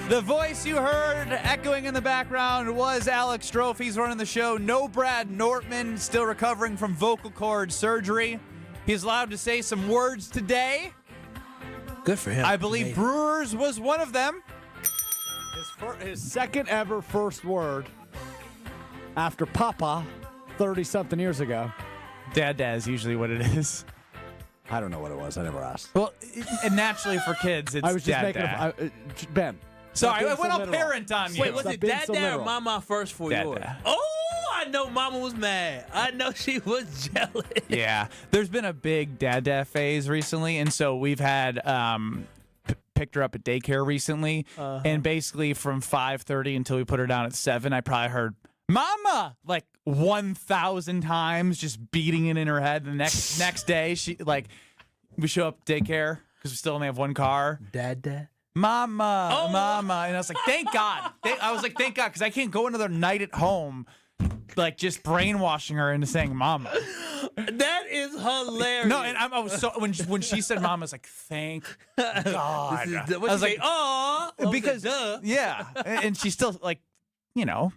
The voice you heard echoing in the background was Alex Strofe. He's running the show. No Brad Nortman, still recovering from vocal cord surgery. He's allowed to say some words today. Good for him. I believe Brewers was one of them. His second ever first word after Papa 30-something years ago. Dad is usually what it is. I don't know what it was. I never asked. Well, and naturally for kids, it's I was just Dad. Ben. Sorry, I went all parent on you. Wait, was it Dad or Mama first for Dad, yours? Dad. Oh, I know Mama was mad. I know she was jealous. Yeah, there's been a big dad phase recently, and so we've had picked her up at daycare recently, and basically from 5:30 until we put her down at 7, I probably heard "Mama" like 1,000 times, just beating it in her head. The next day, we show up at daycare because we still only have one car. Dad. Mama, Mama. And I was like, thank God. Thank God, because I can't go another night at home, like just brainwashing her into saying Mama. That is hilarious. No, and I was so when she said Mama, I was like, thank God. I was like, oh, because yeah, and she's still like, I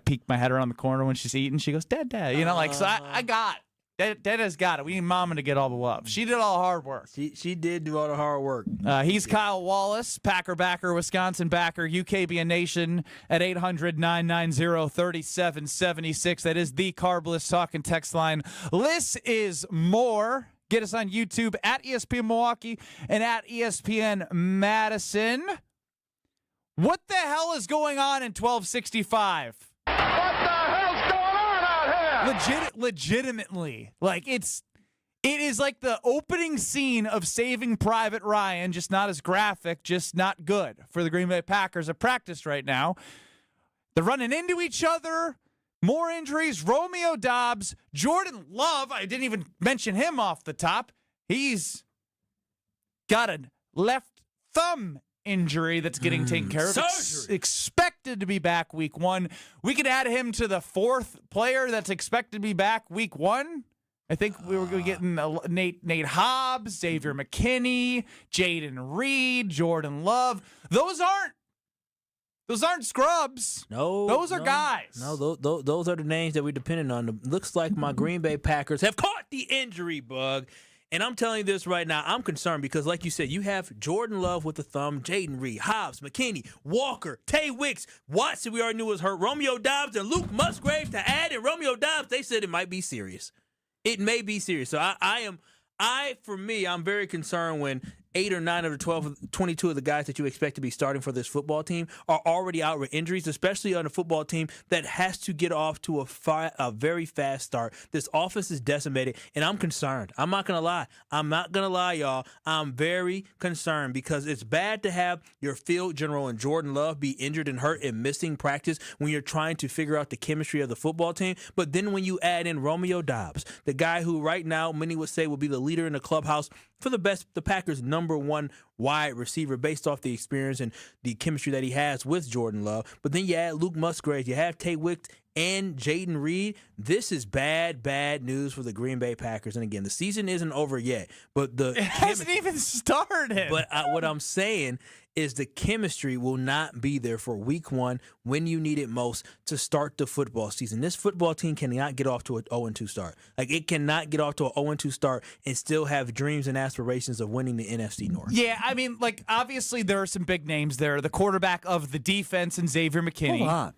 peek my head around the corner when she's eating. She goes, Dad, so I got. Dad has got it. We need Mama to get all the love. She did all the hard work. She did do all the hard work. He's Kyle Wallace, Packer backer, Wisconsin backer, UKBN Nation at 800-990-3776. That is the Carbless Talk and Text line. This is more. Get us on YouTube at ESPN Milwaukee and at ESPN Madison. What the hell is going on in 1265? What the hell's going on out here? Legitimately, it is like the opening scene of Saving Private Ryan, just not as graphic, just not good for the Green Bay Packers at practice right now. They're running into each other. More injuries. Romeo Doubs, Jordan Love. I didn't even mention him off the top. He's got a left thumb injury that's getting taken care of. Expected to be back week 1. We could add him to the 4th player that's expected to be back week 1. I think we were getting Nate Hobbs, Xavier McKinney, Jaden Reed, Jordan Love. Those aren't scrubs. No, those are guys. No, those are the names that we're depending on. Looks like my Green Bay Packers have caught the injury bug. And I'm telling you this right now, I'm concerned because, like you said, you have Jordan Love with the thumb, Jaden Reed, Hobbs, McKinney, Walker, Tay Wicks, Watson, we already knew was hurt, Romeo Doubs, and Luke Musgrave to add. And Romeo Doubs, they said it might be serious. It may be serious. So I'm very concerned when 8 or 9 of the 22 of the guys that you expect to be starting for this football team are already out with injuries, especially on a football team that has to get off to a very fast start. This offense is decimated, and I'm concerned. I'm not going to lie, y'all. I'm very concerned because it's bad to have your field general and Jordan Love be injured and hurt and missing practice when you're trying to figure out the chemistry of the football team. But then when you add in Romeo Doubs, the guy who right now many would say will be the leader in the clubhouse for the Packers' number 1 wide receiver based off the experience and the chemistry that he has with Jordan Love. But then you add Luke Musgrave, you have Tay Wicks and Jaden Reed. This is bad news for the Green Bay Packers. And again, the season isn't over yet. But it hasn't even started. But what I'm saying is the chemistry will not be there for week 1 when you need it most to start the football season. This football team cannot get off to an 0-2 start. It cannot get off to an 0-2 start and still have dreams and aspirations of winning the NFC North. Yeah, I mean, obviously there are some big names there. The quarterback of the defense and Xavier McKinney. Hold on.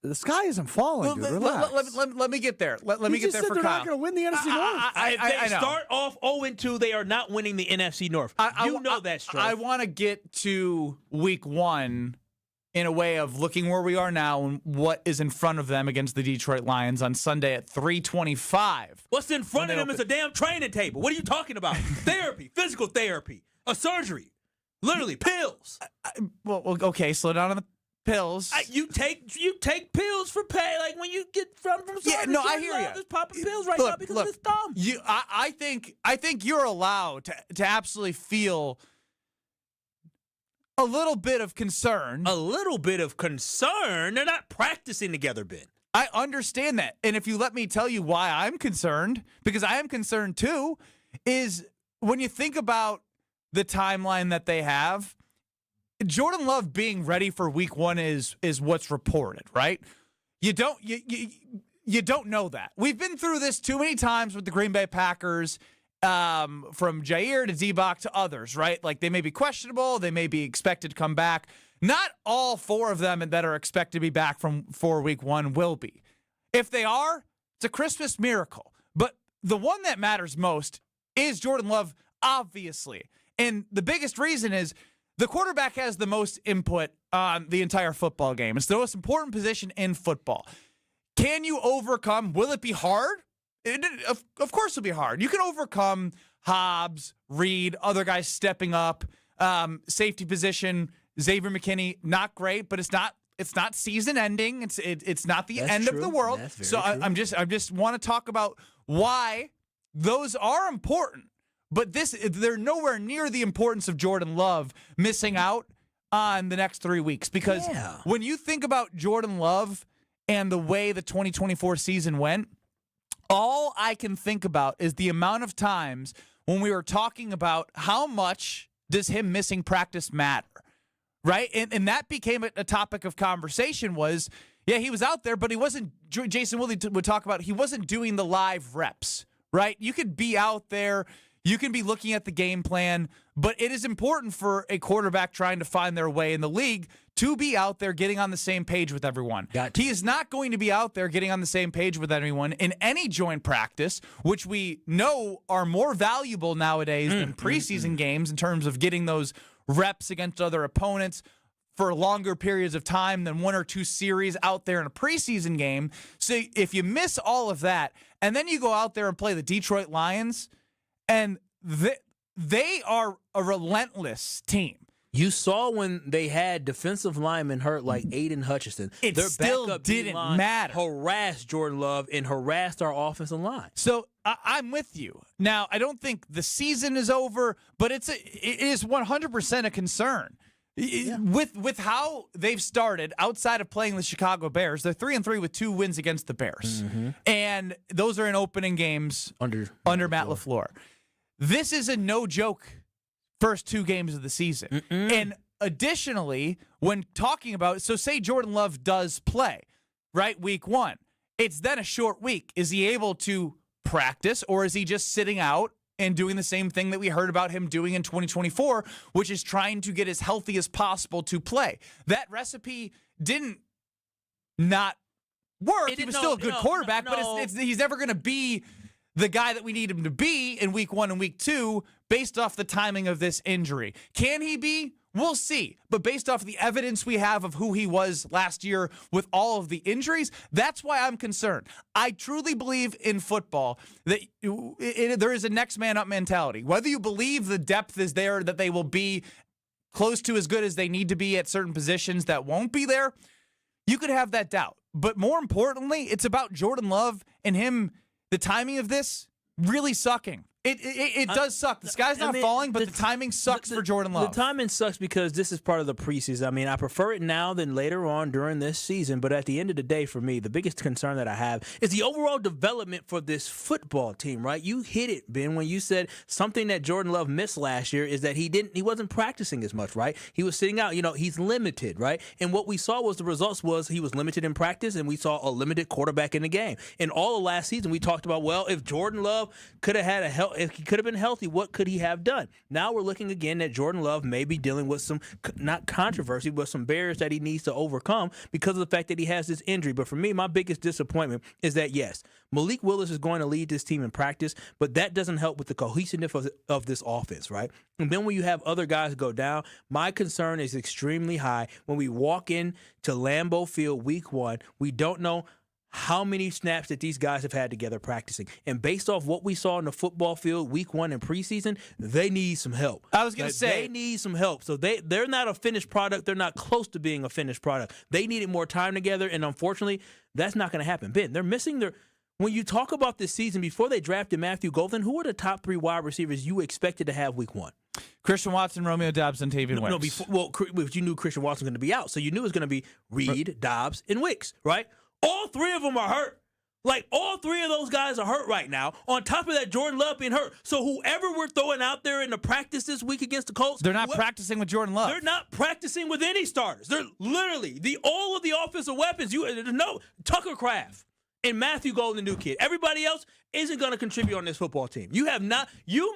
The sky isn't falling, dude. Relax. Let me get there. Let me get there for they're Kyle. not going to win the NFC North. If they know. start off 0-2, they are not winning the NFC North. You know that, Stroh. I want to get to week 1 in a way of looking where we are now and what is in front of them against the Detroit Lions on Sunday at 3:25. What's in front of them is a damn training table. What are you talking about? Therapy, physical therapy, a surgery, literally pills. Well, okay, slow down on the pills. You take pills for pay, like when you get from yeah. No, I hear you. Just popping pills now because of his thumb. I think you're allowed to absolutely feel a little bit of concern. A little bit of concern? They're not practicing together, Ben. I understand that. And if you let me tell you why I'm concerned, because I am concerned too, is when you think about the timeline that they have, Jordan Love being ready for week 1 is what's reported, right? You don't know that. We've been through this too many times with the Green Bay Packers, from Jair to Zebach to others, right? Like, they may be questionable, they may be expected to come back. Not all 4 of them that are expected to be back for week 1 will be. If they are, it's a Christmas miracle. But the one that matters most is Jordan Love, obviously. And the biggest reason is the quarterback has the most input on the entire football game. It's the most important position in football. Can you overcome? Will it be hard? Of course it'll be hard. You can overcome Hobbs, Reed, other guys stepping up, safety position. Xavier McKinney, not great, but it's not season ending. It's not the end of the world. So I just want to talk about why those are important. But they're nowhere near the importance of Jordan Love missing out on the next 3 weeks. Because when you think about Jordan Love and the way the 2024 season went, all I can think about is the amount of times when we were talking about how much does him missing practice matter, right? And that became a topic of conversation was, yeah, he was out there, but he wasn't, Jason Willie would talk about, he wasn't doing the live reps, right? You could be out there, you can be looking at the game plan, but it is important for a quarterback trying to find their way in the league to be out there getting on the same page with everyone. He is not going to be out there getting on the same page with anyone in any joint practice, which we know are more valuable nowadays than preseason games in terms of getting those reps against other opponents for longer periods of time than 1 or 2 series out there in a preseason game. So if you miss all of that, and then you go out there and play the Detroit Lions, and they are a relentless team. You saw when they had defensive linemen hurt like Aiden Hutchinson. Their still didn't matter. Harassed Jordan Love and harassed our offensive line. So I'm with you. Now, I don't think the season is over, but it is 100% a concern. Yeah. With how they've started outside of playing the Chicago Bears, they're 3-3 with 2 wins against the Bears. Mm-hmm. And those are in opening games under Matt LaFleur. This is a no-joke first 2 games of the season. Mm-mm. And additionally, when talking about, so say Jordan Love does play, right, week 1. It's then a short week. Is he able to practice, or is he just sitting out and doing the same thing that we heard about him doing in 2024, which is trying to get as healthy as possible to play? That recipe didn't not work. He was still a good quarterback, but he's never going to be the guy that we need him to be in week 1 and week 2 based off the timing of this injury. Can he be? We'll see. But based off the evidence we have of who he was last year with all of the injuries, that's why I'm concerned. I truly believe in football that there is a next man up mentality. Whether you believe the depth is there, that they will be close to as good as they need to be at certain positions that won't be there, you could have that doubt. But more importantly, it's about Jordan Love and him, the timing of this really sucking. It does suck. The sky's not falling, but the timing sucks for Jordan Love. The timing sucks because this is part of the preseason. I mean, I prefer it now than later on during this season, but at the end of the day, for me, the biggest concern that I have is the overall development for this football team, right? You hit it, Ben, when you said something that Jordan Love missed last year is that he wasn't practicing as much, right? He was sitting out. He's limited, right? And what we saw was the results was he was limited in practice, and we saw a limited quarterback in the game. And all of last season, we talked about, well, if Jordan Love could have had if he could have been healthy, what could he have done? Now we're looking again that Jordan Love may be dealing with some, not controversy, but some barriers that he needs to overcome because of the fact that he has this injury. But for me, my biggest disappointment is that, yes, Malik Willis is going to lead this team in practice, but that doesn't help with the cohesiveness of this offense, right? And then when you have other guys go down, my concern is extremely high. When we walk into Lambeau Field week 1, we don't know how many snaps that these guys have had together practicing. And based off what we saw in the football field week 1 in preseason, they need some help. I was going to say. They need some help. So they're not a finished product. They're not close to being a finished product. They needed more time together, and unfortunately, that's not going to happen. Ben, they're missing their – when you talk about this season, before they drafted Matthew Golden, who are the top 3 wide receivers you expected to have week 1? Christian Watson, Romeo Doubs, and Tavian Wicks. You knew Christian Watson was going to be out, so you knew it was going to be Reed, Doubs, and Wicks, right? All 3 of them are hurt. Like, all three of those guys are hurt right now. On top of that, Jordan Love being hurt. So whoever we're throwing out there in the practice this week against the Colts, They're not practicing with Jordan Love. They're not practicing with any starters. They're literally all of the offensive weapons. Tucker Kraft and Matthew Golden, new kid. Everybody else isn't going to contribute on this football team. You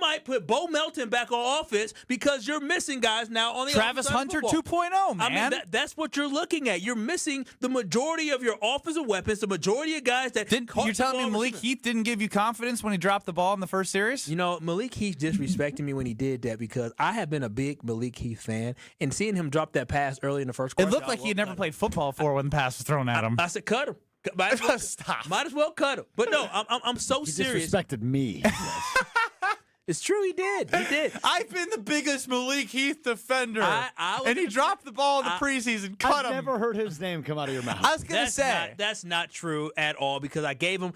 might put Bo Melton back on offense because you're missing guys now on the Travis Hunter 2.0, man. I mean, that's what you're looking at. You're missing the majority of your offensive weapons, the majority of guys that You're telling me Malik Heath didn't give you confidence when he dropped the ball in the first series? You know, Malik Heath disrespected me when he did that because I have been a big Malik Heath fan, and seeing him drop that pass early in the first quarter. It looked like he had never played football before when the pass was thrown at him. I said, cut him. Might as well, Stop. Might as well cut him. But no, I'm so He serious. disrespected me. It's true, he did. He did. I've been the biggest Malik Heath defender. and he dropped the ball in the preseason, cut him. I've never heard his name come out of your mouth. I was going to say. That's not true at all because I gave him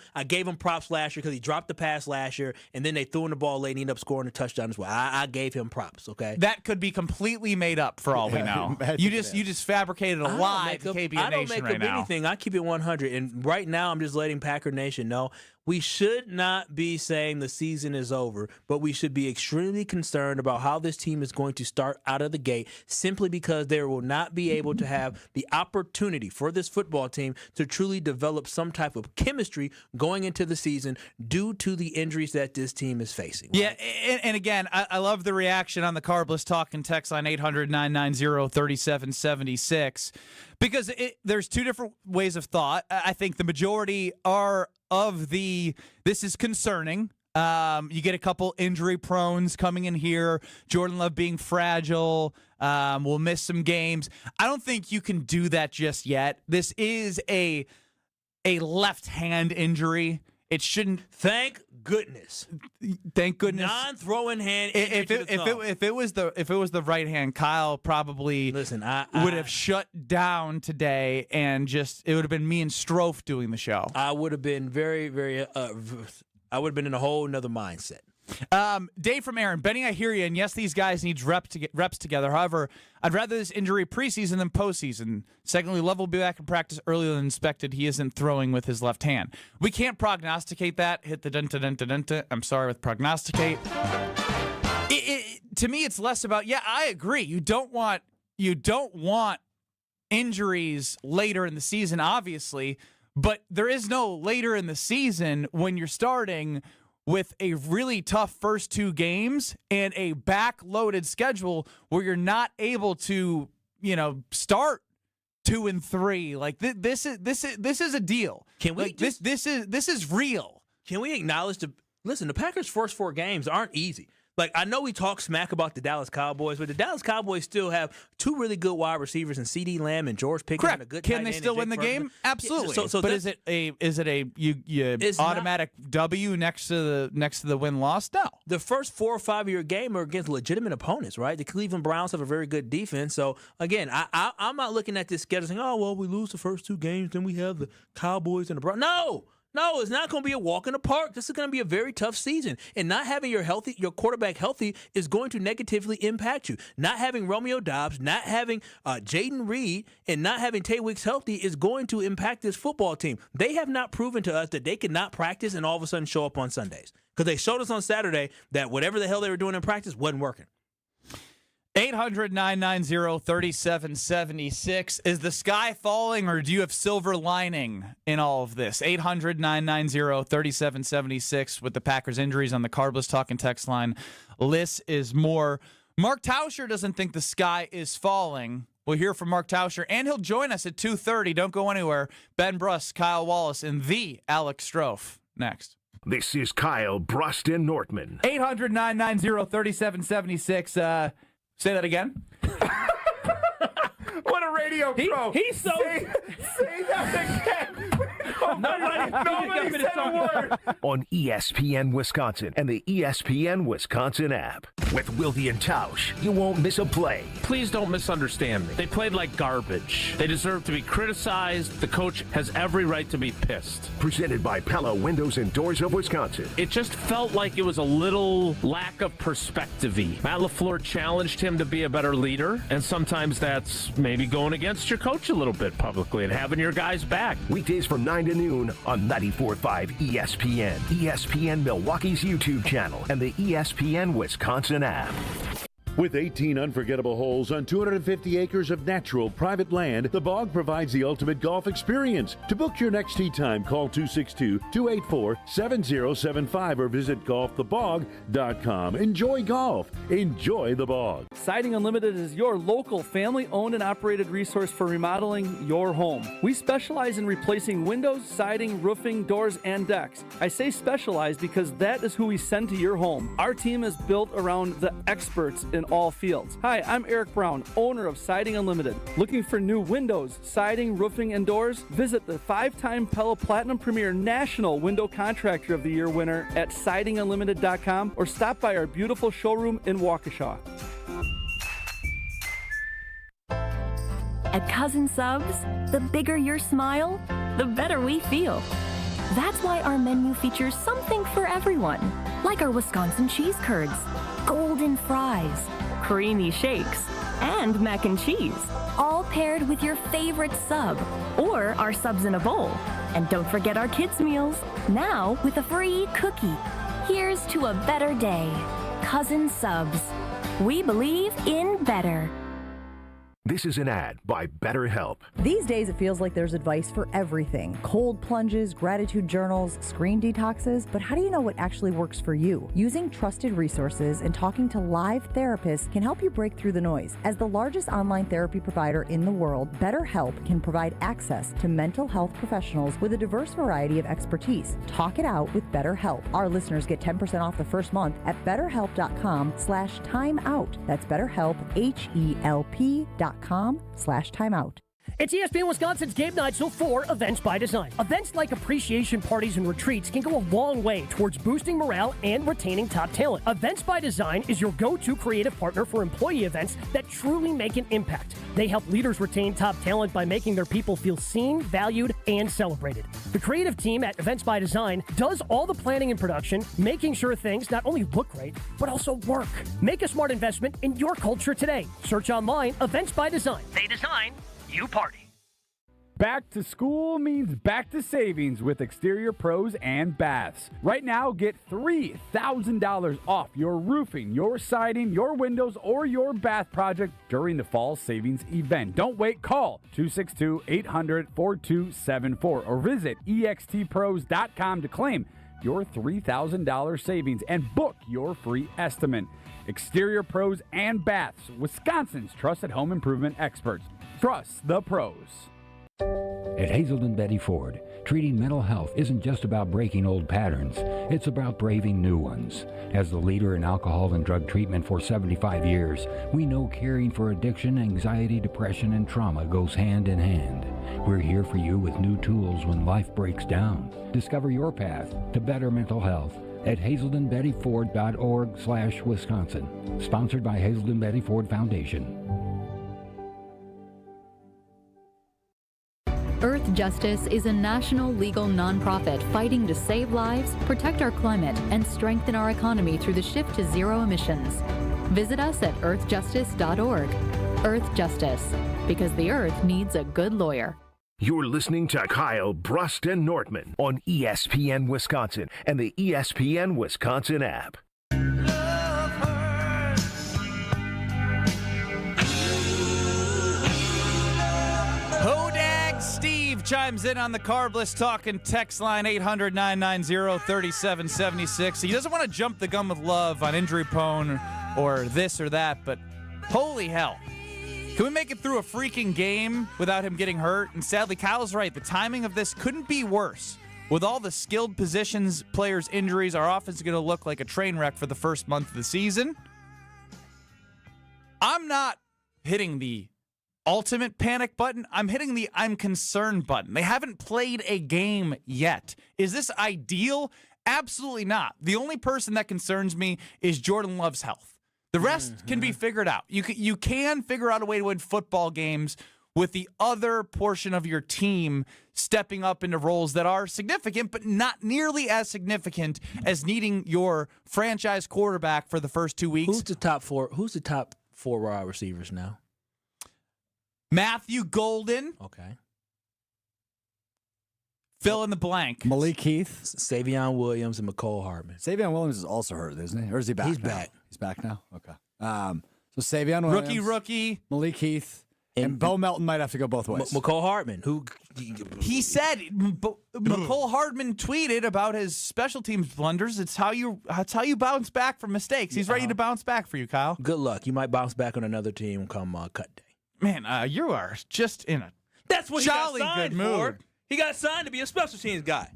props last year because he dropped the pass last year and then they threw him the ball late and he ended up scoring a touchdown as well. I gave him props, okay? That could be completely made up for all we know. You just fabricated a lie to KBN Nation right now. I don't make up anything. I keep it 100. And right now I'm just letting Packer Nation know we should not be saying the season is over, but we should be extremely concerned about how this team is going to start out of the gate simply because they will not be able to have the opportunity for this football team to truly develop some type of chemistry going into the season due to the injuries that this team is facing. Right? Yeah, and again, I love the reaction on the Carbless Talk and text line 800-990-3776 because there's two different ways of thought. I think the majority are of this is concerning. You get a couple injury prones coming in here. Jordan Love being fragile. Will miss some games. I don't think you can do that just yet. This is a left hand injury. It shouldn't. Thank goodness. Thank goodness. Non-throwing hand. If it was the right hand, Kyle probably would have shut down today, and it would have been me and Strofe doing the show. I would have been very, very. I would have been in a whole nother mindset. Dave from Aaron, Benny, I hear you, and yes, these guys need reps together. However, I'd rather this injury preseason than postseason. Secondly, Love will be back in practice earlier than expected. He isn't throwing with his left hand. We can't prognosticate that. Hit the dun-ta-dun-ta-dun-ta. I'm sorry with prognosticate. To me, it's less about, I agree. You don't want injuries later in the season, obviously, but there is no later in the season when you're starting with a really tough first two games and a back-loaded schedule where you're not able to, start 2 and 3. Like this is a deal. Can we? This is real. Can we acknowledge the Packers' first 4 games aren't easy. Like, I know we talk smack about the Dallas Cowboys, but the Dallas Cowboys still have 2 really good wide receivers in CeeDee Lamb and George Pickens. Correct. And a good Can they still win the game? Absolutely. Yeah, but is it a automatic W next to the win-loss? No. The first 4 or 5 of your game are against legitimate opponents, right? The Cleveland Browns have a very good defense. So again, I'm not looking at this schedule saying, oh well, we lose the first 2 games, then we have the Cowboys and the Browns. No, it's not going to be a walk in the park. This is going to be a very tough season. And not having your quarterback healthy is going to negatively impact you. Not having Romeo Doubs, not having Jaden Reed, and not having Tay Wicks healthy is going to impact this football team. They have not proven to us that they could not practice and all of a sudden show up on Sundays. Because they showed us on Saturday that whatever the hell they were doing in practice wasn't working. 800-990-3776. Is the sky falling, or do you have silver lining in all of this? 800-990-3776 with the Packers injuries on the Carbless Talk and text line. Liss is more. Mark Tauscher doesn't think the sky is falling. We'll hear from Mark Tauscher, and he'll join us at 2:30. Don't go anywhere. Ben Brust, Kyle Wallace, and the Alex Strofe next. This is Kyle, Brust, and Nortman. 800-990-3776. Say that again. What a radio pro. He's so... Say that again. Nobody said a word. On ESPN Wisconsin and the ESPN Wisconsin app. With Wilde and Tausch, you won't miss a play. Please don't misunderstand me. They played like garbage. They deserve to be criticized. The coach has every right to be pissed. Presented by Pella Windows and Doors of Wisconsin. It just felt like it was a little lack of perspective-y. Matt LaFleur challenged him to be a better leader, and sometimes that's maybe going against your coach a little bit publicly and having your guys back. Weekdays from 9 to noon on 94.5 ESPN, ESPN Milwaukee's YouTube channel, and the ESPN Wisconsin app. With 18 unforgettable holes on 250 acres of natural private land, the Bog provides the ultimate golf experience. To book your next tee time, call 262-284-7075 or visit golfthebog.com. Enjoy golf. Enjoy the Bog. Siding Unlimited is your local family-owned and operated resource for remodeling your home. We specialize in replacing windows, siding, roofing, doors, and decks. I say specialize because that is who we send to your home. Our team is built around the experts in all fields. Hi, I'm Eric Brown, owner of Siding Unlimited. Looking for new windows, siding, roofing, and doors? Visit the 5-time Pella Platinum Premier National Window Contractor of the Year winner at sidingunlimited.com or stop by our beautiful showroom in Waukesha. At Cousin Subs, the bigger your smile, the better we feel. That's why our menu features something for everyone, like our Wisconsin cheese curds, golden fries, creamy shakes, and mac and cheese, all paired with your favorite sub or our subs in a bowl. And don't forget our kids' meals, now with a free cookie. Here's to a better day. Cousin Subs. We believe in better. This is an ad by BetterHelp. These days, it feels like there's advice for everything. Cold plunges, gratitude journals, screen detoxes. But how do you know what actually works for you? Using trusted resources and talking to live therapists can help you break through the noise. As the largest online therapy provider in the world, BetterHelp can provide access to mental health professionals with a diverse variety of expertise. Talk it out with BetterHelp. Our listeners get 10% off the first month at BetterHelp.com/timeout. That's BetterHelp, HELP.com/timeout. It's ESPN Wisconsin's Game Night, so for Events by Design. Events like appreciation parties and retreats can go a long way towards boosting morale and retaining top talent. Events by Design is your go-to creative partner for employee events that truly make an impact. They help leaders retain top talent by making their people feel seen, valued, and celebrated. The creative team at Events by Design does all the planning and production, making sure things not only look great, but also work. Make a smart investment in your culture today. Search online, Events by Design. They design, you party. Back to school means back to savings with Exterior Pros and Baths. Right now, get $3,000 off your roofing, your siding, your windows, or your bath project during the fall savings event. Don't wait. Call 262-800-4274 or visit extpros.com to claim your $3,000 savings and book your free estimate. Exterior Pros and Baths, Wisconsin's trusted home improvement experts. Trust the pros. At Hazelden Betty Ford, treating mental health isn't just about breaking old patterns. It's about braving new ones. As the leader in alcohol and drug treatment for 75 years, we know caring for addiction, anxiety, depression, and trauma goes hand in hand. We're here for you with new tools when life breaks down. Discover your path to better mental health at hazeldenbettyford.org/Wisconsin. Sponsored by Hazelden Betty Ford Foundation. Earth Justice is a national legal nonprofit fighting to save lives, protect our climate, and strengthen our economy through the shift to zero emissions. Visit us at earthjustice.org. Earth Justice, because the earth needs a good lawyer. You're listening to Kyle, Brust, and Nortman on ESPN Wisconsin and the ESPN Wisconsin app. Steve chimes in on the Carbless Talking text line 800-990-3776. He doesn't want to jump the gun with love on injury prone or this or that, but holy hell. Can we make it through a freaking game without him getting hurt? And sadly, Kyle's right. The timing of this couldn't be worse. With all the skilled positions, players' injuries, our offense is going to look like a train wreck for the first month of the season. I'm not hitting the ultimate panic button. I'm hitting the I'm concerned button. They haven't played a game yet. Is this ideal? Absolutely not. The only person that concerns me is Jordan Love's health. The rest can be figured out. You can figure out a way to win football games with the other portion of your team stepping up into roles that are significant, but not nearly as significant as needing your franchise quarterback for the first 2 weeks. Who's the top four wide receivers now? Matthew Golden. Okay. Fill in the blank. Malik Heath. Savion Williams and McCole Hardman. Savion Williams is also hurt, isn't he? Or is he back? He's now? back. He's back now? Okay. So Savion Williams. Rookie. Malik Heath. And Bo Melton might have to go both ways. McCole Hardman, who he said McCole Hardman tweeted about his special teams blunders. It's how you bounce back from mistakes. He's ready to bounce back for you, Kyle. Good luck. You might bounce back on another team come cut day. Man, you are just in a That's what jolly he got signed good mood. for. He got signed to be a special teams guy.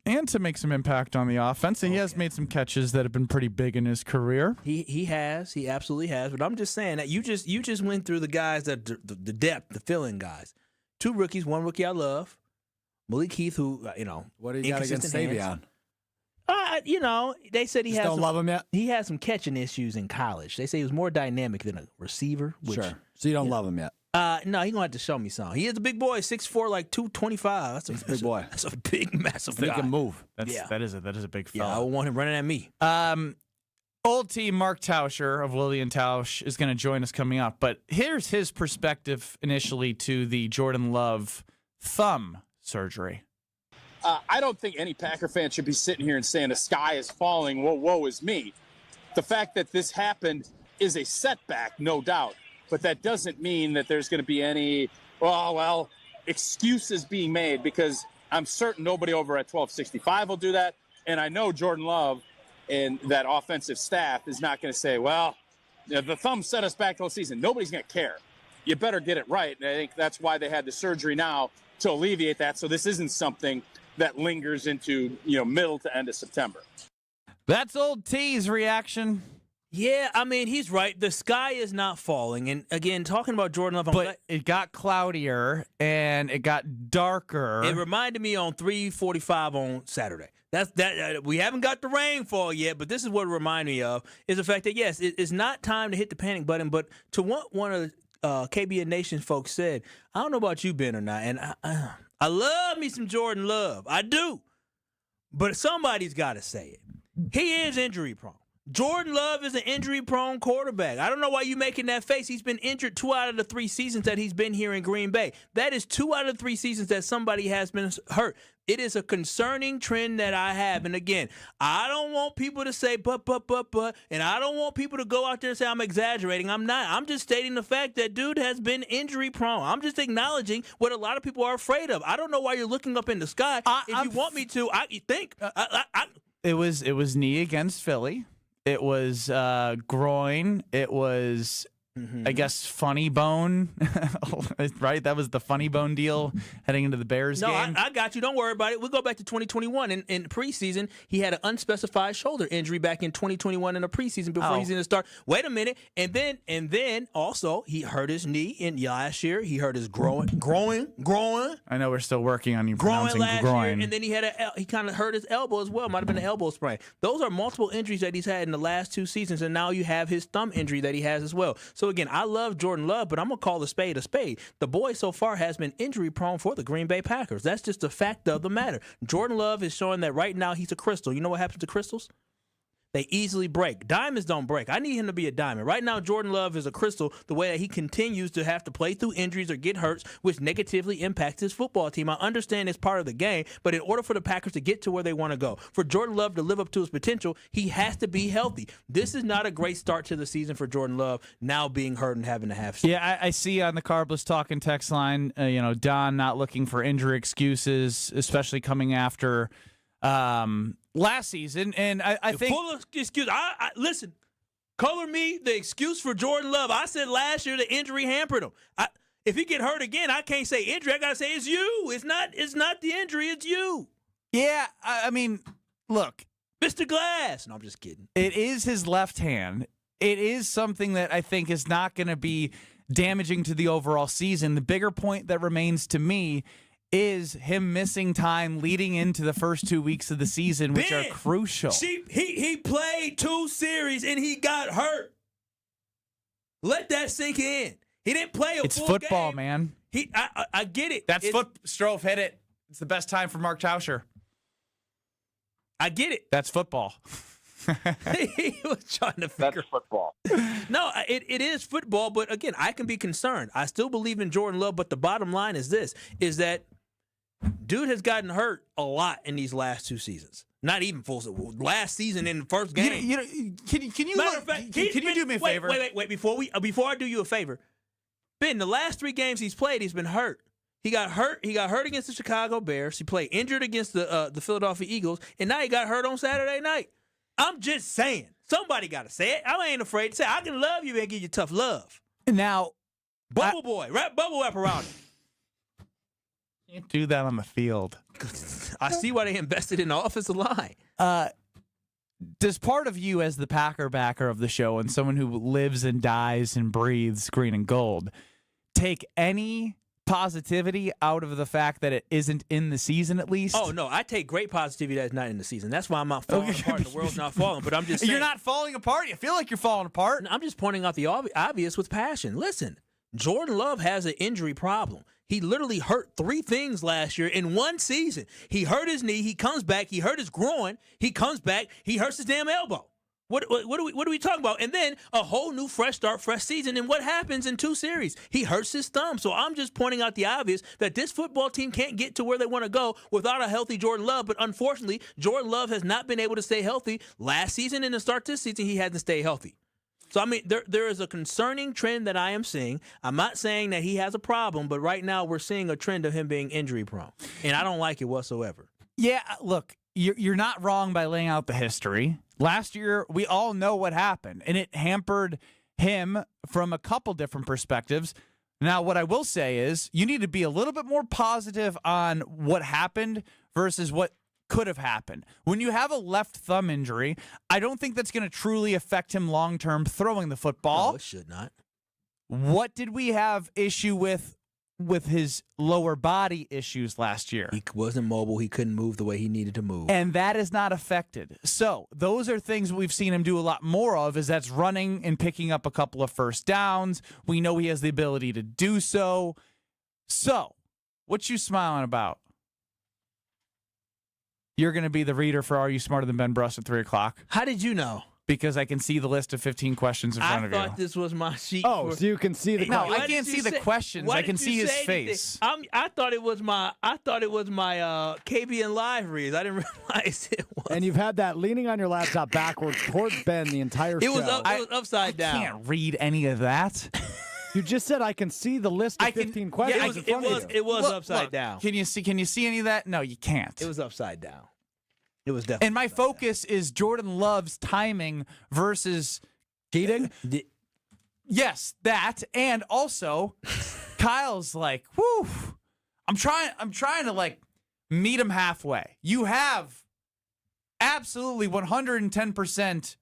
And to make some impact on the offense. And he has made some catches that have been pretty big in his career. He has. He absolutely has. But I'm just saying that you just went through the guys that the depth, the fill-in guys. 2 rookies, 1 rookie I love. Malik Heath, who, what do you got against Savion? They said he Just has don't love him yet? He had some catching issues in college. They say he was more dynamic than a receiver. Sure. So you don't love him yet? No, he's going to have to show me some. He is a big boy, 6'4", like 225. That's a big boy. That's a big, massive guy. He can move. That is a big fella. Yeah, I want him running at me. Old team Mark Tauscher of Lillian Tausch is going to join us coming up. But here's his perspective initially to the Jordan Love thumb surgery. I don't think any Packer fan should be sitting here and saying the sky is falling, woe is me. The fact that this happened is a setback, no doubt. But that doesn't mean that there's going to be any, excuses being made, because I'm certain nobody over at 1265 will do that. And I know Jordan Love and that offensive staff is not going to say, the thumb set us back the whole season. Nobody's going to care. You better get it right. And I think that's why they had the surgery now, to alleviate that. So this isn't something that lingers into, middle to end of September. That's old T's reaction. Yeah, I mean, he's right. The sky is not falling. And again, talking about Jordan Love, but it got cloudier and it got darker. It reminded me on 3:45 on Saturday. We haven't got the rainfall yet, but this is what it reminded me of, is the fact that, yes, it's not time to hit the panic button, but to what one of the KBN Nation folks said, I don't know about you, Ben, or not, and I love me some Jordan Love. I do. But somebody's got to say it. He is injury prone. Jordan Love is an injury-prone quarterback. I don't know why you're making that face. He's been injured 2 out of the 3 seasons that he's been here in Green Bay. That is 2 out of 3 seasons that somebody has been hurt. It is a concerning trend that I have. And again, I don't want people to say, but, and I don't want people to go out there and say I'm exaggerating. I'm not. I'm just stating the fact that dude has been injury-prone. I'm just acknowledging what a lot of people are afraid of. I don't know why you're looking up in the sky. If you want me to, It was knee against Philly. It was groin. It was, I guess, funny bone, right? That was the funny bone deal heading into the Bears game. No, I got you. Don't worry about it. We'll go back to 2021. In preseason, he had an unspecified shoulder injury back in 2021 in the preseason before he's going to start. Wait a minute. And then also he hurt his knee in last year. He hurt his groin. I know we're still working on you Groin pronouncing last groin. year, and then he kind of hurt his elbow as well. Might have been an elbow sprain. Those are multiple injuries that he's had in the last 2 seasons, and now you have his thumb injury that he has as well. So again, I love Jordan Love, but I'm going to call a spade a spade. The boy so far has been injury prone for the Green Bay Packers. That's just a fact of the matter. Jordan Love is showing that right now he's a crystal. You know what happens to crystals? They easily break. Diamonds don't break. I need him to be a diamond. Right now, Jordan Love is a crystal the way that he continues to have to play through injuries or get hurt, which negatively impacts his football team. I understand it's part of the game, but in order for the Packers to get to where they want to go, for Jordan Love to live up to his potential, he has to be healthy. This is not a great start to the season for Jordan Love, now being hurt and having to have season. Yeah, I see on the Carbless Talking text line, Don not looking for injury excuses, especially coming after last season, and I think full of excuse. Listen, color me the excuse for Jordan Love. I said last year the injury hampered him. If he get hurt again, I can't say injury. I gotta say it's you. It's not the injury. It's you. Yeah, I mean, look, Mr. Glass. No, I'm just kidding. It is his left hand. It is something that I think is not going to be damaging to the overall season. The bigger point that remains to me is him missing time leading into the first 2 weeks of the season, which are crucial. He played 2 series and he got hurt. Let that sink in. He didn't play a It's full football, game. man. I get it. That's Strofe hit it. It's the best time for Mark Tauscher. I get it. That's football. He was trying to figure. That's football. No, it is football, but again, I can be concerned. I still believe in Jordan Love, but the bottom line is this, is that dude has gotten hurt a lot in these last 2 seasons. Not even last season in the first game. Can you do me a favor? Wait. Before I do you a favor, Ben, the last 3 games he's played, he's been hurt. He got hurt against the Chicago Bears. He played injured against the Philadelphia Eagles, and now he got hurt on Saturday night. I'm just saying. Somebody got to say it. I ain't afraid to say it. I can love you and give you tough love. Now, Bubble Boy, wrap bubble wrap around it. Can't do that on the field. I see why they invested in the offensive line. Does part of you, as the Packer backer of the show and someone who lives and dies and breathes green and gold, take any positivity out of the fact that it isn't in the season at least? Oh, no. I take great positivity that it's not in the season. That's why I'm not falling apart. The world's not falling. But I'm just saying. You're not falling apart. You feel like you're falling apart. I'm just pointing out the obvious with passion. Listen, Jordan Love has an injury problem. He literally hurt 3 things last year in 1 season. He hurt his knee. He comes back. He hurt his groin. He comes back. He hurts his damn elbow. What are we talking about? And then a whole new fresh start, fresh season. And what happens in 2 series? He hurts his thumb. So I'm just pointing out the obvious that this football team can't get to where they want to go without a healthy Jordan Love. But unfortunately, Jordan Love has not been able to stay healthy. Last season and to start this season, he hasn't stayed healthy. So, I mean, there is a concerning trend that I am seeing. I'm not saying that he has a problem, but right now we're seeing a trend of him being injury prone. And I don't like it whatsoever. Yeah, look, you're not wrong by laying out the history. Last year, we all know what happened, and it hampered him from a couple different perspectives. Now, what I will say is you need to be a little bit more positive on what happened versus what could have happened. When you have a left thumb injury, I don't think that's going to truly affect him long-term throwing the football. No, it should not. What did we have issue with his lower body issues last year? He wasn't mobile. He couldn't move the way he needed to move. And that is not affected. So those are things we've seen him do a lot more of, is that's running and picking up a couple of first downs. We know he has the ability to do so. So what you smiling about? You're going to be the reader for Are You Smarter Than Ben Brust at 3 o'clock. How did you know? Because I can see the list of 15 questions in front of you. I thought this was my sheet. Oh, so you can see the No, questions. I can't see the questions. I can see his face. I thought it was my KBN Live reads. I didn't realize it was. And you've had that leaning on your laptop backwards towards Ben the entire show. It was upside down. I can't read any of that. You just said I can see the list of 15 questions. It was upside down. Can you see any of that? No, you can't. It was upside down. It was definitely. And my focus is Jordan Love's timing versus cheating. Yes, that, and also Kyle's like, whew. I'm trying to like meet him halfway. You have absolutely 110%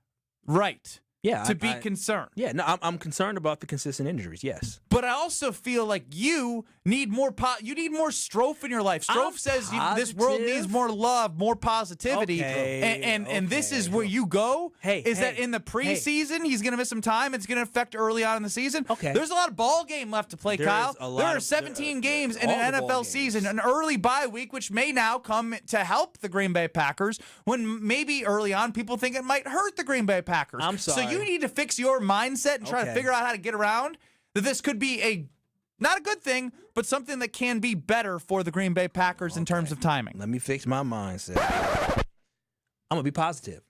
right. To be concerned. Yeah, no, I'm concerned about the consistent injuries, yes. But I also feel like you need more you need more Strofe in your life. Strofe says this world needs more love, more positivity. And this is where you go. That in the preseason, he's going to miss some time. It's going to affect early on in the season. Okay. There's a lot of ball game left to play, Kyle. There are 17 games in an NFL season, an early bye week, which may now come to help the Green Bay Packers when maybe early on people think it might hurt the Green Bay Packers. I'm sorry. So you need to fix your mindset and try to figure out how to get around that this could be not a good thing, but something that can be better for the Green Bay Packers in terms of timing. Let me fix my mindset. I'm going to be positive.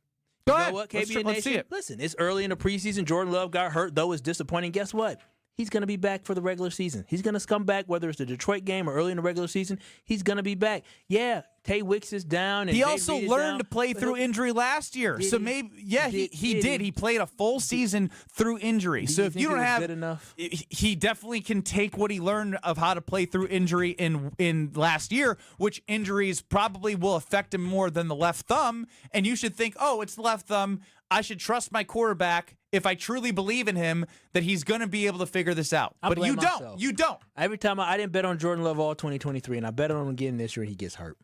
Go you ahead. Know what, KBN Let's see Nation? it. Listen, it's early in the preseason. Jordan Love got hurt, though it's disappointing. Guess what? He's going to be back for the regular season. He's going to come back, whether it's the Detroit game or early in the regular season. He's going to be back. Yeah, Tay Wicks is down. And he also learned to play through injury last year. So maybe, he did. He played a full season through injury. So if you don't have, good enough? He definitely can take what he learned of how to play through injury in last year, which injuries probably will affect him more than the left thumb. And you should think, oh, it's the left thumb. I should trust my quarterback if I truly believe in him that he's going to be able to figure this out. But you don't. You don't. Every time I didn't bet on Jordan Love all 2023, and I bet on him again this year, and he gets hurt.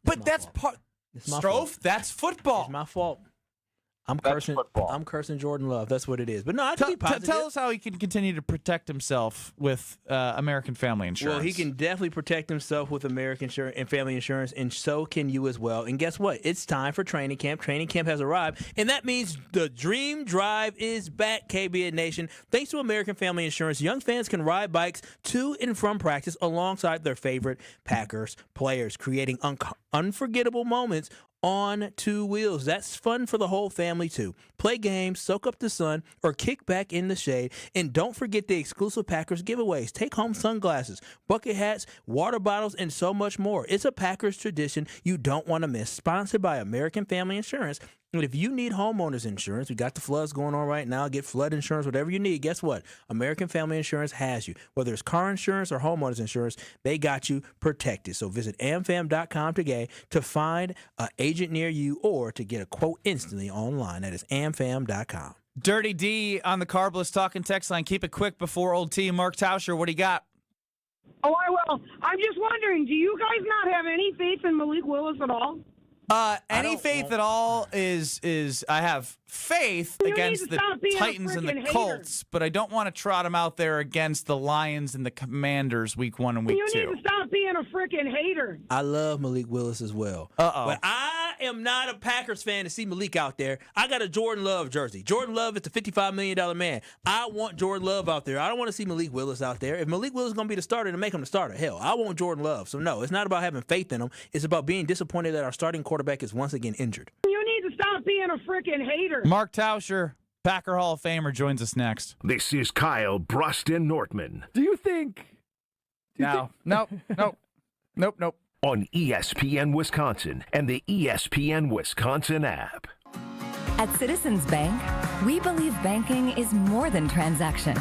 But that's part. Strofe, that's football. It's my fault. I'm cursing Jordan Love. That's what it is. But no, I can be positive. Tell us how he can continue to protect himself with American Family Insurance. Well, he can definitely protect himself with American and Family Insurance, and so can you as well. And guess what? It's time for training camp. Training camp has arrived, and that means the Dream Drive is back, KBN Nation. Thanks to American Family Insurance, young fans can ride bikes to and from practice alongside their favorite Packers players, creating unforgettable moments on two wheels. That's fun for the whole family, too. Play games, soak up the sun, or kick back in the shade. And don't forget the exclusive Packers giveaways. Take home sunglasses, bucket hats, water bottles, and so much more. It's a Packers tradition you don't want to miss. Sponsored by American Family Insurance. And if you need homeowners insurance, we got the floods going on right now. Get flood insurance, whatever you need. Guess what? American Family Insurance has you. Whether it's car insurance or homeowners insurance, they got you protected. So visit amfam.com today to find an agent near you or to get a quote instantly online. That is amfam.com. Dirty D on the Carbless Talking text line. Keep it quick before old T. Mark Tauscher, what do you got? Oh, I will. I'm just wondering, do you guys not have any faith in Malik Willis at all? Any faith at all is I have faith against the Titans and the Colts, but I don't want to trot him out there against the Lions and the Commanders week 1 and week 2. You need to stop being a freaking hater. I love Malik Willis as well. But I am not a Packers fan to see Malik out there. I got a Jordan Love jersey. Jordan Love is the $55 million man. I want Jordan Love out there. I don't want to see Malik Willis out there. If Malik Willis is going to be the starter, then make him the starter. Hell, I want Jordan Love. So, no, it's not about having faith in him. It's about being disappointed that our starting quarterback is once again injured. You need to stop being a freaking hater. Mark Tauscher, Packer Hall of Famer, joins us next. This is Kyle, Brust, and Nortman. Do you think? Nope. On ESPN Wisconsin and the ESPN Wisconsin app. At Citizens Bank, we believe banking is more than transactions.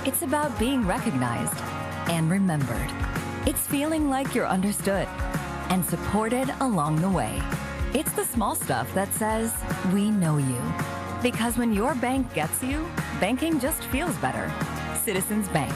It's about being recognized and remembered. It's feeling like you're understood and supported along the way. It's the small stuff that says, we know you. Because when your bank gets you, banking just feels better. Citizens Bank.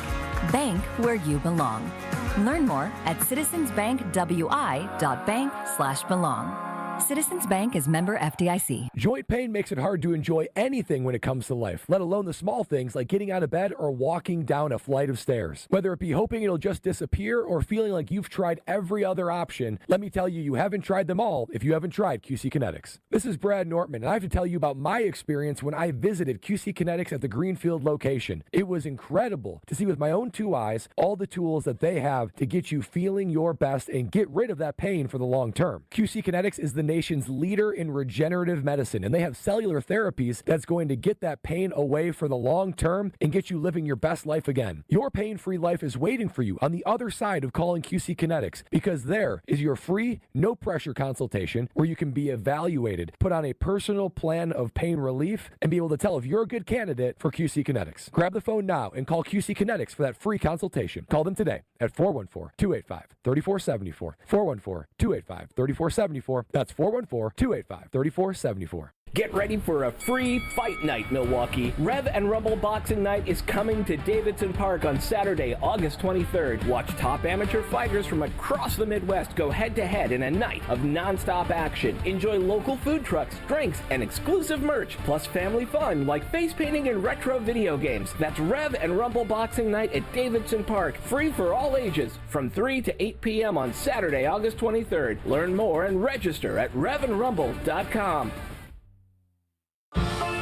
Bank where you belong. Learn more at citizensbankwi.bank/belong. Citizens Bank is member FDIC. Joint pain makes it hard to enjoy anything when it comes to life, let alone the small things like getting out of bed or walking down a flight of stairs. Whether it be hoping it'll just disappear or feeling like you've tried every other option, let me tell you, you haven't tried them all if you haven't tried QC Kinetics. This is Brad Nortman, and I have to tell you about my experience when I visited QC Kinetics at the Greenfield location. It was incredible to see with my own two eyes all the tools that they have to get you feeling your best and get rid of that pain for the long term. QC Kinetics is the nation's leader in regenerative medicine, and they have cellular therapies that's going to get that pain away for the long term and get you living your best life again. Your pain-free life is waiting for you on the other side of calling QC Kinetics, because there is your free, no-pressure consultation where you can be evaluated, put on a personal plan of pain relief, and be able to tell if you're a good candidate for QC Kinetics. Grab the phone now and call QC Kinetics for that free consultation. Call them today at 414-285-3474. 414-285-3474. That's 414-285-3474. Get ready for a free fight night, Milwaukee. Rev and Rumble Boxing Night is coming to Davidson Park on Saturday, August 23rd. Watch top amateur fighters from across the Midwest go head-to-head in a night of non-stop action. Enjoy local food trucks, drinks, and exclusive merch, plus family fun like face painting and retro video games. That's Rev and Rumble Boxing Night at Davidson Park. Free for all ages from 3 to 8 p.m. on Saturday, August 23rd. Learn more and register at revandrumble.com.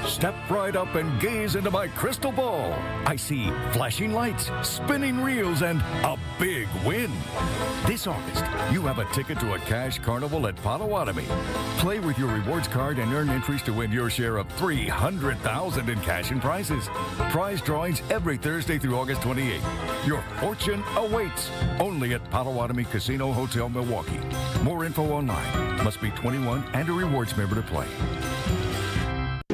Step right up and gaze into my crystal ball. I see flashing lights, spinning reels, and a big win. This August, you have a ticket to a cash carnival at Potawatomi. Play with your rewards card and earn entries to win your share of $300,000 in cash and prizes. Prize drawings every Thursday through August 28th. Your fortune awaits only at Potawatomi Casino Hotel, Milwaukee. More info online. Must be 21 and a rewards member to play.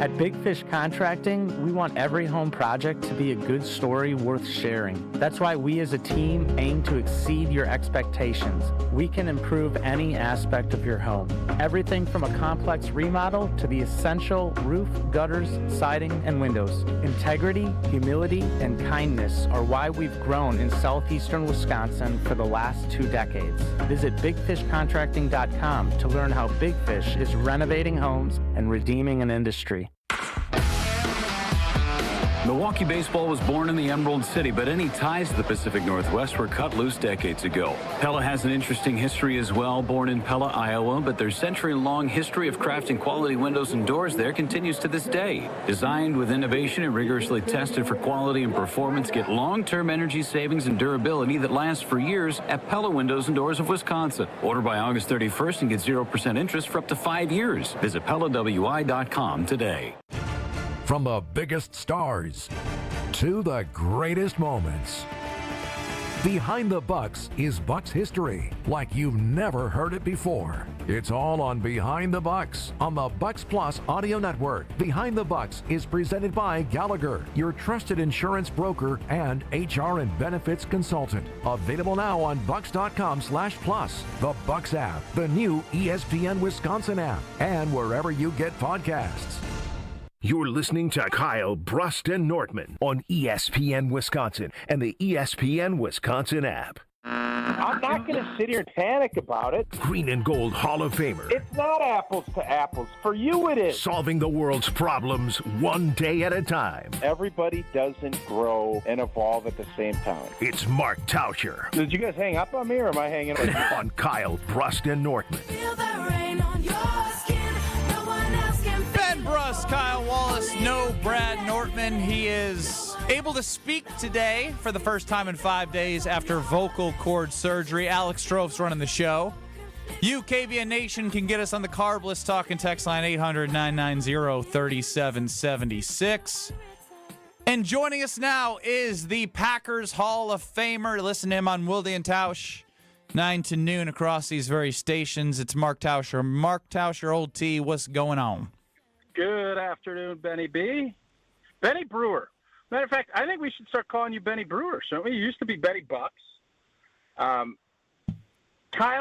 At Big Fish Contracting, we want every home project to be a good story worth sharing. That's why we as a team aim to exceed your expectations. We can improve any aspect of your home. Everything from a complex remodel to the essential roof, gutters, siding, and windows. Integrity, humility, and kindness are why we've grown in southeastern Wisconsin for the last 2 decades. Visit bigfishcontracting.com to learn how Big Fish is renovating homes and redeeming an industry. Milwaukee baseball was born in the Emerald City, but any ties to the Pacific Northwest were cut loose decades ago. Pella has an interesting history as well. Born in Pella, Iowa, but their century-long history of crafting quality windows and doors there continues to this day. Designed with innovation and rigorously tested for quality and performance, get long-term energy savings and durability that lasts for years at Pella Windows and Doors of Wisconsin. Order by August 31st and get 0% interest for up to 5 years. Visit PellaWI.com today. From the biggest stars to the greatest moments. Behind the Bucks is Bucks history like you've never heard it before. It's all on Behind the Bucks on the Bucks Plus Audio Network. Behind the Bucks is presented by Gallagher, your trusted insurance broker and HR and benefits consultant. Available now on bucks.com/plus, the Bucks app, the new ESPN Wisconsin app, and wherever you get podcasts. You're listening to Kyle, Brust, and Nortman on ESPN Wisconsin and the ESPN Wisconsin app. I'm not going to sit here and panic about it. Green and Gold Hall of Famer. It's not apples to apples. For you, it is. Solving the world's problems one day at a time. Everybody doesn't grow and evolve at the same time. It's Mark Tauscher. Did you guys hang up on me, or am I hanging up on you? On Kyle, Brust, and Nortman. Feel the rain on your skin. No one else can feel. Ben Brust, Kyle Wallace, no Brad Nortman. He is able to speak today for the first time in 5 days after vocal cord surgery. Alex Strove's running the show. You, KBN Nation, can get us on the Carbless Talk and Text line 800-990-3776. And joining us now is the Packers Hall of Famer. Listen to him on Wilde and Tausch, 9 to noon across these very stations. It's Mark Tauscher. Mark Tauscher, Old T, what's going on? Good afternoon, Benny B. Benny Brewer. Matter of fact, I think we should start calling you Benny Brewer, shouldn't we? You used to be Benny Bucks. Kyle,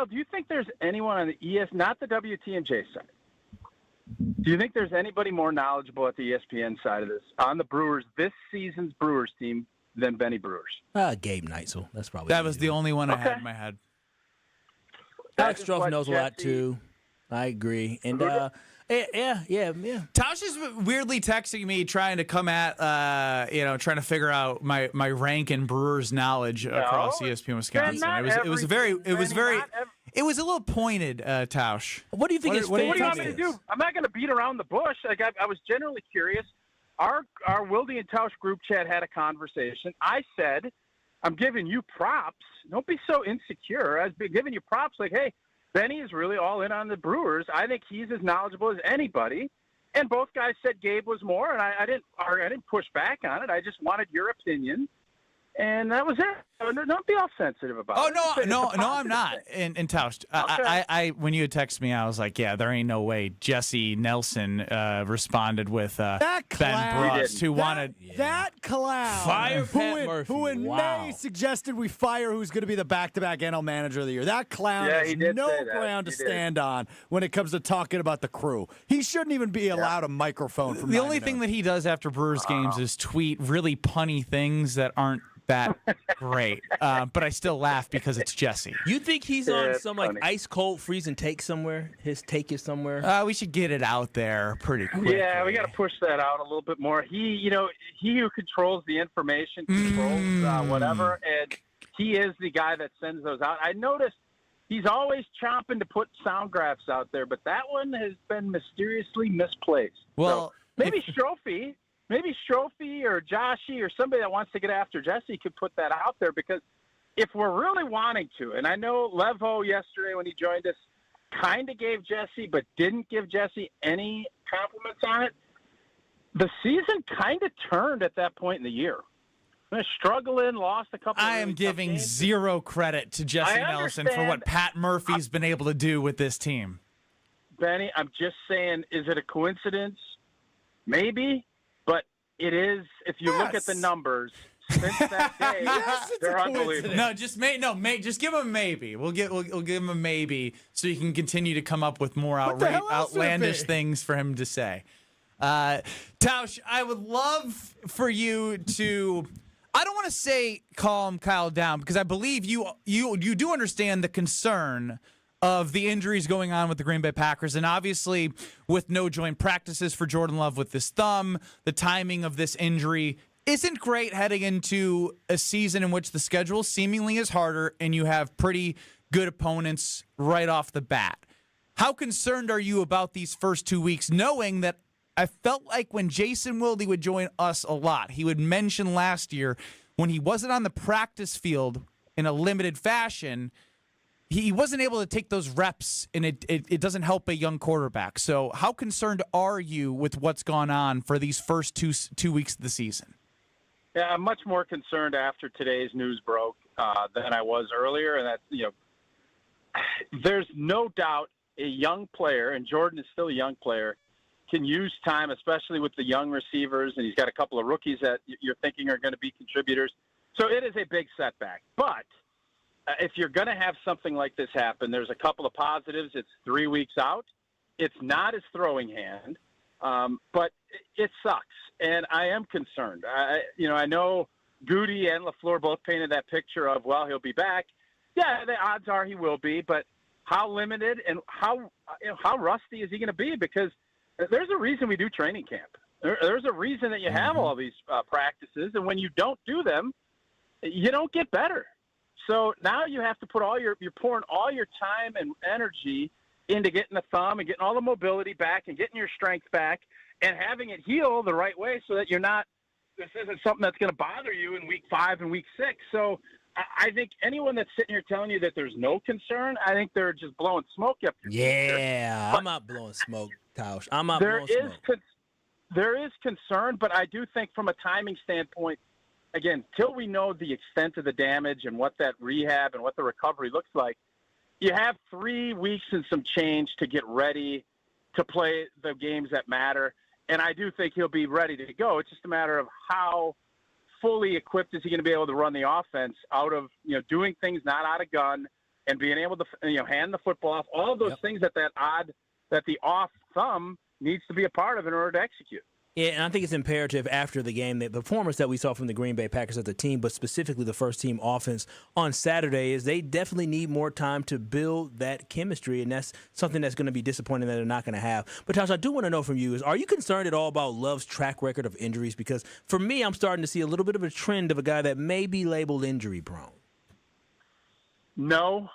do you think there's anyone on the not the WTNJ side? Do you think there's anybody more knowledgeable at the ESPN side of this on the Brewers, this season's Brewers team, than Benny Brewers? Gabe Neitzel. That's probably that was the only one I had in my head. Alex Strofe knows a lot too. I agree, and yeah. Tosh is weirdly texting me, trying to come at, trying to figure out my rank in Brewers knowledge across ESPN Wisconsin. It was a little pointed, Tausch. What do you think? What do you want me to do? I'm not going to beat around the bush. Like I was generally curious. Our Wilde and Tausch group chat had a conversation. I said, I'm giving you props. Don't be so insecure. I've been giving you props. Like, hey, Benny is really all in on the Brewers. I think he's as knowledgeable as anybody. And both guys said Gabe was more, and I didn't push back on it. I just wanted your opinion, and that was it. So don't be all sensitive about it. No, I'm not. And Tausch, okay. I when you had texted me, I was like, yeah, there ain't no way Jesse Nelson responded with Ben Brust, who wanted that clown. Fire Pat Murphy. Who in May suggested we fire who's going to be the back-to-back NL Manager of the Year. That clown has no ground to stand on when it comes to talking about the crew. He shouldn't even be allowed a microphone. From the only thing that he does after Brewers games is tweet really punny things that aren't that great, but I still laugh because it's Jesse. You think he's on some ice cold freezing take somewhere? His take is somewhere. We should get it out there pretty quick. Yeah, we got to push that out a little bit more. He who controls the information controls whatever, and he is the guy that sends those out. I noticed he's always chomping to put sound graphs out there, but that one has been mysteriously misplaced. Well, so maybe Strophe. Maybe Strophe or Joshy or somebody that wants to get after Jesse could put that out there, because if we're really wanting to, and I know Levo yesterday when he joined us kind of gave Jesse but didn't give Jesse any compliments on it, the season kind of turned at that point in the year. Struggling, lost a couple. I am giving zero credit to Jesse Nelson for what Pat Murphy's been able to do with this team. Benny, I'm just saying, is it a coincidence Maybe, but it is, if you look at the numbers, since that day, they're unbelievable. No, just just give him a maybe. We'll give him a maybe so you can continue to come up with more outlandish things for him to say. Tausch, I would love for you to, I don't want to say calm Kyle down, because I believe you do understand the concern of the injuries going on with the Green Bay Packers, and obviously with no joint practices for Jordan Love with his thumb, the timing of this injury isn't great heading into a season in which the schedule seemingly is harder and you have pretty good opponents right off the bat. How concerned are you about these first 2 weeks, knowing that I felt like when Jason Wilde would join us a lot, he would mention last year when he wasn't on the practice field in a limited fashion, he wasn't able to take those reps, and it doesn't help a young quarterback. So how concerned are you with what's gone on for these first two weeks of the season? Yeah, I'm much more concerned after today's news broke than I was earlier. And that, there's no doubt a young player, and Jordan is still a young player, can use time, especially with the young receivers. And he's got a couple of rookies that you're thinking are going to be contributors. So it is a big setback. But if you're going to have something like this happen, there's a couple of positives. It's 3 weeks out. It's not his throwing hand, but it sucks. And I am concerned. I know Goody and LaFleur both painted that picture of, well, he'll be back. Yeah, the odds are he will be, but how limited and how rusty is he going to be? Because there's a reason we do training camp. There's a reason that you have all these practices, and when you don't do them, you don't get better. So now you have to put you're pouring all your time and energy into getting the thumb and getting all the mobility back and getting your strength back and having it heal the right way so that this isn't something that's going to bother you in week 5 and week 6. So I think anyone that's sitting here telling you that there's no concern, I think they're just blowing smoke up your Yeah, I'm not blowing smoke, Tausch. I'm not blowing smoke. There is concern, but I do think from a timing standpoint, again, till we know the extent of the damage and what that rehab and what the recovery looks like, you have 3 weeks and some change to get ready to play the games that matter. And I do think he'll be ready to go. It's just a matter of how fully equipped is he going to be able to run the offense out of, doing things not out of gun and being able to, hand the football off. All of those things that the off thumb needs to be a part of in order to execute. Yeah, and I think it's imperative after the game, the performance that we saw from the Green Bay Packers as a team, but specifically the first-team offense on Saturday, is they definitely need more time to build that chemistry, and that's something that's going to be disappointing that they're not going to have. But, Tausch, I do want to know from you, are you concerned at all about Love's track record of injuries? Because for me, I'm starting to see a little bit of a trend of a guy that may be labeled injury-prone. No,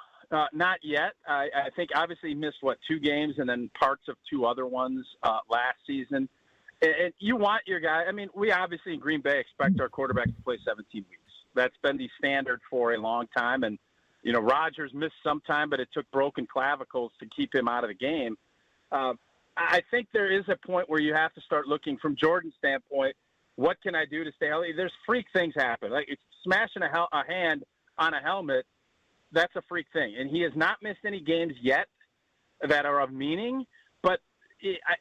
not yet. I think obviously he missed, 2 games and then parts of 2 other ones last season. And you want your guy. I mean, we obviously in Green Bay expect our quarterback to play 17 weeks. That's been the standard for a long time. And, Rodgers missed some time, but it took broken clavicles to keep him out of the game. I think there is a point where you have to start looking from Jordan's standpoint, what can I do to stay healthy? There's freak things happen. Like it's smashing a hand on a helmet, that's a freak thing. And he has not missed any games yet that are of meaning, but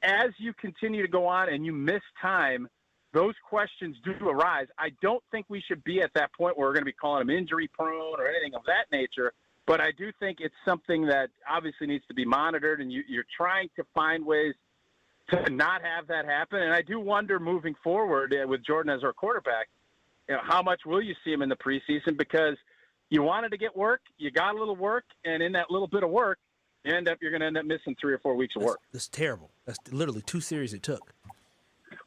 as you continue to go on and you miss time, those questions do arise. I don't think we should be at that point where we're going to be calling him injury prone or anything of that nature, but I do think it's something that obviously needs to be monitored, and you're trying to find ways to not have that happen. And I do wonder moving forward with Jordan as our quarterback, how much will you see him in the preseason? Because you wanted to get work, you got a little work, and in that little bit of work, you're going to end up missing 3 or 4 weeks of work. That's terrible. That's literally 2 series it took.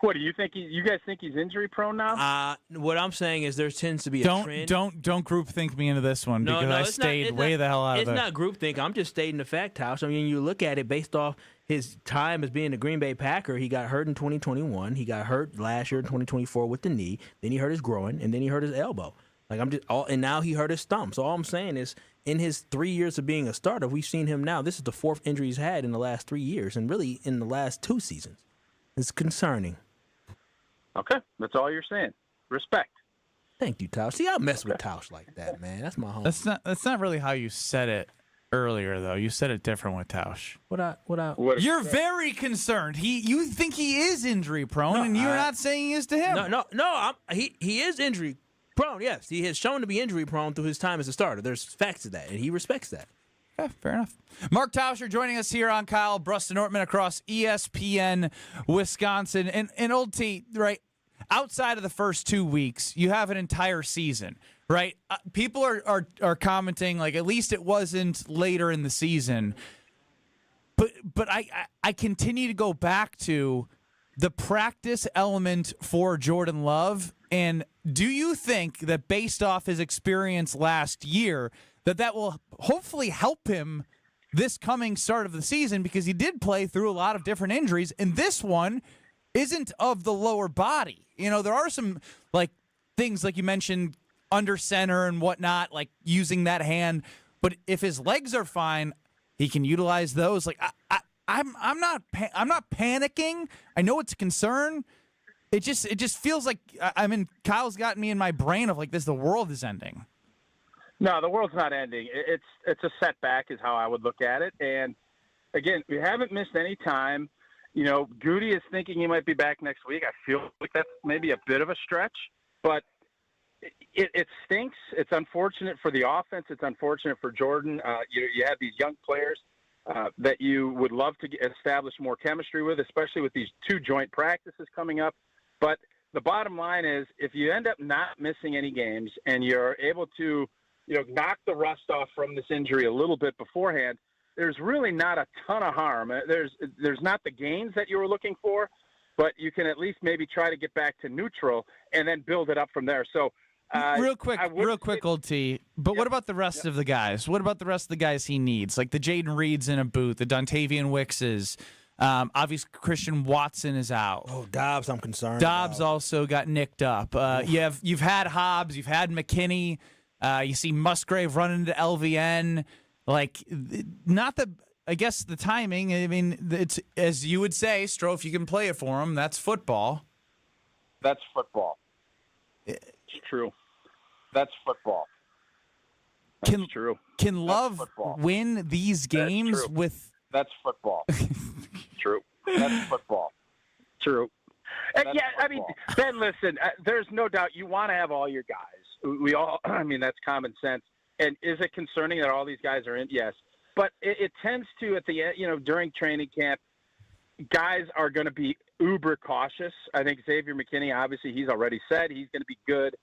What do you think? You guys think he's injury prone now? What I'm saying is there tends to be a trend. Don't group think me into this one because I stayed way the hell out of it. It's not group think. I'm just stating the fact, House. I mean, you look at it based off his time as being a Green Bay Packer. He got hurt in 2021. He got hurt last year in 2024 with the knee. Then he hurt his groin, and then he hurt his elbow. And now he hurt his thumb. So all I'm saying is, in his 3 years of being a starter, we've seen him now. This is the 4th injury he's had in the last 3 years, and really in the last 2 seasons. It's concerning. Okay, that's all you're saying. Respect. Thank you, Tausch. See, I mess with Tausch like that, man. That's my home. That's not really how you said it. earlier, though. You said it different with Tausch. You're very concerned. You think he is injury prone, and you're not saying he is to him. No. He is injury prone. Yes, he has shown to be injury prone through his time as a starter. There's facts to that, and he respects that. Yeah, fair enough. Mark Tauscher joining us here on Kyle, Brust, and Nortman across ESPN Wisconsin. And Old T, right, outside of the first 2 weeks, you have an entire season, right? People are commenting, like, at least it wasn't later in the season. But I continue to go back to the practice element for Jordan Love. And do you think that based off his experience last year, that will hopefully help him this coming start of the season, because he did play through a lot of different injuries, and this one isn't of the lower body. You know, there are some like things like you mentioned under center and whatnot, like using that hand. But if his legs are fine, he can utilize those. Like I'm not panicking. I know it's a concern. It just feels like Kyle's got me in my brain of like this. The world is ending. No, the world's not ending. It's a setback is how I would look at it. And, again, we haven't missed any time. You know, Goody is thinking he might be back next week. I feel like that's maybe a bit of a stretch. But it stinks. It's unfortunate for the offense. It's unfortunate for Jordan. You have these young players that you would love to establish more chemistry with, especially with these 2 joint practices coming up. But the bottom line is if you end up not missing any games and you're able to – knock the rust off from this injury a little bit beforehand, there's really not a ton of harm. There's not the gains that you were looking for, but you can at least maybe try to get back to neutral and then build it up from there. So real quick, Old T, but what about the rest of the guys? What about the rest of the guys he needs? Like the Jaden Reeds in a boot, the Dontavian Wickses. Obviously, Christian Watson is out. Oh, Dobbs, I'm concerned. Dobbs also got nicked up. You've had Hobbs, you've had McKinney. You see Musgrave running into LVN. Like, not the, I guess, the timing. I mean, it's, as you would say, Strofe, you can play it for him. That's football. That's football. It's true. That's football. That's true. Can Love win these games with... That's football. True. That's football. True. Yeah, football. I mean, Ben, listen, there's no doubt you want to have all your guys. We all, I mean, that's common sense. And is it concerning that all these guys are in? Yes. But it tends to, at the end, during training camp, guys are going to be uber cautious. I think Xavier McKinney, obviously, he's already said he's going to be good.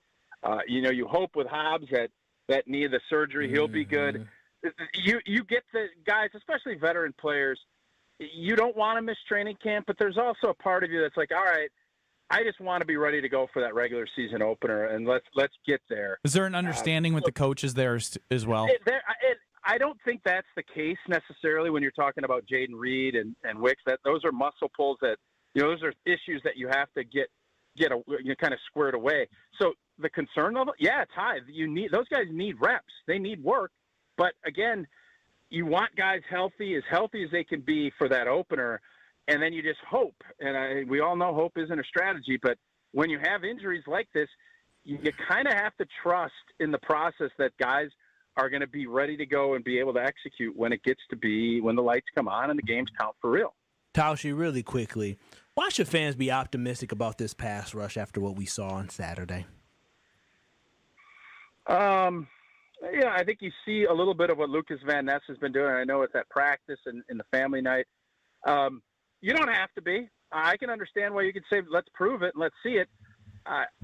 You hope with Hobbs that knee of the surgery, he'll be good. You get the guys, especially veteran players, you don't want to miss training camp, but there's also a part of you that's like, all right, I just want to be ready to go for that regular season opener, and let's get there. Is there an understanding with the coaches there as well? I don't think that's the case necessarily when you're talking about Jaden Reed and Wicks. Those are muscle pulls that those are issues that you have to get kind of squared away. So the concern level, yeah, it's high. Those guys need reps. They need work. But again, you want guys healthy as they can be for that opener. And then you just hope, and we all know hope isn't a strategy, but when you have injuries like this, you kind of have to trust in the process that guys are going to be ready to go and be able to execute when the lights come on and the games count for real. Taushi, really quickly, why should fans be optimistic about this pass rush after what we saw on Saturday? Yeah, I think you see a little bit of what Lucas Van Ness has been doing. I know it's at practice and in the family night. You don't have to be. I can understand why you could say, let's prove it and let's see it.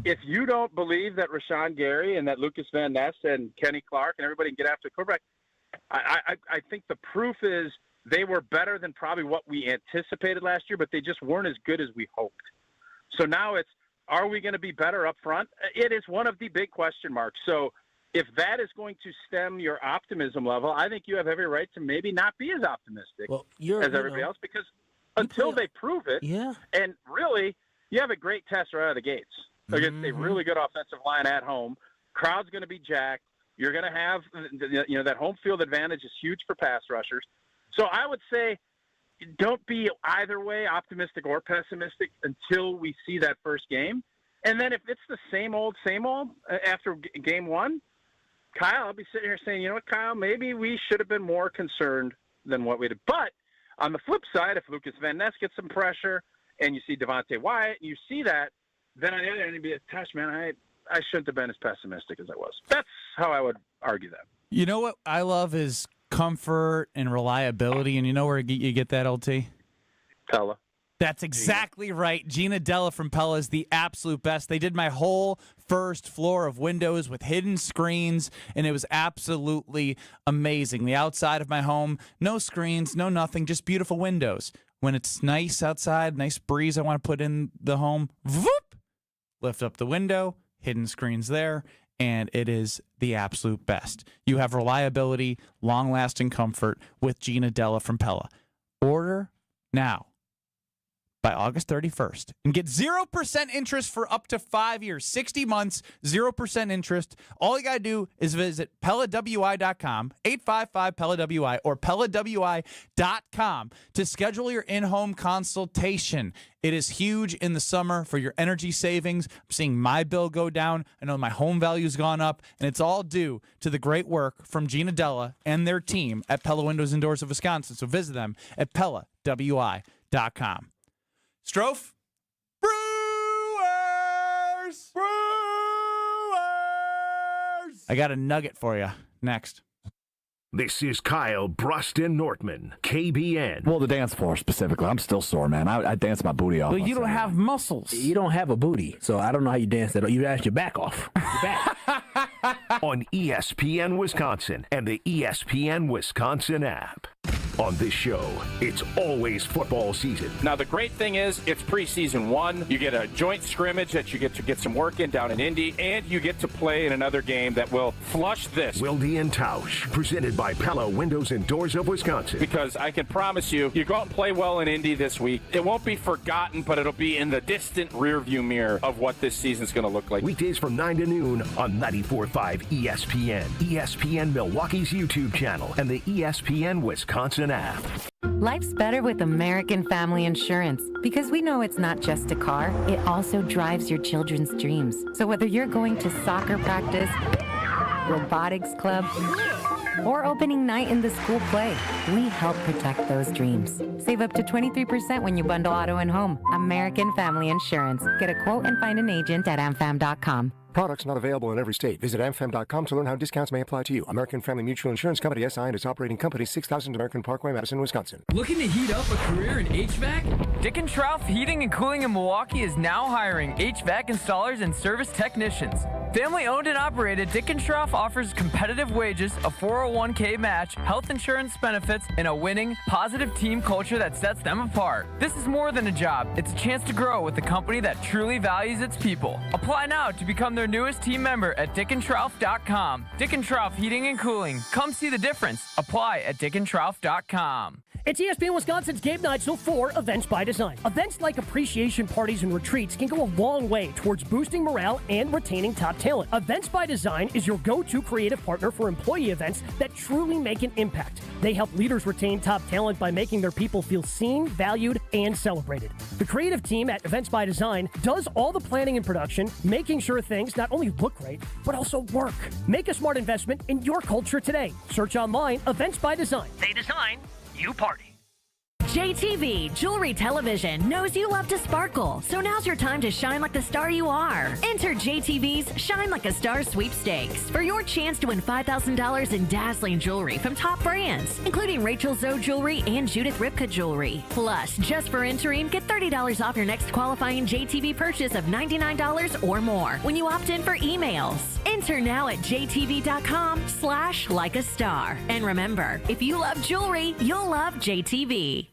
If you don't believe that Rashawn Gary and that Lucas Van Ness and Kenny Clark and everybody can get after the quarterback, I think the proof is they were better than probably what we anticipated last year, but they just weren't as good as we hoped. So now are we going to be better up front? It is one of the big question marks. So if that is going to stem your optimism level, I think you have every right to maybe not be as optimistic as everybody else, because until they prove it, and really, you have a great test right out of the gates against a really good offensive line at home. Crowd's going to be jacked. You're going to have, that home field advantage is huge for pass rushers. So I would say don't be either way, optimistic or pessimistic, until we see that first game. And then if it's the same old after game one, Kyle, I'll be sitting here saying, you know what, Kyle, maybe we should have been more concerned than what we did. But on the flip side, if Lucas Van Ness gets some pressure and you see Devontae Wyatt, you see that, then on the other end, it'd be a test, man. I shouldn't have been as pessimistic as I was. That's how I would argue that. You know what I love is comfort and reliability, and you know where you get that, LT? Pella. That's exactly right. Gina Della from Pella is the absolute best. They did my whole first floor of windows with hidden screens, and it was absolutely amazing. The outside of my home, no screens, no nothing, just beautiful windows. When it's nice outside, nice breeze I want to put in the home, whoop, lift up the window, hidden screens there, and it is the absolute best. You have reliability, long-lasting comfort with Gina Della from Pella. Order now by August 31st and get 0% interest for up to 5 years, 60 months, 0% interest. All you got to do is visit PellaWI.com, 855-PELLA-WI, or PellaWI.com to schedule your in-home consultation. It is huge in the summer for your energy savings. I'm seeing my bill go down. I know my home value's gone up, and it's all due to the great work from Gina Della and their team at Pella Windows and Doors of Wisconsin. So visit them at PellaWI.com. Strofe? Brewers! I got a nugget for you next. This is Kyle, Brust, and Nortman, KBN. Well, the dance floor specifically. I'm still sore, man. I dance my booty off. Well, you don't have muscles. You don't have a booty, so I don't know how you dance that. You ask your back off. Your back. On ESPN Wisconsin and the ESPN Wisconsin app. On this show, it's always football season. Now, the great thing is it's preseason one. You get a joint scrimmage that you get to get some work in down in Indy, and you get to play in another game that will flush this. Wilde and Tausch, presented by Pella Windows and Doors of Wisconsin. Because I can promise you, you go out and play well in Indy this week. It won't be forgotten, but it'll be in the distant rearview mirror of what this season's going to look like. Weekdays from 9 to noon on 94.5 ESPN, ESPN Milwaukee's YouTube channel, and the ESPN Wisconsin app. Life's better with American Family Insurance because we know it's not just a car, it also drives your children's dreams. So whether you're going to soccer practice, robotics club, or opening night in the school play, we help protect those dreams. Save up to 23% when you bundle auto and home. American Family Insurance. Get a quote and find an agent at amfam.com. Products not available in every state. Visit amfam.com to learn how discounts may apply to you. American Family Mutual Insurance Company, SI, and its operating company, 6000 American Parkway, Madison, Wisconsin. Looking to heat up a career in HVAC? Dick & Trough Heating and Cooling in Milwaukee is now hiring HVAC installers and service technicians. Family owned and operated, Dick & Trough offers competitive wages, a 401k match, health insurance benefits, and a winning, positive team culture that sets them apart. This is more than a job. It's a chance to grow with a company that truly values its people. Apply now to become their newest team member at dickandtrough.com. Dick & Trough Heating and Cooling. Come see the difference. Apply at dickandtrough.com. It's ESPN Wisconsin's Game Night Show 4 Events by Design. Events like appreciation parties and retreats can go a long way towards boosting morale and retaining top talent. Events by Design is your go-to creative partner for employee events that truly make an impact. They help leaders retain top talent by making their people feel seen, valued, and celebrated. The creative team at Events by Design does all the planning and production, making sure things not only look great, but also work. Make a smart investment in your culture today. Search online, Events by Design. They design, you party. JTV Jewelry Television knows you love to sparkle, so now's your time to shine like the star you are. Enter JTV's Shine Like a Star sweepstakes for your chance to win $5,000 in dazzling jewelry from top brands, including Rachel Zoe Jewelry and Judith Ripka Jewelry. Plus, just for entering, get $30 off your next qualifying JTV purchase of $99 or more when you opt in for emails. Enter now at jtv.com/likeastar. And remember, if you love jewelry, you'll love JTV.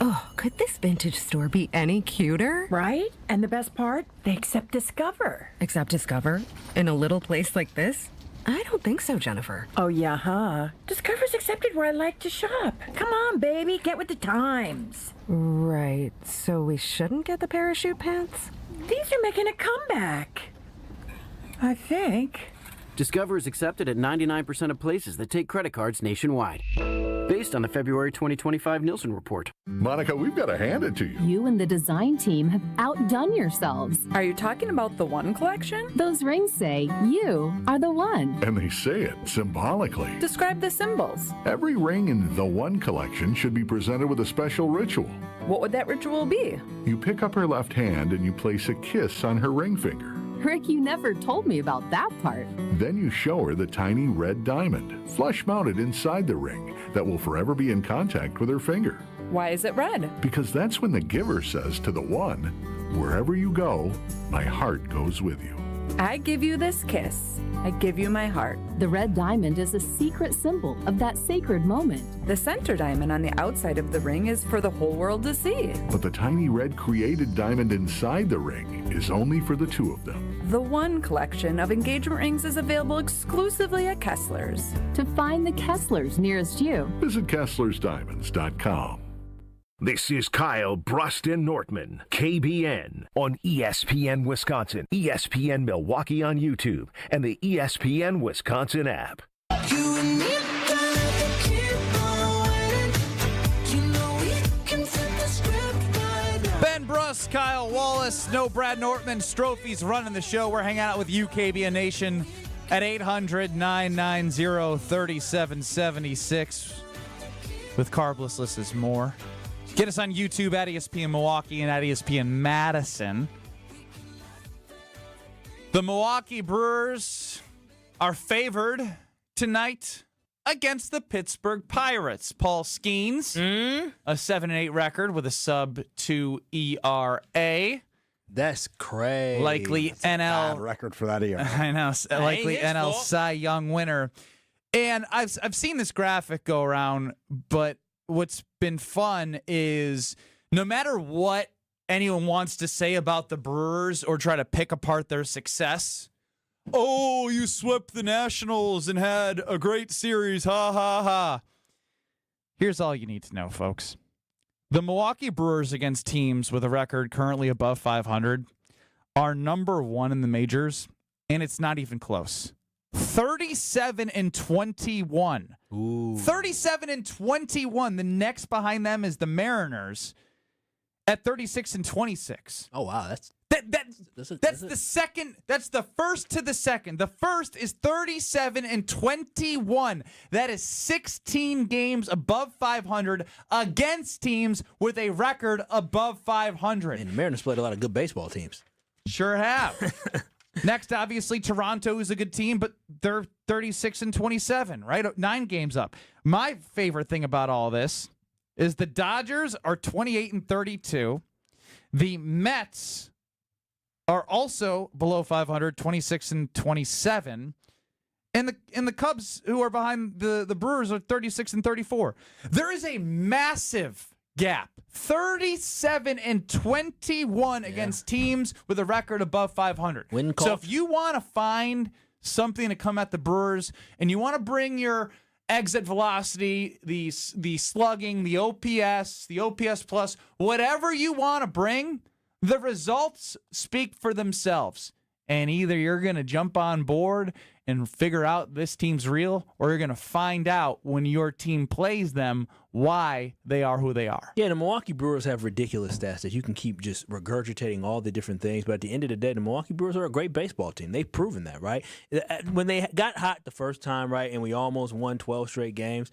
Oh, could this vintage store be any cuter? Right? And the best part? They accept Discover. Accept Discover? In a little place like this? I don't think so, Jennifer. Oh, yeah, huh? Discover's accepted where I like to shop. Come on, baby, get with the times. Right, so we shouldn't get the parachute pants? These are making a comeback. I think. Discover is accepted at 99% of places that take credit cards nationwide. based on the February 2025 Nielsen report. Monica, we've got to hand it to you. You and the design team have outdone yourselves. Are you talking about the One Collection? Those rings say you are the one. And they say it symbolically. Describe the symbols. Every ring in the One Collection should be presented with a special ritual. What would that ritual be? You pick up her left hand and you place a kiss on her ring finger. Rick, you never told me about that part. Then you show her the tiny red diamond, flush-mounted inside the ring, that will forever be in contact with her finger. Why is it red? Because that's when the giver says to the one, wherever you go, my heart goes with you. I give you this kiss. I give you my heart. The red diamond is a secret symbol of that sacred moment. The center diamond on the outside of the ring is for the whole world to see. But the tiny red created diamond inside the ring is only for the two of them. The One Collection of engagement rings is available exclusively at Kessler's. To find the Kesslers nearest you, visit KesslersDiamonds.com. This is Kyle, Brust, and Nortman, KBN, on ESPN Wisconsin, ESPN Milwaukee on YouTube, and the ESPN Wisconsin app. Ben Brust, Kyle Wallace, no Brad Nortman. Strophy's running the show. We're hanging out with you, KBN Nation, at 800-990-3776 with Carbless List is more. Get us on YouTube at ESPN Milwaukee and at ESPN Madison. The Milwaukee Brewers are favored tonight against the Pittsburgh Pirates. Paul Skeens, a 7-8 record with a sub-2 ERA. That's crazy. Likely NL bad record for that ERA. I know. Likely NL Cy Young winner. And I've seen this graphic go around, but what's been fun is no matter what anyone wants to say about the Brewers or try to pick apart their success, oh, you swept the Nationals and had a great series, ha, ha, ha. Here's all you need to know, folks. The Milwaukee Brewers against teams with a record currently above 500 are number one in the majors, and it's not even close. 37-21. Ooh. 37-21. The next behind them is the Mariners at 36-26. Oh wow, that's the second. That's the first to the second. The first is 37-21. That is 16 games above 500 against teams with a record above 500. And the Mariners played a lot of good baseball teams. Sure have. Next, obviously, Toronto is a good team, but they're 36-27, right? 9 games up. My favorite thing about all this is the Dodgers are 28-32. The Mets are also below 500, 26-27. And the Cubs, who are behind the Brewers, are 36-34. There is a massive gap. 37-21 against teams with a record above 500. So if you want to find something to come at the Brewers and you want to bring your exit velocity, the slugging, the OPS plus, whatever you want to bring, the results speak for themselves. And either you're going to jump on board and figure out this team's real, or you're going to find out when your team plays them why they are who they are. Yeah, the Milwaukee Brewers have ridiculous stats that you can keep just regurgitating all the different things. But at the end of the day, the Milwaukee Brewers are a great baseball team. They've proven that, right? When they got hot the first time, right, and we almost won 12 straight games,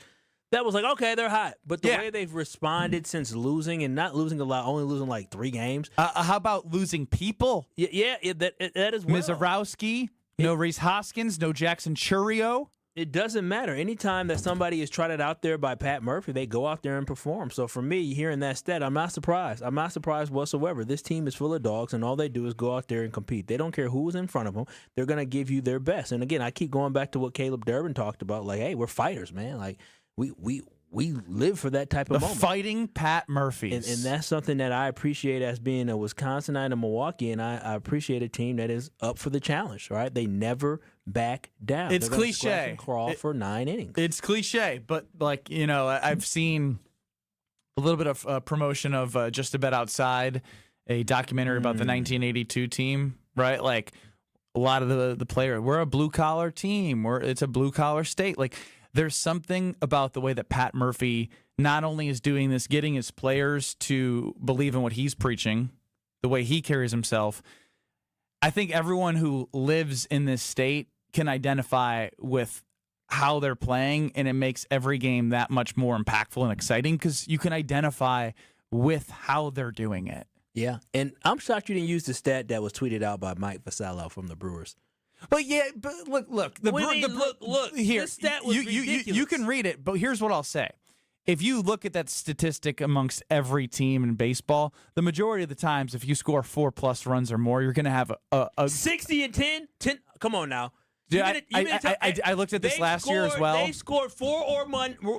that was like, okay, they're hot. But the way they've responded since losing, and not losing a lot, only losing like 3 games. How about losing people? Yeah, that is well. Mizorowski, no Rhys Hoskins, no Jackson Churio. It doesn't matter. Anytime that somebody is trotted out there by Pat Murphy, they go out there and perform. So for me, hearing that stat, I'm not surprised. I'm not surprised whatsoever. This team is full of dogs, and all they do is go out there and compete. They don't care who's in front of them. They're going to give you their best. And again, I keep going back to what Caleb Durbin talked about. Like, hey, we're fighters, man. Like, we live for that type of moment. Fighting Pat Murphys. And that's something that I appreciate as being a Wisconsinite and Milwaukee, and I appreciate a team that is up for the challenge, right? They never back down. It's They're cliche. Scratch and crawl for 9 innings. It's cliche, but like, you know, I've seen a little bit of promotion of Just a Bet Outside, a documentary about the 1982 team, right? Like a lot of the players, we're a blue collar team. It's a blue collar state. Like there's something about the way that Pat Murphy not only is doing this, getting his players to believe in what he's preaching, the way he carries himself. I think everyone who lives in this state can identify with how they're playing, and it makes every game that much more impactful and exciting because you can identify with how they're doing it. Yeah, and I'm shocked you didn't use the stat that was tweeted out by Mike Vassallo from the Brewers. But yeah, but look. Look. Here, this stat was ridiculous. You can read it, but here's what I'll say. If you look at that statistic amongst every team in baseball, the majority of the times, if you score 4+ runs or more, you're going to have a 60 and 10. Come on now. Dude, I looked at this last year as well. They scored 4 or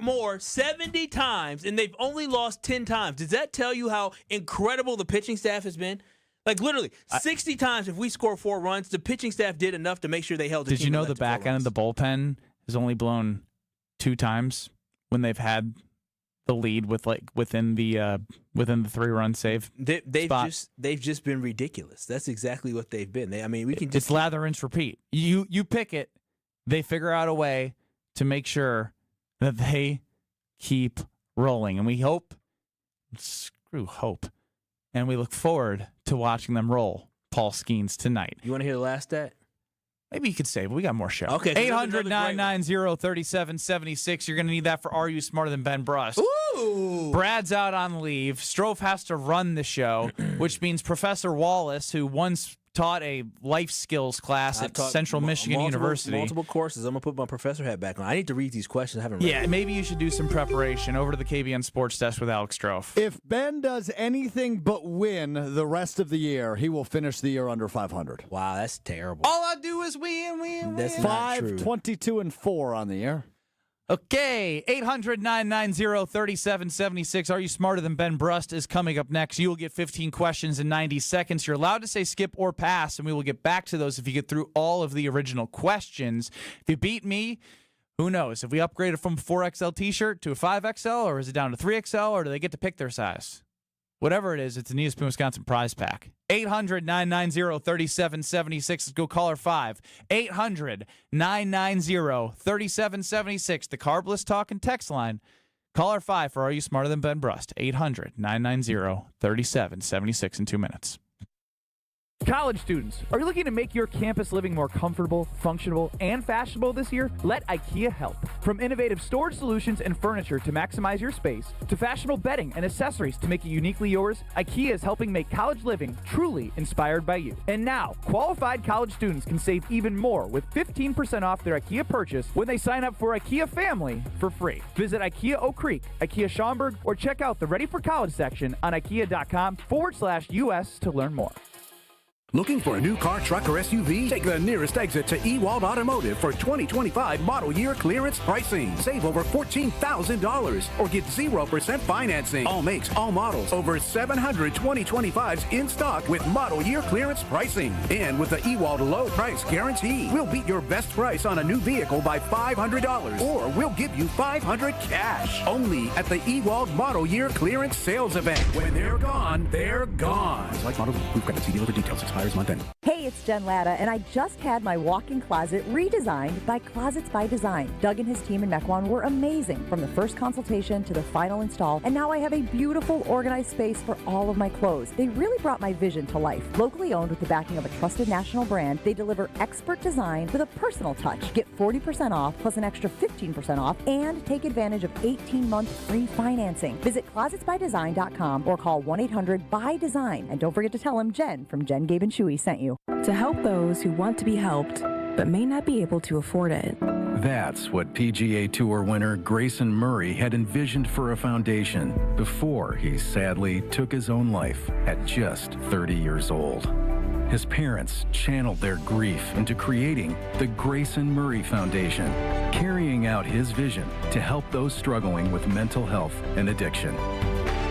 more 70 times, and they've only lost 10 times. Does that tell you how incredible the pitching staff has been? Like, literally, 60 times if we score 4 runs, the pitching staff did enough to make sure they held the team. Did you know the back end of the bullpen has only blown 2 times when they've had the lead with within the 3-run save? They've just been ridiculous. That's exactly what they've been. It's lather, rinse, repeat. You pick it, they figure out a way to make sure that they keep rolling, and we hope. Screw hope. And we look forward to watching them roll Paul Skeens tonight. You want to hear the last stat? Maybe you could say, but we got more show. Okay. 800-990-3776. You're going to need that for Are You Smarter Than Ben Brust? Ooh. Brad's out on leave. Strofe has to run the show, which means Professor Wallace, who once taught a life skills class at Central Michigan University. Multiple courses. I'm going to put my professor hat back on. I need to read these questions. I haven't read them. Maybe you should do some preparation. Over to the KBN Sports Desk with Alex Strofe. If Ben does anything but win the rest of the year, he will finish the year under 500. Wow, that's terrible. All I do is win. That's not true. 5-22-4 on the year. Okay, 800-990-3776. Are You Smarter Than Ben Brust is coming up next. You will get 15 questions in 90 seconds. You're allowed to say skip or pass, and we will get back to those if you get through all of the original questions. If you beat me, who knows? If we upgraded from a 4XL t-shirt to a 5XL, or is it down to 3XL, or do they get to pick their size? Whatever it is, it's an ESPN Wisconsin prize pack. 800-990-3776. Let's go caller 5. 800-990-3776. The Carbless Talk and Text line. Caller 5 for Are You Smarter Than Ben Brust? 800-990-3776 in 2 minutes. College students, are you looking to make your campus living more comfortable, functional, and fashionable this year? Let IKEA help. From innovative storage solutions and furniture to maximize your space, to fashionable bedding and accessories to make it uniquely yours, IKEA is helping make college living truly inspired by you. And now, qualified college students can save even more with 15% off their IKEA purchase when they sign up for IKEA Family for free. Visit IKEA Oak Creek, IKEA Schaumburg, or check out the Ready for College section on IKEA.com/US to learn more. Looking for a new car, truck, or SUV? Take the nearest exit to Ewald Automotive for 2025 model year clearance pricing. Save over $14,000 or get 0% financing. All makes, all models. Over 700 2025s in stock with model year clearance pricing. And with the Ewald low price guarantee, we'll beat your best price on a new vehicle by $500 or we'll give you $500 cash. Only at the Ewald model year clearance sales event. When they're gone, they're gone. Select models with proof credit. See dealer for details. Expires month end. Hey, it's Jen Latta, and I just had my walk-in closet redesigned by Closets by Design. Doug and his team in Mequon were amazing from the first consultation to the final install, and now I have a beautiful, organized space for all of my clothes. They really brought my vision to life. Locally owned with the backing of a trusted national brand, they deliver expert design with a personal touch. Get 40% off plus an extra 15% off and take advantage of 18-month free financing. Visit closetsbydesign.com or call 1-800-BY-DESIGN. And don't forget to tell them Jen from Jen, Gabe, and Chewy sent you. To help those who want to be helped but may not be able to afford it. That's what PGA Tour winner Grayson Murray had envisioned for a foundation before he sadly took his own life at just 30 years old. His parents channeled their grief into creating the Grayson Murray Foundation, carrying out his vision to help those struggling with mental health and addiction.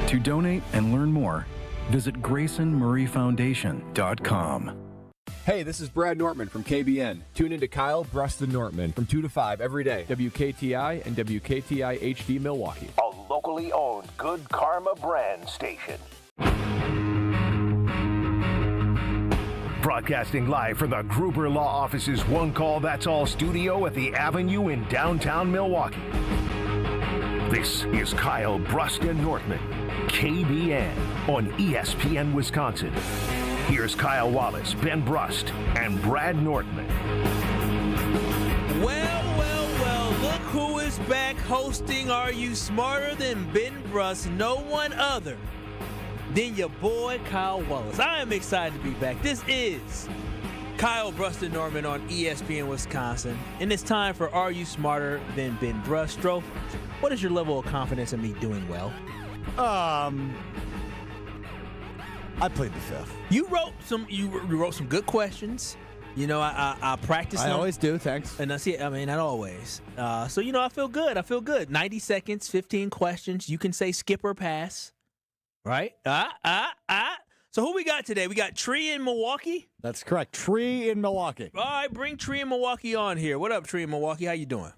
To donate and learn more, visit GraysonMurrayFoundation.com. Hey, this is Brad Nortman from KBN. Tune into Kyle, Brust, and Nortman from 2 to 5 every day. WKTI and WKTI HD Milwaukee. A locally owned Good Karma brand station. Broadcasting live from the Gruber Law Office's One Call That's All studio at the Avenue in downtown Milwaukee. This is Kyle Brust and Nortman, KBN on ESPN Wisconsin. Here's Kyle Wallace, Ben Brust, and Brad Nortman. Well, look who is back hosting Are You Smarter Than Ben Brust? No one other than your boy Kyle Wallace. I am excited to be back. This is Kyle Brust and Nortman on ESPN Wisconsin, and it's time for Are You Smarter Than Ben Brust? Stro, what is your level of confidence in me doing well? I played the fifth. You wrote some good questions. You know, I practiced. I always do. Thanks. And not always. So I feel good. 90 seconds, 15 questions. You can say skip or pass. Right? So who we got today? We got Tree in Milwaukee? That's correct. Tree in Milwaukee. All right, bring Tree in Milwaukee on here. What up, Tree in Milwaukee? How you doing?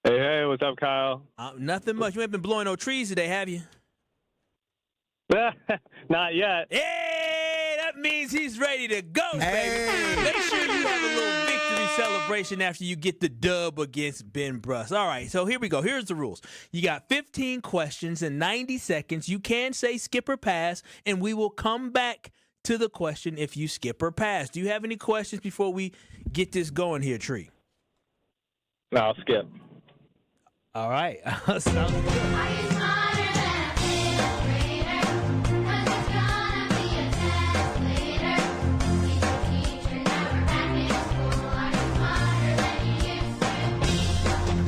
Hey, what's up, Kyle? Nothing much. You ain't been blowing no trees today, have you? Not yet. Hey, that means he's ready to go, baby. Make sure you have a little victory celebration after you get the dub against Ben Brust. All right, so here we go. Here's the rules. You got 15 questions in 90 seconds. You can say skip or pass, and we will come back to the question if you skip or pass. Do you have any questions before we get this going here, Tree? No, I'll skip. All right. Sounds good.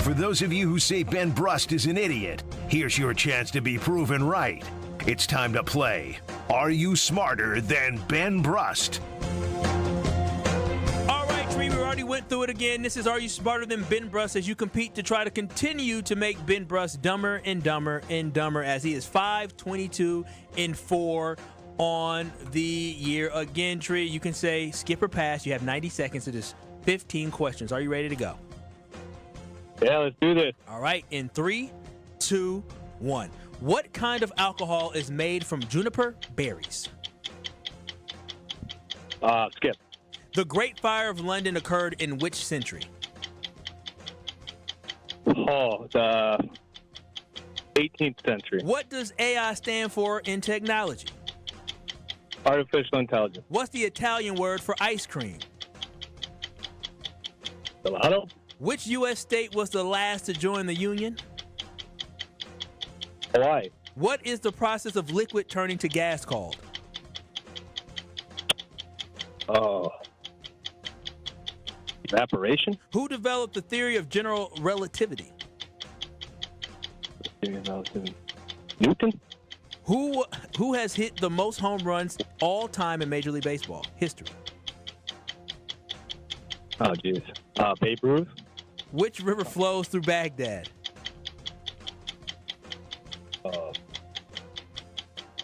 For those of you who say Ben Brust is an idiot, here's your chance to be proven right. It's time to play Are You Smarter Than Ben Brust? All right, Tree, we already went through it again. This is Are You Smarter Than Ben Brust as you compete to try to continue to make Ben Brust dumber and dumber and dumber as he is 5-22-4 on the year. Again, Tree, you can say skip or pass. You have 90 seconds to this 15 questions. Are you ready to go? Yeah, let's do this. All right, in 3, 2, 1. What kind of alcohol is made from juniper berries? Skip. The Great Fire of London occurred in which century? The 18th century. What does AI stand for in technology? Artificial intelligence. What's the Italian word for ice cream? Gelato. Which U.S. state was the last to join the Union? Hawaii. What is the process of liquid turning to gas called? Evaporation. Who developed the theory of general relativity? Newton. Who has hit the most home runs all time in Major League Baseball history? Oh, jeez. Babe Ruth. Which river flows through Baghdad?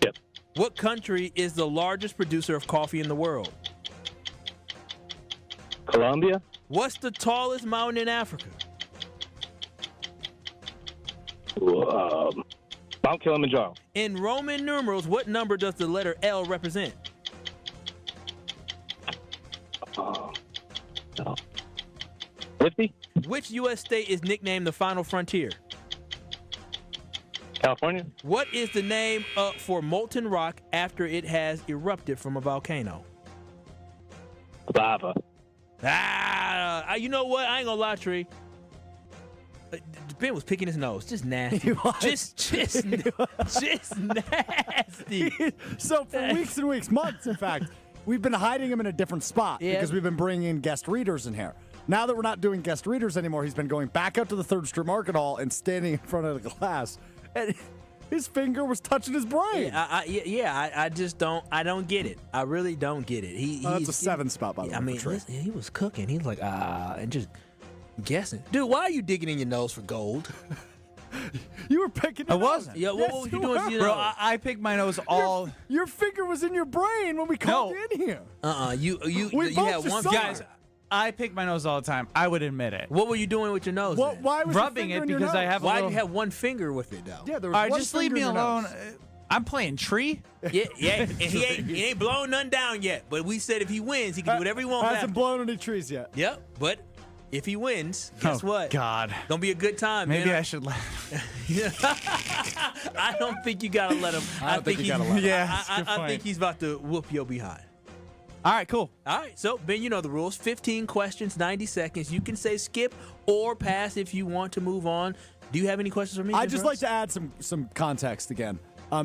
Yep. What country is the largest producer of coffee in the world? Colombia. What's the tallest mountain in Africa? Mount Kilimanjaro. In Roman numerals, what number does the letter L represent? 50. Which U.S. state is nicknamed the Final Frontier? California. What is the name for molten rock after it has erupted from a volcano? Lava. You know what? I ain't gonna lie, Tree. Ben was picking his nose. Just nasty. Just nasty. So for weeks and weeks, months, in fact, we've been hiding him in a different spot because we've been bringing in guest readers in here. Now that we're not doing guest readers anymore, he's been going back up to the 3rd Street Market Hall and standing in front of the glass. And his finger was touching his brain. I just don't get it. I really don't get it. That's a 7 spot, by the way. I mean, he was cooking. He's like, and just guessing. Dude, why are you digging in your nose for gold? You were picking your nose. I wasn't. Yeah, what were you doing with your Bro, nose? I picked my nose all... Your finger was in your brain when we called in here. You both had one. saw Guys, I pick my nose all the time. I would admit it. What were you doing with your nose? Why was rubbing your it finger in your because I nose? have a Why little... do you have one finger with it, though? Yeah, there was All right, one just leave finger me in your alone. nose. I'm playing tree. Yeah, and he ain't blown none down yet. But we said if he wins, he can do whatever he wants. Hasn't blown any trees yet. Yep, but if he wins, guess what? God. Gonna be a good time. Maybe man. I should let I don't think you gotta let him. I think you gotta let him. Yeah, I think he's about to whoop your behind. All right, cool. All right, so Ben, you know the rules. 15 questions, 90 seconds. You can say skip or pass if you want to move on. Do you have any questions for me? I'd just like to add some context again.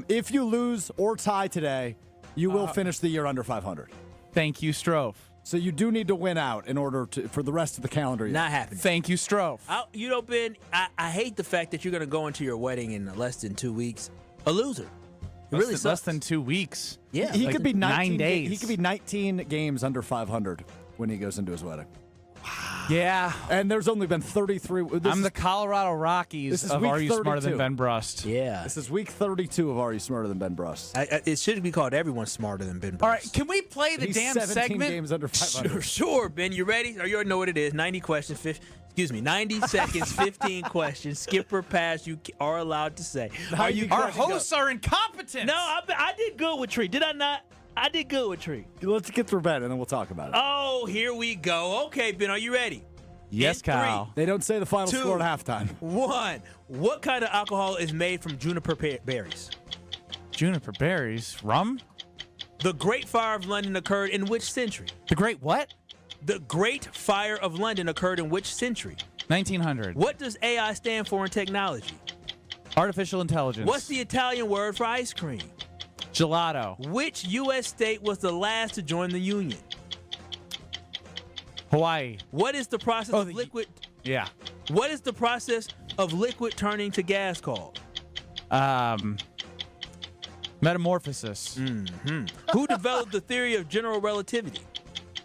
If you lose or tie today, you will finish the year under 500. Thank you, Strove. So you do need to win out in order for the rest of the calendar year. Not happening. Thank you, Strove. You know, Ben, I hate the fact that you're going to go into your wedding in less than 2 weeks a loser. It really sucks. Less than 2 weeks. Yeah, he could be 9 days. He could be 19 games under 500 when he goes into his wedding. Yeah. And there's only been 33. I'm the Colorado Rockies of Are You Smarter Than Ben Brust? Yeah. This is week 32 of Are You Smarter Than Ben Brust? It should be called Everyone's Smarter Than Ben Brust. All right, can we play the He's damn 17 segment? games under 500. Sure, Ben. You ready? You already know what it is. 90 questions. 90 seconds, 15 questions. Skip or pass, you are allowed to say. Our hosts are incompetent. No, I did good with Tree. Did I not? I did good with Tree. Let's get through Ben, and then we'll talk about it. Oh, here we go. Okay, Ben, are you ready? Yes, Kyle. They don't say the final score at halftime. 1. What kind of alcohol is made from juniper berries? Juniper berries? Rum? The Great Fire of London occurred in which century? The Great what? The Great Fire of London occurred in which century? 1900. What does AI stand for in technology? Artificial intelligence. What's the Italian word for ice cream? Gelato. Which U.S. state was the last to join the Union? Hawaii. What is the process of liquid? Yeah. What is the process of liquid turning to gas called? Metamorphosis. Mm-hmm. Who developed the theory of general relativity?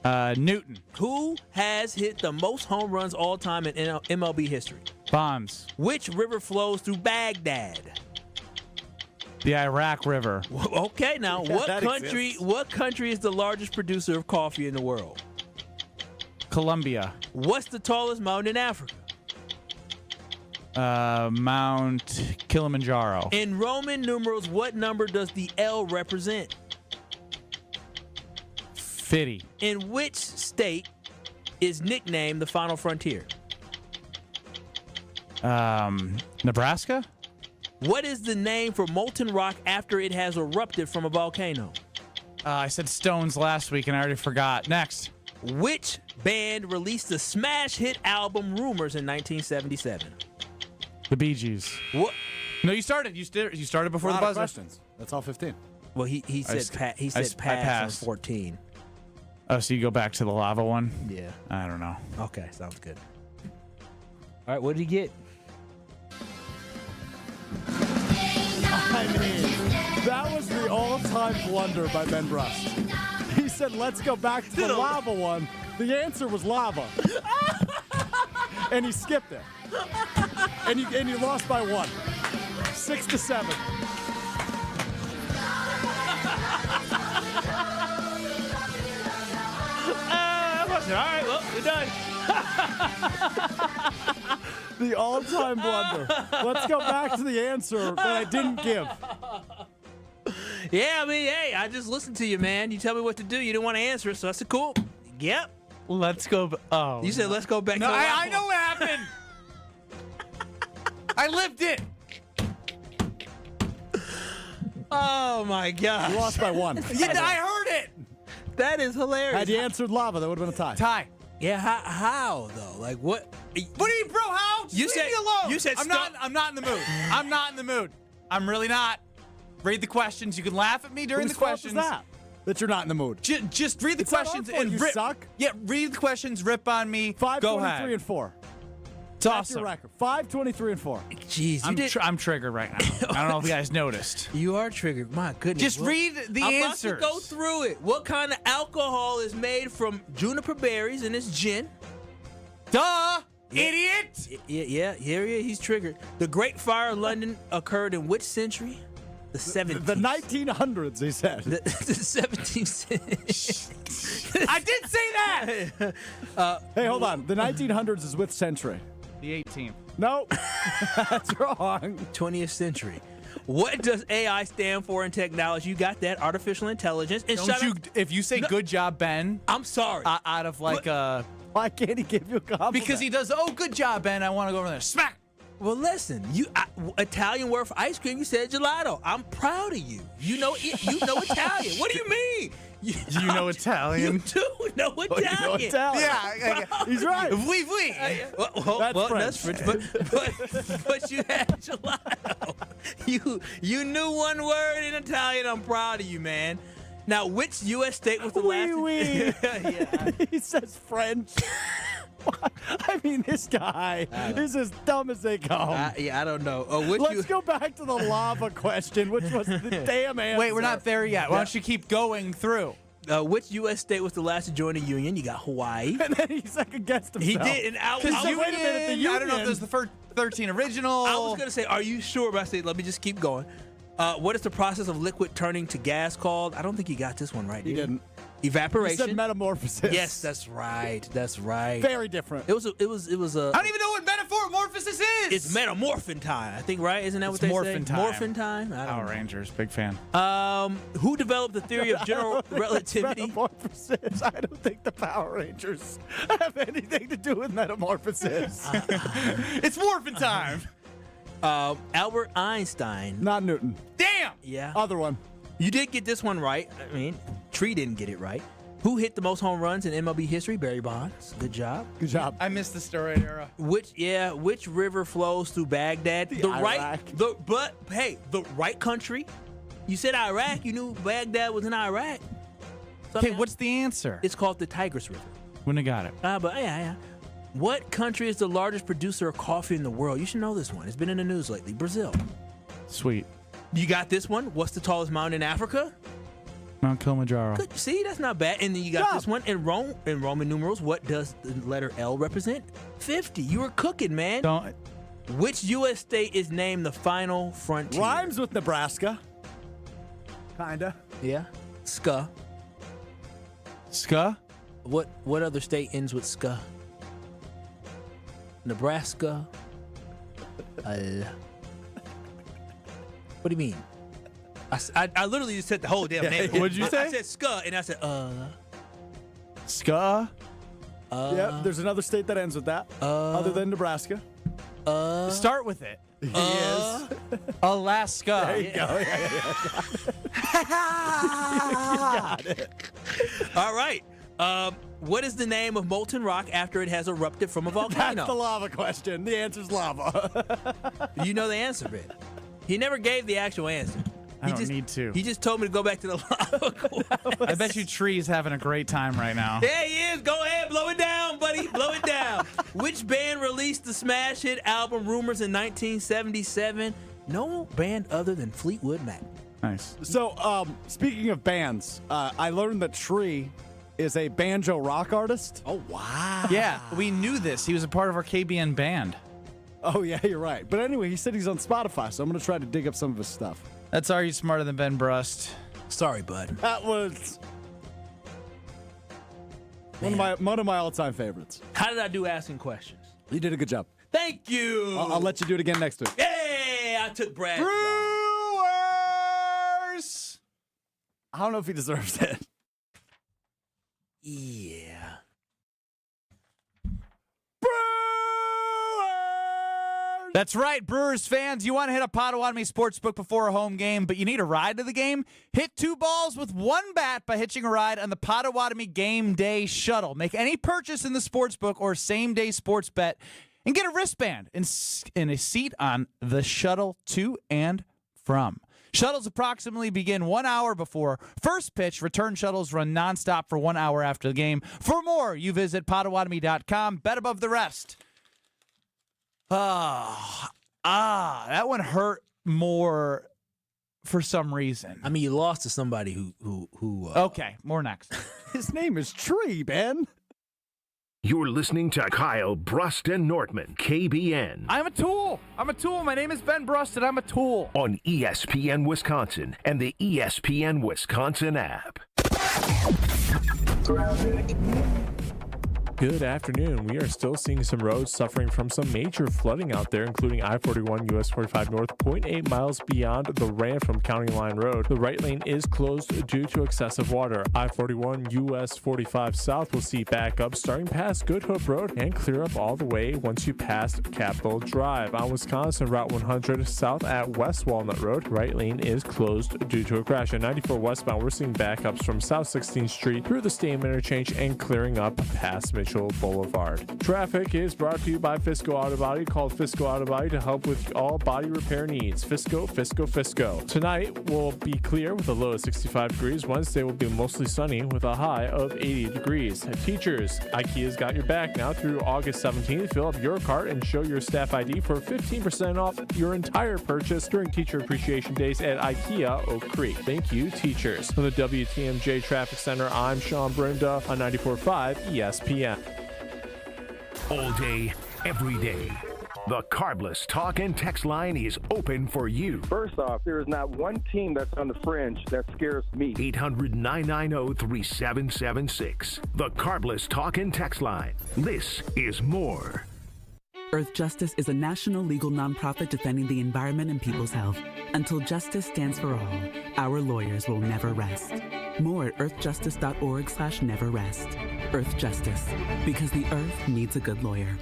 Newton. Who has hit the most home runs all time in MLB history? Bonds. Which river flows through Baghdad? The Iraq River. Okay, now Yeah, what country is the largest producer of coffee in the world? Colombia. What's the tallest mountain in Africa? Mount Kilimanjaro. In Roman numerals, what number does the L represent? 50. In which state is nicknamed the Final Frontier? Nebraska? What is the name for molten rock after it has erupted from a volcano? I said Stones last week and I already forgot. Next. Which band released the smash hit album Rumors in 1977? The Bee Gees. What? No, you started. You started before the buzzer. Questions. That's all 15. Well, he said pass passed. on 14. Oh, so you go back to the lava one? Yeah. I don't know. Okay, sounds good. All right, what did he get? I mean, that was the all-time blunder by Ben Brust. He said, let's go back to the lava one. The answer was lava. And he skipped it. And you lost by 1. 6-7. All right, well, we're done. The all-time blunder. Let's go back to the answer that I didn't give. Yeah, I mean, hey, I just listened to you, man. You tell me what to do. You didn't want to answer it, so I said, cool. Yep. Let's go. Oh. You said, let's go back No, to the I know what happened. I lived it. Oh, my God. You lost by 1. Yeah, I heard it. That is hilarious. Had you answered lava, that would have been a tie. Tie. Yeah, how though? Like, what? What do you mean, bro? How? Just You leave said- me alone. you said I'm not in the mood. I'm not in the mood. I'm really not. Read the questions. You can laugh at me during Whose the fault questions. is that you're not in the mood? Just read the It's not our questions fault and you rip. suck. Yeah, read the questions. Rip on me. 5, Go 23, ahead. and 4. It's That's awesome. your record. 5, 23, and 4. Jeez, I'm triggered right now. I don't know if you guys noticed. You are triggered. My goodness. Just Well, read the I'm answers. about to go through it. What kind of alcohol is made from juniper berries and it's gin? Duh, idiot. Yeah, here he is. He's triggered. The Great Fire of London occurred in which century? The 17th. The 1900s, he said. The 17th century. I did say that. Hey, hold on. The 1900s is which century? The 18th. No, that's wrong. 20th century. What does AI stand for in technology? You got that, artificial intelligence. And if you say good job, Ben, I'm sorry. Out of like why can't he give you a compliment? Because he does. Oh, good job, Ben. I want to go over there. Smack. Well, listen, Italian word for ice cream. You said gelato. I'm proud of you. You know Italian. What do you mean? You know Italian. You do know Italian. You know Italian. Yeah, he's right. Oui. That's French. But you had gelato. You knew one word in Italian. I'm proud of you, man. Now, which U.S. state was the last? Yeah. He says French. I mean, this guy is as dumb as they come. I don't know. Let's go back to the lava question, which was the damn answer. Wait, we're not there yet. Why don't you keep going through? Which U.S. state was the last to join the Union? You got Hawaii. And then he second-guessed himself. He did. And I don't know if there's the first 13 original. I was going to say, are you sure? But I said, let me just keep going. What is the process of liquid turning to gas called? I don't think you got this one right. He didn't. Evaporation. You said metamorphosis. Yes, that's right. That's right. Very different. It was a. I don't even know what metamorphosis is. It's metamorphin time. I think, right? Isn't that what they say? Time. Morphin time. Power Rangers, big fan. Who developed the theory of general relativity? Metamorphosis. I don't think the Power Rangers have anything to do with metamorphosis. It's morphin time. Albert Einstein. Not Newton. Damn. Yeah. Other one. You did get this one right. I mean, Tree didn't get it right. Who hit the most home runs in MLB history? Barry Bonds. Good job. Good job. I missed the steroid era. Which river flows through Baghdad? The Iraq. right country. You said Iraq. You knew Baghdad was in Iraq. Okay, what's the answer? It's called the Tigris River. Wouldn't have got it. But yeah. What country is the largest producer of coffee in the world? You should know this one. It's been in the news lately. Brazil. Sweet. You got this one. What's the tallest mountain in Africa? Mount Kilimanjaro. Good. See, that's not bad. And then you got this one in Roman numerals. What does the letter L represent? 50. You were cooking, man. Which U.S. state is named the final frontier? Rhymes with Nebraska. Kinda. Yeah. Ska. Ska? What other state ends with ska? Nebraska. What do you mean? I literally just said the whole damn name. What did you say? I said ska, and I said Ska? Yep, there's another state that ends with that, other than Nebraska. Start with it. He is. Alaska. There you go. You got it. All right. What is the name of molten rock after it has erupted from a volcano? That's the lava question. The answer's lava. You know the answer, Ben. He never gave the actual answer. I don't need to. He just told me to go back to the lava question. I bet you Tree's having a great time right now. Yeah, he is. Go ahead. Blow it down, buddy. Blow it down. Which band released the smash hit album Rumors in 1977? No band other than Fleetwood Mac. Nice. So, speaking of bands, I learned that Tree is a banjo rock artist. Oh, wow. Yeah, we knew this. He was a part of our KBN band. Oh, yeah, you're right. But anyway, he said he's on Spotify, so I'm going to try to dig up some of his stuff. That's Are You Smarter Than Ben Brust? Sorry, bud. That was one of my all-time favorites. How did I do asking questions? You did a good job. Thank you. I'll let you do it again next week. Hey, I took Brad. Brewers! I don't know if he deserves it. Yeah. That's right, Brewers fans. You want to hit a Potawatomi Sportsbook before a home game, but you need a ride to the game? Hit 2 balls with 1 bat by hitching a ride on the Potawatomi Game Day Shuttle. Make any purchase in the sportsbook or same-day sports bet and get a wristband and a seat on the shuttle to and from. Shuttles approximately begin 1 hour before first pitch. Return shuttles run nonstop for 1 hour after the game. For more, you visit Potawatomi.com. Bet above the rest. That one hurt more for some reason. I mean, you lost to somebody who Okay, more next. His name is Tree, Ben. You're listening to Kyle, Brust, and Nortman, KBN. I'm a tool. My name is Ben Brust, and I'm a tool. On ESPN Wisconsin and the ESPN Wisconsin app. Good afternoon. We are still seeing some roads suffering from some major flooding out there, including I-41 US 45 North, 0.8 miles beyond the ramp from County Line Road. The right lane is closed due to excessive water. I-41 US 45 South will see backup starting past Good Hope Road and clear up all the way once you pass Capitol Drive. On Wisconsin Route 100 south at West Walnut Road, right lane is closed due to a crash. At 94 westbound, we're seeing backups from South 16th Street through the Stadium Interchange and clearing up past Mitchell Boulevard. Traffic is brought to you by Fisco Auto Body. Call Fisco Auto Body to help with all body repair needs. Fisco, Fisco, Fisco. Tonight will be clear with a low of 65 degrees. Wednesday will be mostly sunny with a high of 80 degrees. Teachers, IKEA's got your back now through August 17th. Fill up your cart and show your staff ID for 15% off your entire purchase during Teacher Appreciation Days at IKEA Oak Creek. Thank you, teachers. From the WTMJ Traffic Center, I'm Sean Brinda on 94.5 ESPN. All day, every day. The Carbless Talk and Text line is open for you. First off, there is not one team that's on the fringe that scares me. 800-990-3776. The Carbless Talk and Text line. This is more. Earth Justice is a national legal nonprofit defending the environment and people's health. Until justice stands for all, our lawyers will never rest. More at earthjustice.org/neverrest. Earth Justice, because the earth needs a good lawyer.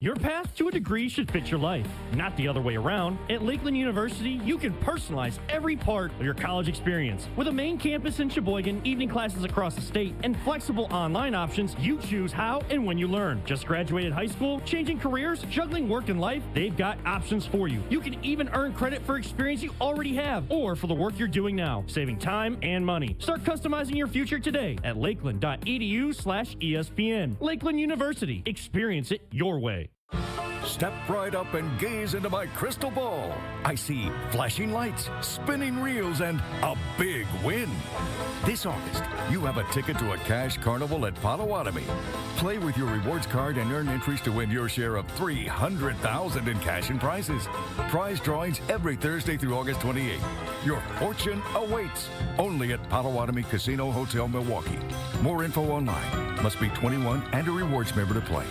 Your path to a degree should fit your life, not the other way around. At Lakeland University, you can personalize every part of your college experience. With a main campus in Sheboygan, evening classes across the state, and flexible online options, you choose how and when you learn. Just graduated high school, changing careers, juggling work and life, they've got options for you. You can even earn credit for experience you already have or for the work you're doing now, saving time and money. Start customizing your future today at lakeland.edu/ESPN. Lakeland University. Experience it your way. Step right up and gaze into my crystal ball. I see flashing lights, spinning reels, and a big win. This August, you have a ticket to a cash carnival at Potawatomi. Play with your rewards card and earn entries to win your share of $300,000 in cash and prizes. Prize drawings every Thursday through August 28th. Your fortune awaits only at Potawatomi Casino Hotel, Milwaukee. More info online. Must be 21 and a rewards member to play.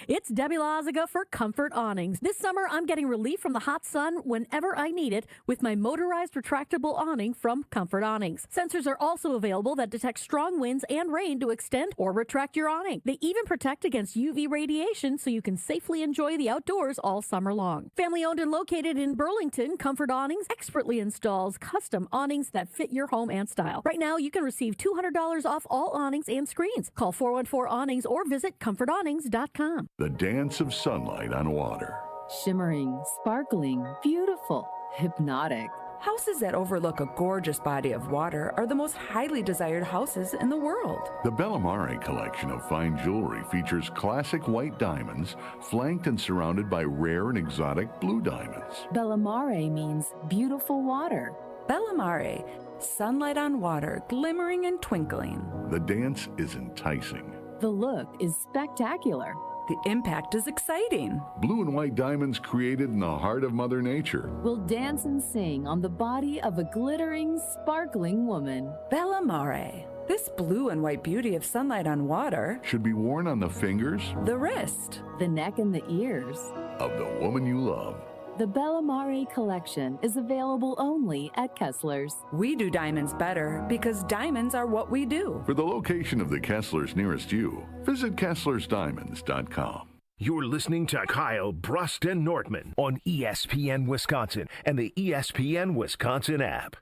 It's Debbie Lazaga for Comfort Awnings. This summer, I'm getting relief from the hot sun whenever I need it with my motorized retractable awning from Comfort Awnings. Sensors are also available that detect strong winds and rain to extend or retract your awning. They even protect against UV radiation so you can safely enjoy the outdoors all summer long. Family owned and located in Burlington, Comfort Awnings expertly installs custom awnings that fit your home and style. Right now, you can receive $200 off all awnings and screens. Call 414-AWNINGS or visit comfortawnings.com. The dance of sunlight on water. Shimmering, sparkling, beautiful, hypnotic. Houses that overlook a gorgeous body of water are the most highly desired houses in the world. The Bellamare collection of fine jewelry features classic white diamonds, flanked and surrounded by rare and exotic blue diamonds. Bellamare means beautiful water. Bellamare, sunlight on water, glimmering and twinkling. The dance is enticing. The look is spectacular. The impact is exciting. Blue and white diamonds created in the heart of Mother Nature will dance and sing on the body of a glittering, sparkling woman. Bellamare. This blue and white beauty of sunlight on water should be worn on the fingers, the wrist, the neck, and the ears of the woman you love. The Bellamare collection is available only at Kessler's. We do diamonds better because diamonds are what we do. For the location of the Kesslers nearest you, visit KesslersDiamonds.com. You're listening to Kyle, Brust, and Nortman on ESPN Wisconsin and the ESPN Wisconsin app.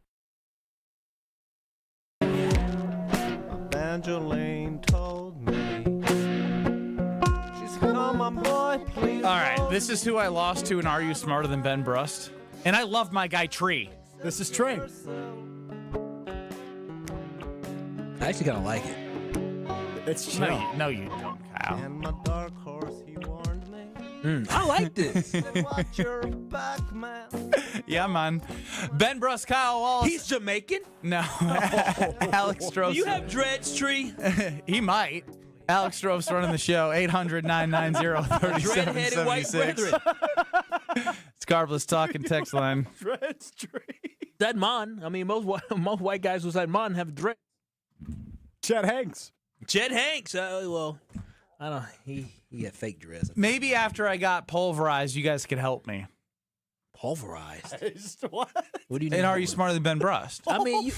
Evangeline told me. She's come on, boy, please. All right, this is who I lost to in Are You Smarter Than Ben Brust? And I love my guy Tree. This is Trey. I actually kind of like it. It's chill. No, you don't, Kyle. And my dark horse, he warned me. I like this. Watch your back, man. Yeah, man. Ben Brust, Kyle Wallace. He's Jamaican? No. Alex Stroh. Do you have dreads, Tree? He might. Alex Stroh's running the show. 800-990-3776. White brethren. It's Carbless talking text line. Dreads, Tree. That man. I mean, most white guys who said man have dreads. Chet Hanks. Chet Hanks. Well, I don't. He got fake dreads. Maybe after I got pulverized, you guys could help me. Pulverized. What? What do you? And are you smarter than Ben Brust? I mean, you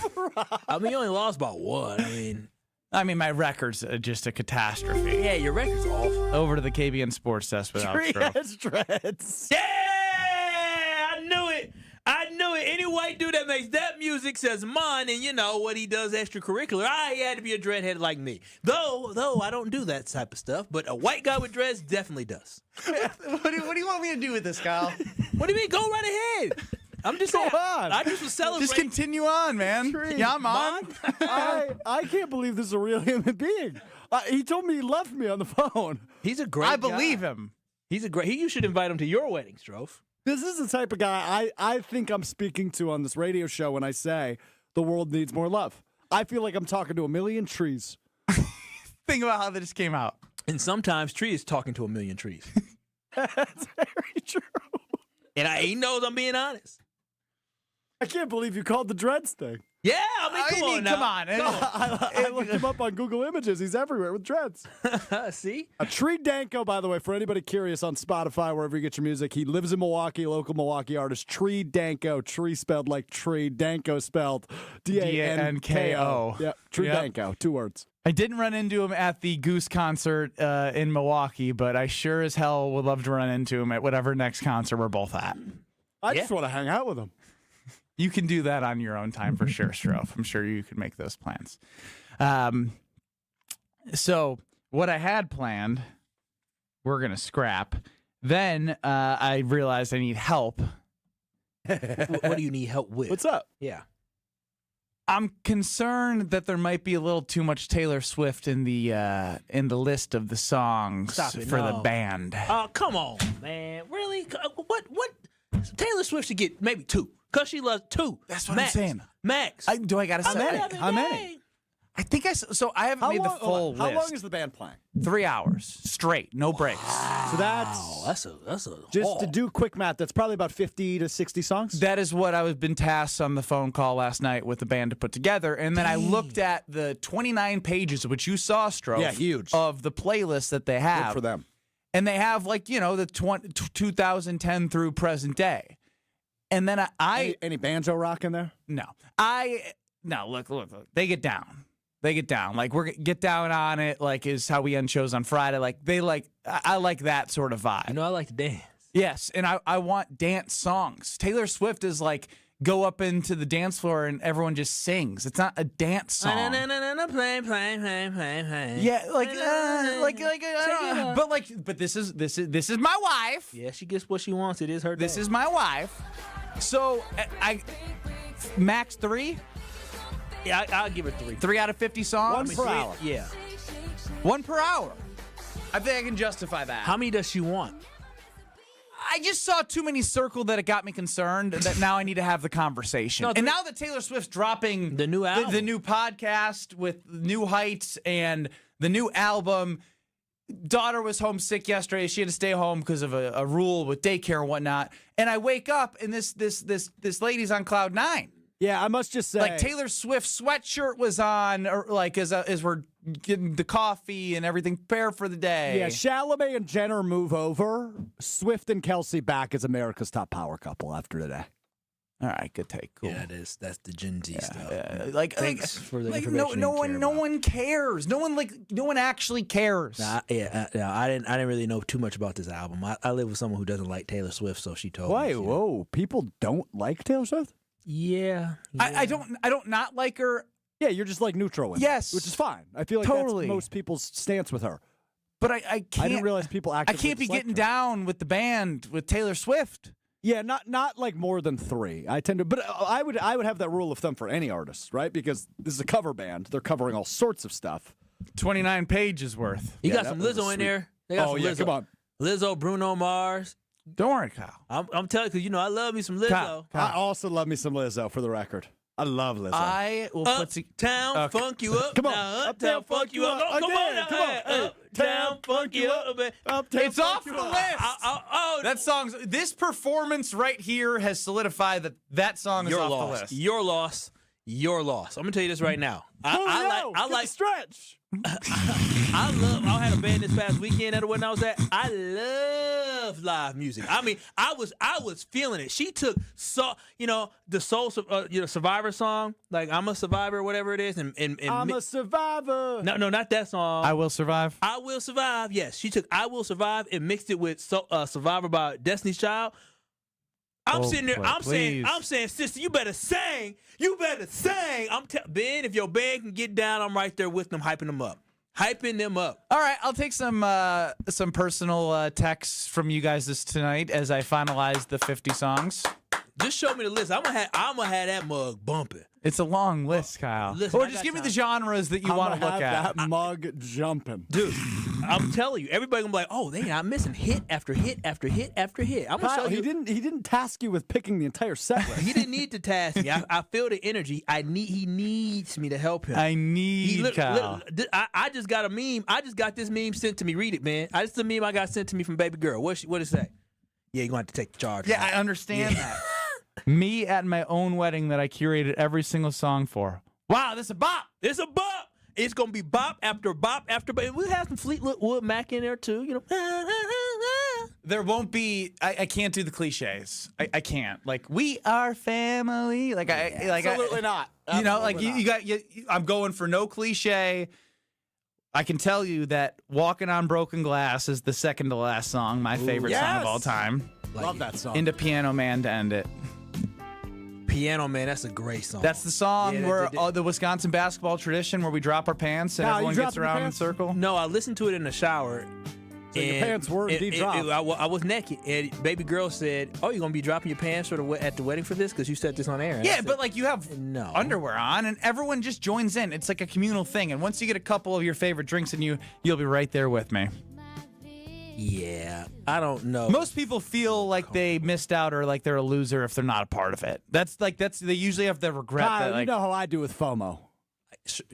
only lost by one. I mean, my record's just a catastrophe. Yeah, your record's awful. Over to the KBN Sports Desk without Dreads, dreads. Yeah, I knew it. Any white dude that makes that music says mine, and you know what he does extracurricular. He had to be a dreadhead like me. Though I don't do that type of stuff, but a white guy with dreads definitely does. What do you want me to do with this, Kyle? What do you mean? Go right ahead. I'm just saying. I just was celebrating. Just continue on, man. Yeah, I'm on. I can't believe this is a real human being. He told me he loved me on the phone. He's a great guy. I believe him. He's a great. You should invite him to your wedding, Strofe. This is the type of guy I think I'm speaking to on this radio show when I say the world needs more love. I feel like I'm talking to a million trees. Think about how this came out. And sometimes trees talking to a million trees. That's very true. And he knows I'm being honest. I can't believe you called the dreads thing. Yeah, come on. I looked him up on Google Images. He's everywhere with dreads. See? A Tree Danko, by the way, for anybody curious on Spotify, wherever you get your music. He lives in Milwaukee, local Milwaukee artist. Tree Danko. Tree spelled like tree. Danko spelled D-A-N-K-O. Yep, Tree Danko. 2 words. I didn't run into him at the Goose concert in Milwaukee, but I sure as hell would love to run into him at whatever next concert we're both at. I just want to hang out with him. You can do that on your own time for sure, Strofe. I'm sure you could make those plans. So what I had planned, we're going to scrap. Then I realized I need help. What do you need help with? What's up? Yeah. I'm concerned that there might be a little too much Taylor Swift in the list of the songs for the band. Oh, come on, man. Really? What? Taylor Swift should get maybe 2. Because she loves 2. That's what Max. I'm saying. Max. Do I got to say? How many? I think so I haven't made the full list. How long is the band playing? 3 hours straight, no breaks. So that's a just to do quick math. That's probably about 50 to 60 songs. That is what I was been tasked on the phone call last night with the band to put together, and then I looked at the 29 pages, which you saw, Strofe. Yeah, huge. Of the playlist that they have. Good for them. And they have the 2010 through present day. And then any banjo rock in there? No. Look. They get down. Like we're get down on it. Like is how we end shows on Friday. Like I like that sort of vibe. I like to dance. Yes, and I want dance songs. Taylor Swift is like go up into the dance floor and everyone just sings. It's not a dance song. Play. Yeah, but this is my wife. Yeah, she gets what she wants. It is her. This is my wife. So I max 3. Yeah, I'll give it 3. 3 out of 50 songs. 1 per hour. Yeah. 1 per hour. I think I can justify that. How many does she want? I just saw too many circled that it got me concerned that now I need to have the conversation. And now that Taylor Swift's dropping the new album, the new podcast with New Heights and the new album, daughter was homesick yesterday. She had to stay home because of a rule with daycare and whatnot. And I wake up and this lady's on cloud 9. Yeah, I must just say, like Taylor Swift's sweatshirt was on, or like as we're getting the coffee and everything prepared for the day. Yeah, Chalamet and Jenner move over. Swift and Kelsey back as America's top power couple after today. All right, good take. Cool. Yeah, that's the Gen Z stuff. Thanks for the information. No one cares. No one actually cares. I didn't really know too much about this album. I live with someone who doesn't like Taylor Swift, so she told me. Whoa, people don't like Taylor Swift? Yeah. I don't not like her. Yeah, you're just like neutral with her, which is fine. I feel like totally. That's most people's stance with her. But I can't. I didn't realize people actively I can't be getting her. down with the band with Taylor Swift. Yeah, not like more than 3. I tend to, but I would have that rule of thumb for any artist, right? Because this is a cover band; they're covering all sorts of stuff. 29 pages worth. You got some Lizzo in there. They got some Lizzo. Come on, Lizzo, Bruno Mars. Don't worry, Kyle. I'm telling you, because I love me some Lizzo. Kyle. I also love me some Lizzo, for the record. I love Lizzo. I will Uptown funk you up. Come on, now, Uptown funk you up. Oh, come on, Uptown funk you up. It's off the list. That song's this performance right here has solidified that song is off the list. Your loss. your loss. I'm gonna tell you this right now. I like stretch. I had a band this past weekend at the wedding I was at. I love live music. I mean, I was feeling it. She took the soul Survivor song, like I'm a survivor, whatever it is, and I'm a survivor. No, not that song. I Will Survive. I Will Survive. Yes, she took I Will Survive and mixed it with Survivor by Destiny's Child. I'm sitting there. I'm saying, sister, you better sing. You better sing. Ben, if your band can get down, I'm right there with them, hyping them up. All right, I'll take some personal texts from you guys tonight as I finalize the 50 songs. Just show me the list. I'm gonna have that mug bumping. It's a long list, Kyle. Listen, or just give me the genres that you want to look at. That mug jumping, dude. I'm telling you, everybody gonna be like, "Oh, they not missing hit after hit after hit after hit." I'm gonna show you. He didn't task you with picking the entire set list. He didn't need to task me. I feel the energy. He needs me to help him. Kyle. I just got a meme. I just got this meme sent to me. Read it, man. It's the meme I got sent to me from baby girl. What it say? Yeah, you're gonna have to take the charge. Yeah, I understand that. Me at my own wedding that I curated every single song for. Wow, this is a bop. It's a bop. It's going to be bop after bop after bop. And we'll have some Fleetwood Mac in there, too. You know. There won't be... I can't do the cliches. I can't. Like, we are family. Absolutely not. I'm going for no cliche. I can tell you that Walking on Broken Glass is the second to last song, my favorite song of all time. Love that song. Into Piano Man to end it. Piano Man, that's a great song. That's the song where the Wisconsin basketball tradition where we drop our pants and everyone gets around in a circle. No, I listened to it in the shower. So your pants were indeed dropped. I was naked, and baby girl said, "Oh, you're gonna be dropping your pants at the wedding for this because you said this on air." And yeah, but like you have underwear on, and everyone just joins in. It's like a communal thing. And once you get a couple of your favorite drinks in you, you'll be right there with me. Yeah, I don't know. Most people feel like they missed out or like they're a loser if they're not a part of it. They usually have the regret. Kyle, you know how I do with FOMO. All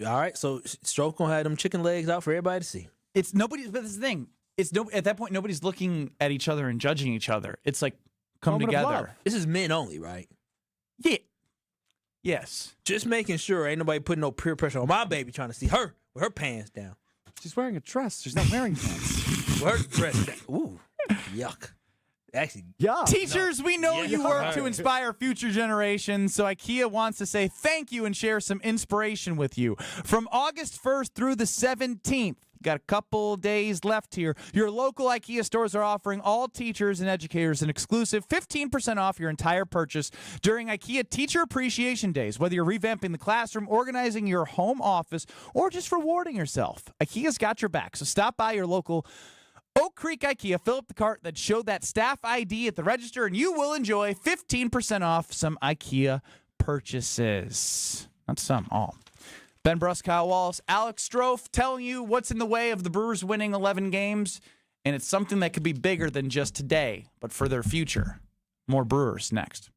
right, so Stroke gonna have them chicken legs out for everybody to see. It's nobody's. But this is the thing. At that point, nobody's looking at each other and judging each other. It's like come together. This is men only, right? Yeah. Yes. Just making sure ain't nobody putting no peer pressure on my baby trying to see her with her pants down. She's wearing a dress. She's not wearing pants. Her dress down. Ooh, yuck. Actually, yeah. Teachers, we know you work to inspire future generations, so IKEA wants to say thank you and share some inspiration with you. From August 1st through the 17th, got a couple days left here. Your local IKEA stores are offering all teachers and educators an exclusive 15% off your entire purchase during IKEA Teacher Appreciation Days. Whether you're revamping the classroom, organizing your home office, or just rewarding yourself, IKEA's got your back. So stop by your local Oak Creek IKEA, fill up the cart, then show that staff ID at the register, and you will enjoy 15% off some IKEA purchases. Not some, all. Ben Brust, Kyle Wallace, Alex Strofe telling you what's in the way of the Brewers winning 11 games, and it's something that could be bigger than just today, but for their future. More Brewers next.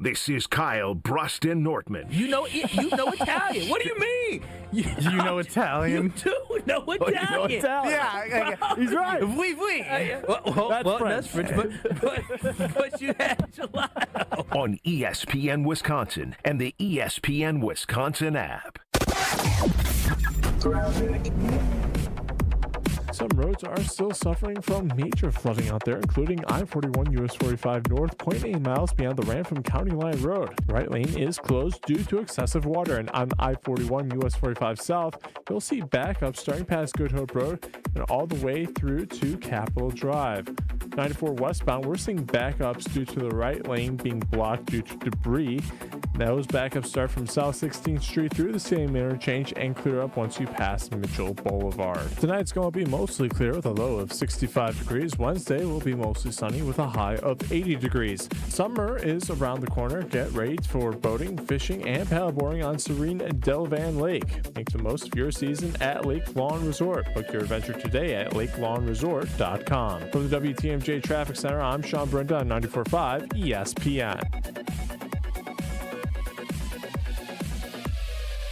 This is Kyle, Brust, and Nortman. You know Italian. What do you mean? You know Italian? You do know Italian. You know Italian. Yeah, he's right. Oui. That's French, but you had gelato. On ESPN Wisconsin and the ESPN Wisconsin app. Some roads are still suffering from major flooding out there, including I-41 US 45 North, 0.8 miles beyond the Rantham County Line Road. The right lane is closed due to excessive water, and on I-41 US 45 South, you'll see backups starting past Good Hope Road and all the way through to Capitol Drive. 94 westbound, we're seeing backups due to the right lane being blocked due to debris. Those backups start from South 16th Street through the Salem Interchange and clear up once you pass Mitchell Boulevard. Tonight's going to be mostly clear with a low of 65 degrees. Wednesday will be mostly sunny with a high of 80 degrees. Summer is around the corner. Get ready for boating, fishing, and paddleboarding on serene Delavan Lake. Make the most of your season at Lake Lawn Resort. Book your adventure today at lakelawnresort.com. From the WTMJ Traffic Center, I'm Sean Brenda on 94.5 ESPN.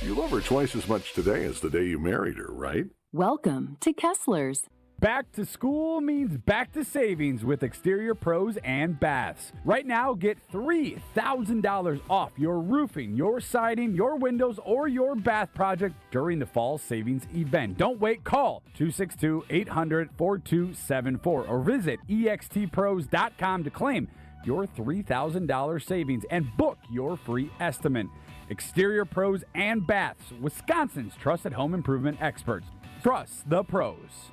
You love her twice as much today as the day you married her, right? Welcome to Kessler's. Back to school means back to savings with Exterior Pros and Baths. Right now, get $3,000 off your roofing, your siding, your windows, or your bath project during the fall savings event. Don't wait. Call 262-800-4274 or visit extpros.com to claim your $3,000 savings and book your free estimate. Exterior Pros and Baths, Wisconsin's trusted home improvement experts. Trust the pros.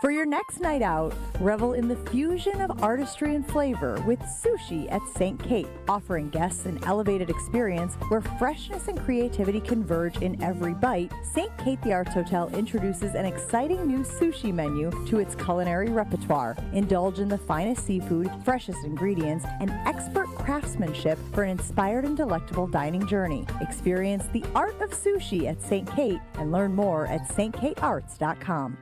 For your next night out, revel in the fusion of artistry and flavor with Sushi at St. Kate, offering guests an elevated experience where freshness and creativity converge in every bite. St. Kate the Arts Hotel introduces an exciting new sushi menu to its culinary repertoire. Indulge in the finest seafood, freshest ingredients, and expert craftsmanship for an inspired and delectable dining journey. Experience the art of sushi at St. Kate and learn more at stkatearts.com.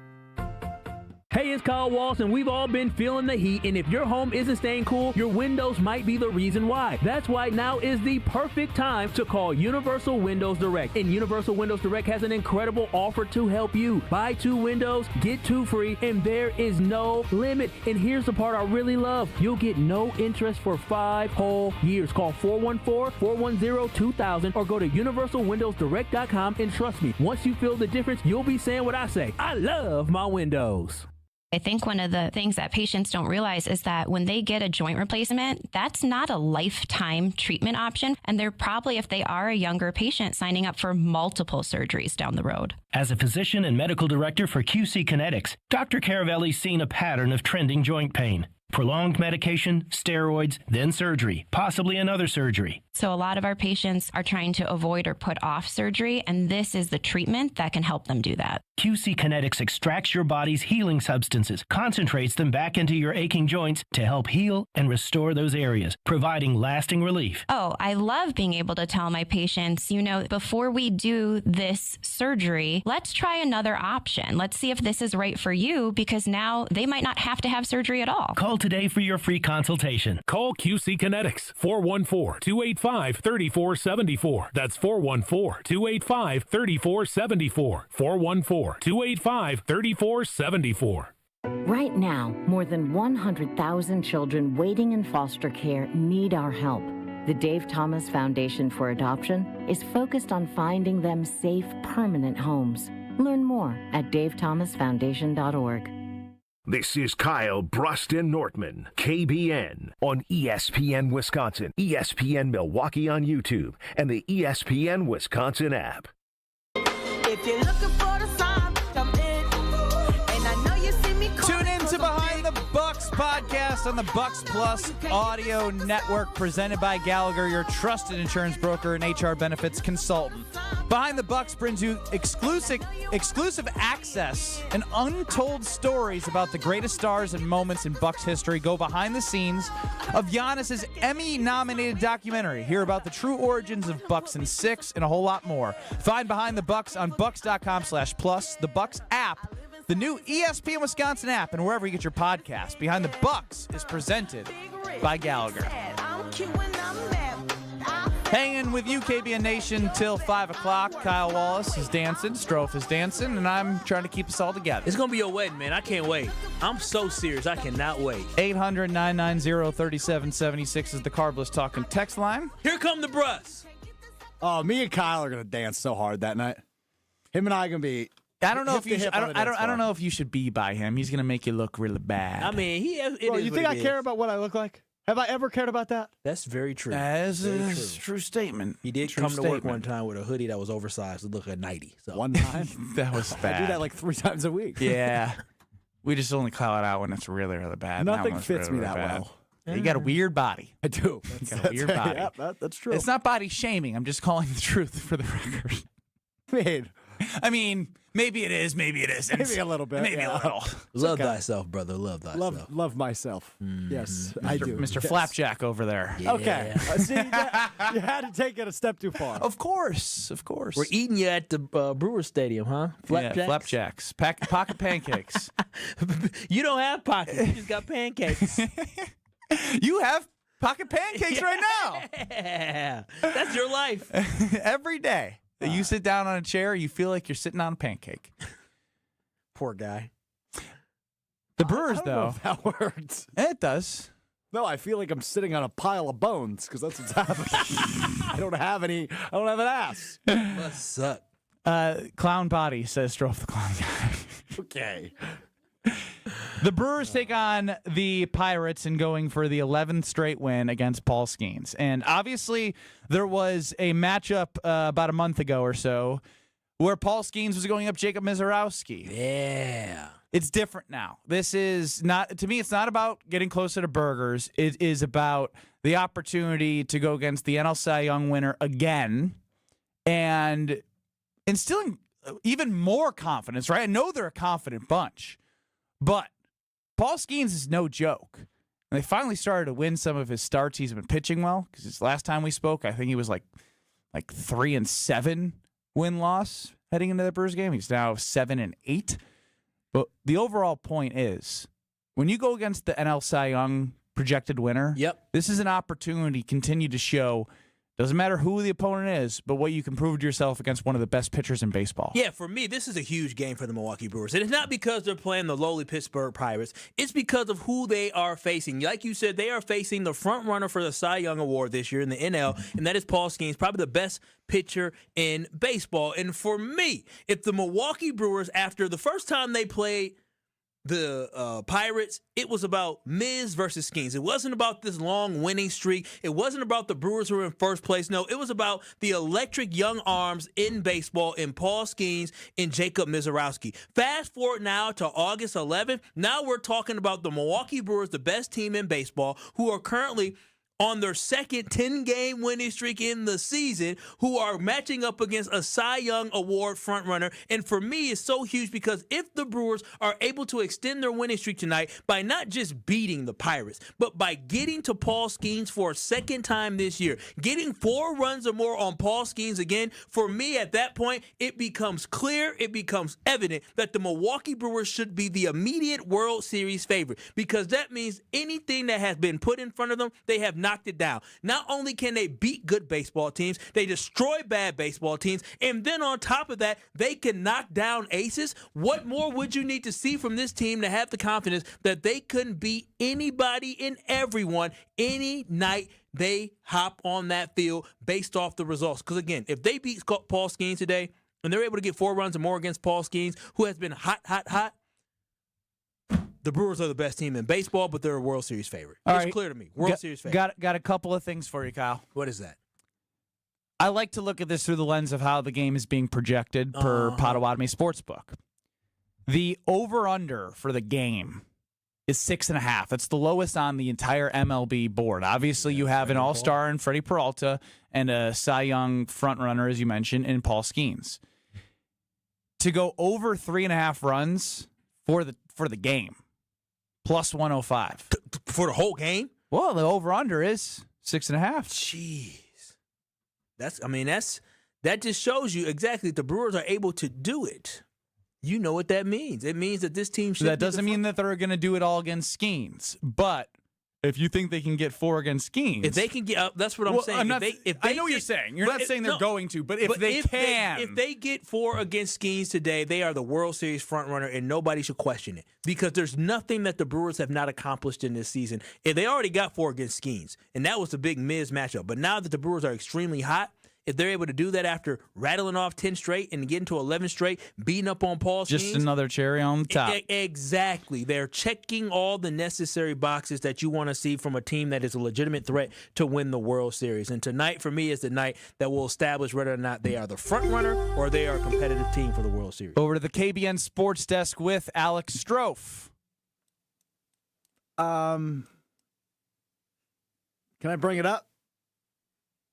Hey, it's Kyle Walsh, and we've all been feeling the heat, and if your home isn't staying cool, your windows might be the reason why. That's why now is the perfect time to call Universal Windows Direct. And Universal Windows Direct has an incredible offer to help you. Buy 2 windows, get 2 free, and there is no limit. And here's the part I really love. You'll get no interest for 5 whole years. Call 414-410-2000 or go to universalwindowsdirect.com, and trust me, once you feel the difference, you'll be saying what I say. I love my windows. I think one of the things that patients don't realize is that when they get a joint replacement, that's not a lifetime treatment option. And they're probably, if they are a younger patient, signing up for multiple surgeries down the road. As a physician and medical director for QC Kinetics, Dr. Caravelli's seen a pattern of trending joint pain. Prolonged medication, steroids, then surgery, possibly another surgery. So a lot of our patients are trying to avoid or put off surgery, and this is the treatment that can help them do that. QC Kinetics extracts your body's healing substances, concentrates them back into your aching joints to help heal and restore those areas, providing lasting relief. Oh, I love being able to tell my patients, before we do this surgery, let's try another option. Let's see if this is right for you, because now they might not have to have surgery at all. Call today for your free consultation. Call QC Kinetics, 414-285-3474. That's 414-285-3474. 414-285-3474. Right now, more than 100,000 children waiting in foster care need our help. The Dave Thomas Foundation for Adoption is focused on finding them safe, permanent homes. Learn more at davethomasfoundation.org. This is Kyle, Brust, and Nortman, KBN, on ESPN Wisconsin, ESPN Milwaukee on YouTube, and the ESPN Wisconsin app. If you're looking for the sign, come in. And I know you see me. Tune in to Behind the Bucks podcast on the Bucks Plus Audio Network, presented by Gallagher, your trusted insurance broker and HR benefits consultant. Behind the Bucks brings you exclusive access and untold stories about the greatest stars and moments in Bucks history. Go behind the scenes of Giannis's Emmy-nominated documentary. Hear about the true origins of Bucks and Six and a whole lot more. Find Behind the Bucks on bucks.com/plus, the Bucks app, the new ESPN Wisconsin app, and wherever you get your podcast. Behind the Bucks is presented by Gallagher. Hanging with you, KBN Nation, till 5 o'clock. Kyle Wallace is dancing, Strofe is dancing, and I'm trying to keep us all together. It's going to be a wedding, man. I can't wait. I'm so serious. I cannot wait. 800-990-3776 is the Carbless Talking text line. Here come the Brust. Oh, me and Kyle are going to dance so hard that night. Him and I are going to be... I don't know if you should, I don't know if you should be by him. He's going to make you look really bad. I mean, you think I care about what I look like? Have I ever cared about that? That's very true. That is a true statement. He did come to work one time with a hoodie that was oversized to look like 90. So. One time? That was bad. I do that like 3 times a week. Yeah. We just only call it out when it's really, really bad. Nothing fits me that well. Yeah, you got a weird body. I do. You got a weird body. Yeah, that's true. It's not body shaming. I'm just calling the truth for the record. I mean, maybe it is, maybe it isn't. Maybe a little bit. Maybe a little. Love thyself, brother. Love thyself. Love myself. Yes, I do. Mr. Yes. Flapjack over there. Yeah. Okay. See, you had to take it a step too far. Of course. We're eating you at the Brewers Stadium, huh? Flapjacks? Yeah, flapjacks. Pocket pancakes. You don't have pockets. You just got pancakes. You have pocket pancakes right now. Yeah. That's your life. Every day. You sit down on a chair, you feel like you're sitting on a pancake. Poor guy. The Brewers, I don't know if that works. It does. No, I feel like I'm sitting on a pile of bones because that's what's happening. I don't have an ass. Must suck. Clown body says Strofe the Clown Guy. Okay. The Brewers take on the Pirates and going for the 11th straight win against Paul Skeens. And obviously, there was a matchup about a month ago or so where Paul Skeens was going up Jacob Mizorowski. Yeah. It's different now. This is not, to me, it's not about getting closer to burgers. It is about the opportunity to go against the NL Cy Young winner again and instilling even more confidence, right? I know they're a confident bunch, but Paul Skeens is no joke. And they finally started to win some of his starts. He's been pitching well because his last time we spoke, I think he was like 3-7 win-loss heading into the Brewers game. He's now 7-8. But the overall point is, when you go against the NL Cy Young projected winner, this is an opportunity to continue to show, doesn't matter who the opponent is, but what you can prove to yourself against one of the best pitchers in baseball. Yeah, for me, this is a huge game for the Milwaukee Brewers. And it's not because they're playing the lowly Pittsburgh Pirates. It's because of who they are facing. Like you said, they are facing the front runner for the Cy Young Award this year in the NL, and that is Paul Skeens, probably the best pitcher in baseball. And for me, if the Milwaukee Brewers, after the first time they played the Pirates, it was about Miz versus Skeens. It wasn't about this long winning streak. It wasn't about the Brewers who were in first place. No, it was about the electric young arms in baseball in Paul Skeens and Jacob Mizorowski. Fast forward now to August 11th. Now we're talking about the Milwaukee Brewers, the best team in baseball, who are currently on their second 10-game winning streak in the season, who are matching up against a Cy Young Award frontrunner. And for me, it's so huge because if the Brewers are able to extend their winning streak tonight by not just beating the Pirates, but by getting to Paul Skeens for a second time this year, getting 4 runs or more on Paul Skeens again, for me at that point, it becomes clear, it becomes evident that the Milwaukee Brewers should be the immediate World Series favorite, because that means anything that has been put in front of them, they have knocked it down. Not only can they beat good baseball teams, they destroy bad baseball teams, and then on top of that, they can knock down aces. What more would you need to see from this team to have the confidence that they couldn't beat anybody and everyone any night they hop on that field based off the results? Because again, if they beat Paul Skeens today and they're able to get 4 runs or more against Paul Skeens, who has been hot, the Brewers are the best team in baseball, but they're a World Series favorite. It's clear to me. World Series favorite. Got a couple of things for you, Kyle. What is that? I like to look at this through the lens of how the game is being projected per Potawatomi Sportsbook. The over-under for the game is 6.5. That's the lowest on the entire MLB board. Obviously, you have an all-star in Freddie Peralta and a Cy Young frontrunner, as you mentioned, in Paul Skeens. To go over 3.5 runs for the game, plus 105. For the whole game? Well, the over-under is 6.5. Jeez. That just shows you exactly that the Brewers are able to do it. You know what that means. It means that this team should. That doesn't mean that they're going to do it all against Skeens, but if you think they can get 4 against Skeens, if they can get, that's what I'm saying. I know what you're saying. You're not saying they're going to, but if they can, if they get 4 against Skeens today, they are the World Series frontrunner, and nobody should question it, because there's nothing that the Brewers have not accomplished in this season. And they already got 4 against Skeens, and that was the big Miz matchup. But now that the Brewers are extremely hot, if they're able to do that after rattling off 10 straight and getting to 11 straight, beating up on Paul Skeens, just another cherry on the top. Exactly. They're checking all the necessary boxes that you want to see from a team that is a legitimate threat to win the World Series. And tonight, for me, is the night that will establish whether or not they are the front runner or they are a competitive team for the World Series. Over to the KBN Sports Desk with Alex Strofe. Can I bring it up?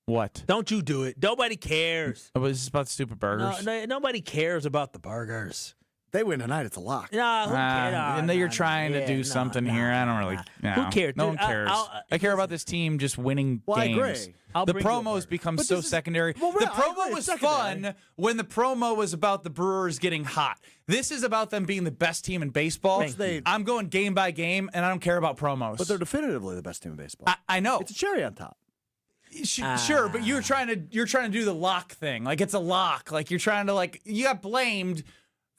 What? Don't you do it. Nobody cares. It was about stupid burgers. No, nobody cares about the burgers. They win tonight. It's a lock. No, who cares? And then you're trying to do something here. I don't really. Who cares? No one cares. I care about this team just winning games. I agree. The promos become so secondary. The promo was fun when the promo was about the Brewers getting hot. This is about them being the best team in baseball. I'm going game by game, and I don't care about promos. But they're definitively the best team in baseball. I know. It's a cherry on top. Sure, but you're trying to do the lock thing. Like, it's a lock. Like, you're trying to, you got blamed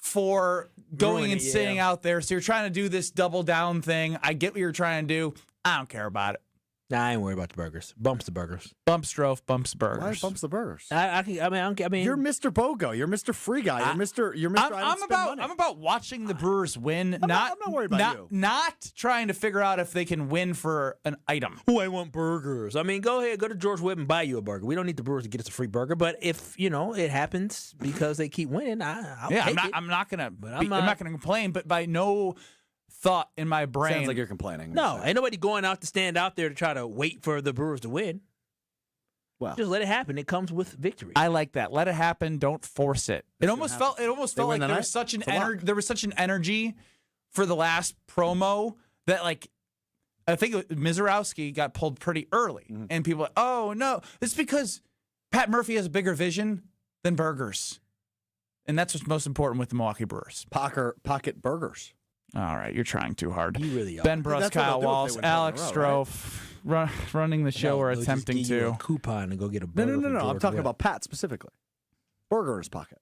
for going Ruining and it, sitting yeah. out there. So you're trying to do this double down thing. I get what you're trying to do. I don't care about it. Nah, I ain't worried about the burgers. Bumps the burgers. Bump Strofe, bumps Why burgers. bumps the burgers? I mean, You're Mr. BOGO. You're Mr. Free Guy. You're Mr. I'm about watching the Brewers win. I'm not worried about you. Not trying to figure out if they can win for an item. Oh, I want burgers. I mean, go ahead, go to George Whip and buy you a burger. We don't need the Brewers to get us a free burger, but if it happens because they keep winning, I'll take it. I'm not gonna complain, but by no thought in my brain. Sounds like you're complaining. No, ain't nobody going out to stand out there to try to wait for the Brewers to win. Well, just let it happen. It comes with victory. I like that. Let it happen. Don't force it. It almost felt like there was such an energy for the last promo that, like, I think Mizorowski got pulled pretty early, and people are like, oh no, it's because Pat Murphy has a bigger vision than burgers, and that's what's most important with the Milwaukee Brewers. Pocket burgers. All right, you're trying too hard. You really are. Ben Brust, Kyle Walsh, Alex Strofe, running the show or they'll attempting just give you to. a coupon and go get a burger. No. from I'm George talking Whip. about Pat specifically. Burger in his pocket.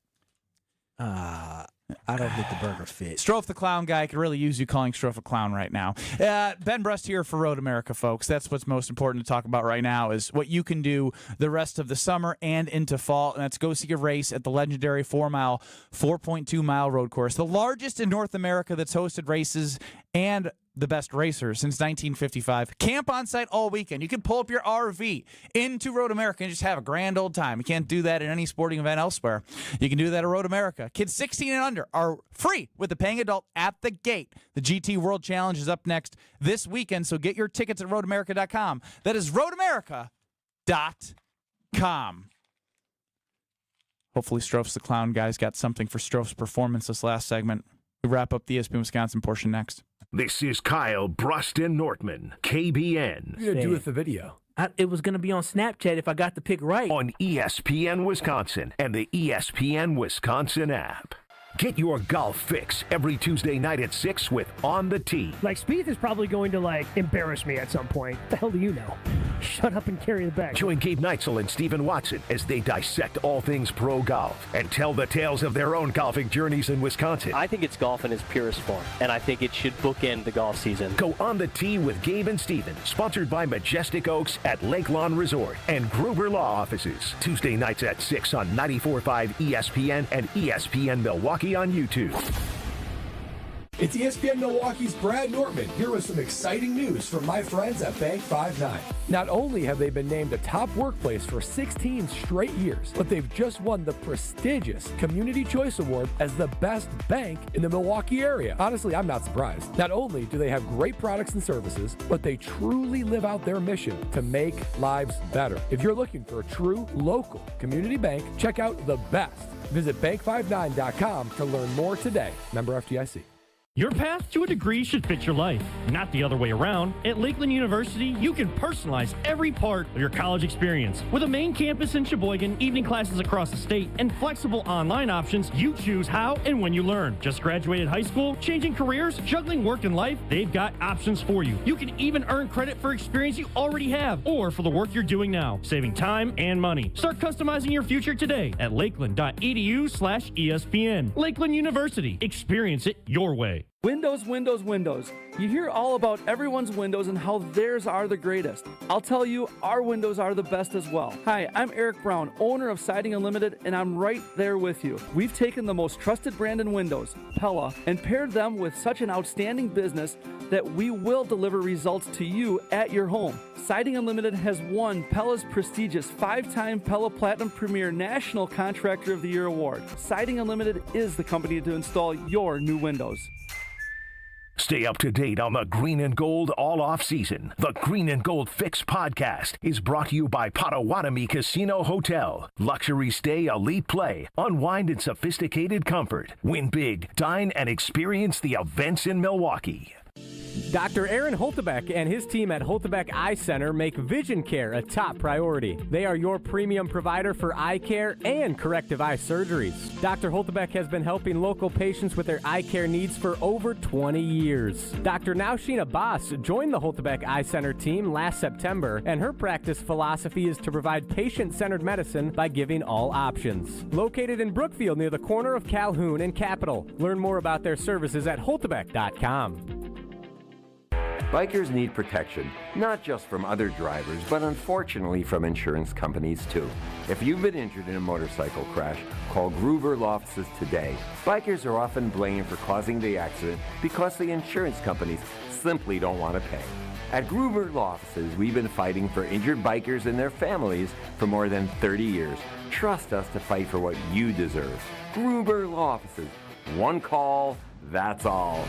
I don't think the burger fits. Strofe the clown guy could really use you calling Strofe a clown right now. Ben Brust here for Road America, folks. That's what's most important to talk about right now is what you can do the rest of the summer and into fall, and that's go see a race at the legendary 4.2-mile road course, the largest in North America that's hosted races and the best racers since 1955. Camp on site all weekend. You can pull up your RV into Road America and just have a grand old time. You can't do that at any sporting event elsewhere. You can do that at Road America. Kids 16 and under are free with the paying adult at the gate. The GT World Challenge is up next this weekend, so get your tickets at roadamerica.com. That is roadamerica.com. Hopefully Strofe's the clown guys got something for Strofe's performance this last segment. We wrap up the ESPN Wisconsin portion next. This is Kyle Brust and Nortman, KBN. What are you going to do with the video? It was going to be on Snapchat if I got the pick right. On ESPN Wisconsin and the ESPN Wisconsin app. Get your golf fix every Tuesday night at 6 with On the Tee. Like, Spieth is probably going to, embarrass me at some point. The hell do you know? Shut up and carry the bag. Join Gabe Neitzel and Stephen Watson as they dissect all things pro golf and tell the tales of their own golfing journeys in Wisconsin. I think it's golf in its purest form, and I think it should bookend the golf season. Go On the Tee with Gabe and Stephen, sponsored by Majestic Oaks at Lake Lawn Resort and Gruber Law Offices. Tuesday nights at 6 on 94.5 ESPN and ESPN Milwaukee on YouTube. It's ESPN Milwaukee's Brad Nortman here with some exciting news from my friends at Bank 5-9. Not only have they been named a top workplace for 16 straight years, but they've just won the prestigious Community Choice Award as the best bank in the Milwaukee area. Honestly, I'm not surprised. Not only do they have great products and services, but they truly live out their mission to make lives better. If you're looking for a true local community bank, check out The Best. Visit bank59.com to learn more today. Member FDIC. Your path to a degree should fit your life, not the other way around. At Lakeland University, you can personalize every part of your college experience. With a main campus in Sheboygan, evening classes across the state, and flexible online options, you choose how and when you learn. Just graduated high school, changing careers, juggling work and life, they've got options for you. You can even earn credit for experience you already have, or for the work you're doing now, saving time and money. Start customizing your future today at lakeland.edu/ESPN. Lakeland University. Experience it your way. Windows, windows, windows. You hear all about everyone's windows and how theirs are the greatest. I'll tell you, our windows are the best as well. Hi, I'm Eric Brown, owner of Siding Unlimited, and I'm right there with you. We've taken the most trusted brand in windows, Pella, and paired them with such an outstanding business that we will deliver results to you at your home. Siding Unlimited has won Pella's prestigious 5-time Pella Platinum Premier National Contractor of the Year award. Siding Unlimited is the company to install your new windows. Stay up to date on the Green and Gold all off season. The Green and Gold Fix podcast is brought to you by Potawatomi Casino Hotel. Luxury stay, elite play, unwind in sophisticated comfort. Win big, dine, and experience the events in Milwaukee. Dr. Aaron Holtebeck and his team at Holtebeck Eye Center make vision care a top priority. They are your premium provider for eye care and corrective eye surgeries. Dr. Holtebeck has been helping local patients with their eye care needs for over 20 years. Dr. Nausheen Abbas joined the Holtebeck Eye Center team last September, and her practice philosophy is to provide patient-centered medicine by giving all options. Located in Brookfield near the corner of Calhoun and Capitol. Learn more about their services at holtebeck.com. Bikers need protection, not just from other drivers, but unfortunately from insurance companies too. If you've been injured in a motorcycle crash, call Gruber Law Offices today. Bikers are often blamed for causing the accident because the insurance companies simply don't want to pay. At Gruber Law Offices, we've been fighting for injured bikers and their families for more than 30 years. Trust us to fight for what you deserve. Gruber Law Offices. One call, that's all.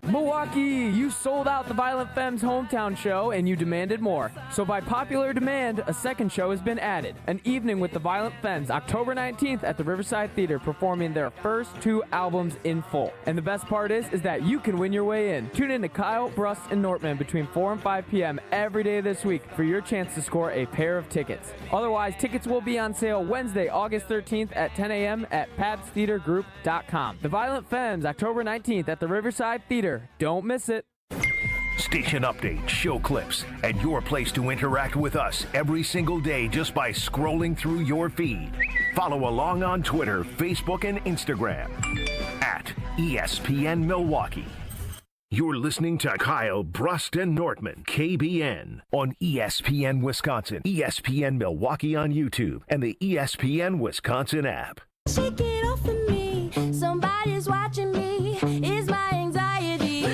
Milwaukee, you sold out the Violent Femmes hometown show and you demanded more. So by popular demand, a second show has been added. An evening with the Violent Femmes, October 19th at the Riverside Theater, performing their first 2 albums in full. And the best part is that you can win your way in. Tune in to Kyle, Brust, and Nortman between 4 and 5 p.m. every day this week for your chance to score a pair of tickets. Otherwise, tickets will be on sale Wednesday, August 13th at 10 a.m. at pabstheatergroup.com. The Violent Femmes, October 19th at the Riverside Theater. Don't miss it. Station updates, show clips, and your place to interact with us every single day just by scrolling through your feed. Follow along on Twitter, Facebook, and Instagram at ESPN Milwaukee. You're listening to Kyle, Brust, and Nortman, KBN, on ESPN Wisconsin, ESPN Milwaukee on YouTube, and the ESPN Wisconsin app. Shake it off of me. Somebody's watching me. Is my anxiety.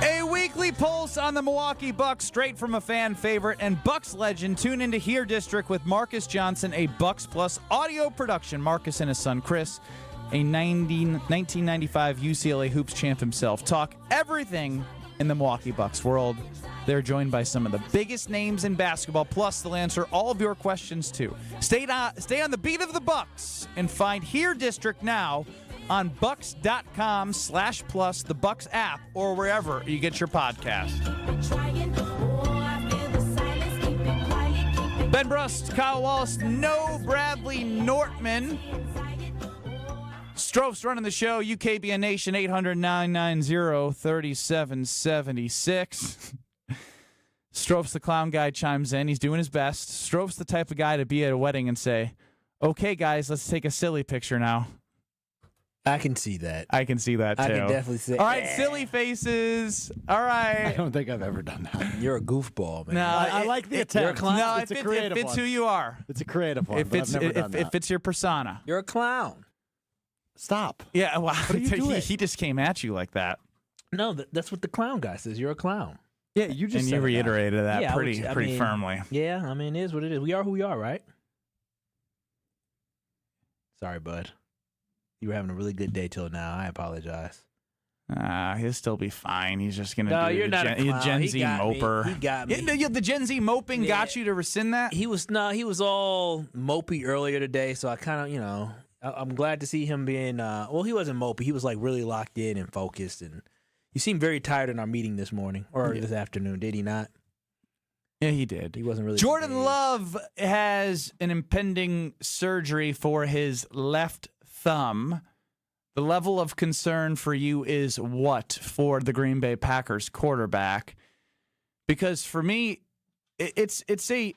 A weekly pulse on the Milwaukee Bucks, straight from a fan favorite and Bucks legend. Tune into Here District with Marcus Johnson, a Bucks Plus audio production. Marcus and his son Chris, a 1995 UCLA Hoops champ himself, talk everything in the Milwaukee Bucks world. They're joined by some of the biggest names in basketball, plus they'll answer all of your questions too. Stay on the beat of the Bucks and find Here District now on bucks.com/plus, the Bucks app, or wherever you get your podcast. Ben Brust, Kyle Wallace, no Bradley Nortman. Stroph's running the show. UKBN Nation, 800-990-3776. Stroph's the clown guy chimes in. He's doing his best. Stroph's the type of guy to be at a wedding and say, okay, guys, let's take a silly picture now. I can see that. I can see that, too. I can definitely see All right, silly faces. All right. I don't think I've ever done that. You're a goofball, man. No, I like the attempt. No, it's a creative it fits one. who you are. It's a creative one. It fits, I've never done that. it fits your persona. You're a clown. Stop. Yeah, well, What are you doing? he just came at you like that. No, that's what the clown guy says. You're a clown. Yeah, you just and said you reiterated that Yeah, pretty firmly. Yeah, I mean, it is what it is. We are who we are, right? Sorry, bud. You were having a really good day till now. I apologize. He'll still be fine. He's just gonna do you're the not a clown. Gen He Z got me. moper. He got me. The Gen Z moping got you to rescind that? He was all mopey earlier today, so I kind of, I'm glad to see him being, he wasn't mopey. He was like really locked in and focused, and he seemed very tired in our meeting this morning or this afternoon, did he not? Yeah, he did. He wasn't really. Jordan Love has an impending surgery for his left thumb. The level of concern for you is what for the Green Bay Packers quarterback? Because for me, it's a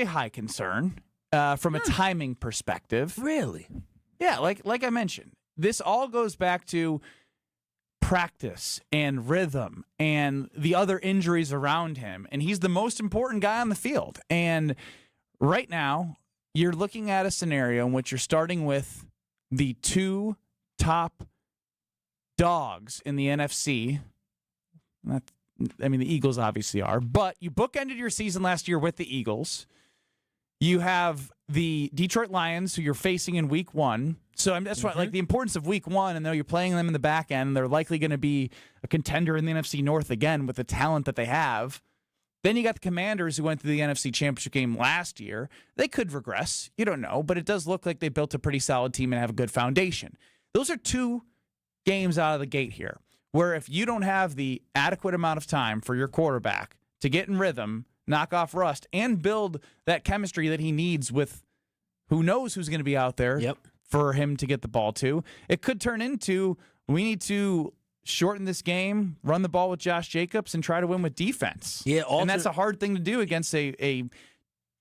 high concern from a timing perspective. Really? Yeah, like I mentioned, this all goes back to practice and rhythm and the other injuries around him, and he's the most important guy on the field. And right now, you're looking at a scenario in which you're starting with the 2 top dogs in the NFC. The Eagles obviously are, but you bookended your season last year with the Eagles. You have the Detroit Lions, who you're facing in week 1. So that's why, like, the importance of week 1, and though you're playing them in the back end, they're likely going to be a contender in the NFC North again with the talent that they have. Then you got the Commanders, who went to the NFC Championship game last year. They could regress. You don't know, but it does look like they built a pretty solid team and have a good foundation. Those are 2 games out of the gate here, where if you don't have the adequate amount of time for your quarterback to get in rhythm, knock off rust, and build that chemistry that he needs with who knows who's going to be out there for him to get the ball to, it could turn into we need to shorten this game, run the ball with Josh Jacobs, and try to win with defense. Yeah, and that's a hard thing to do against a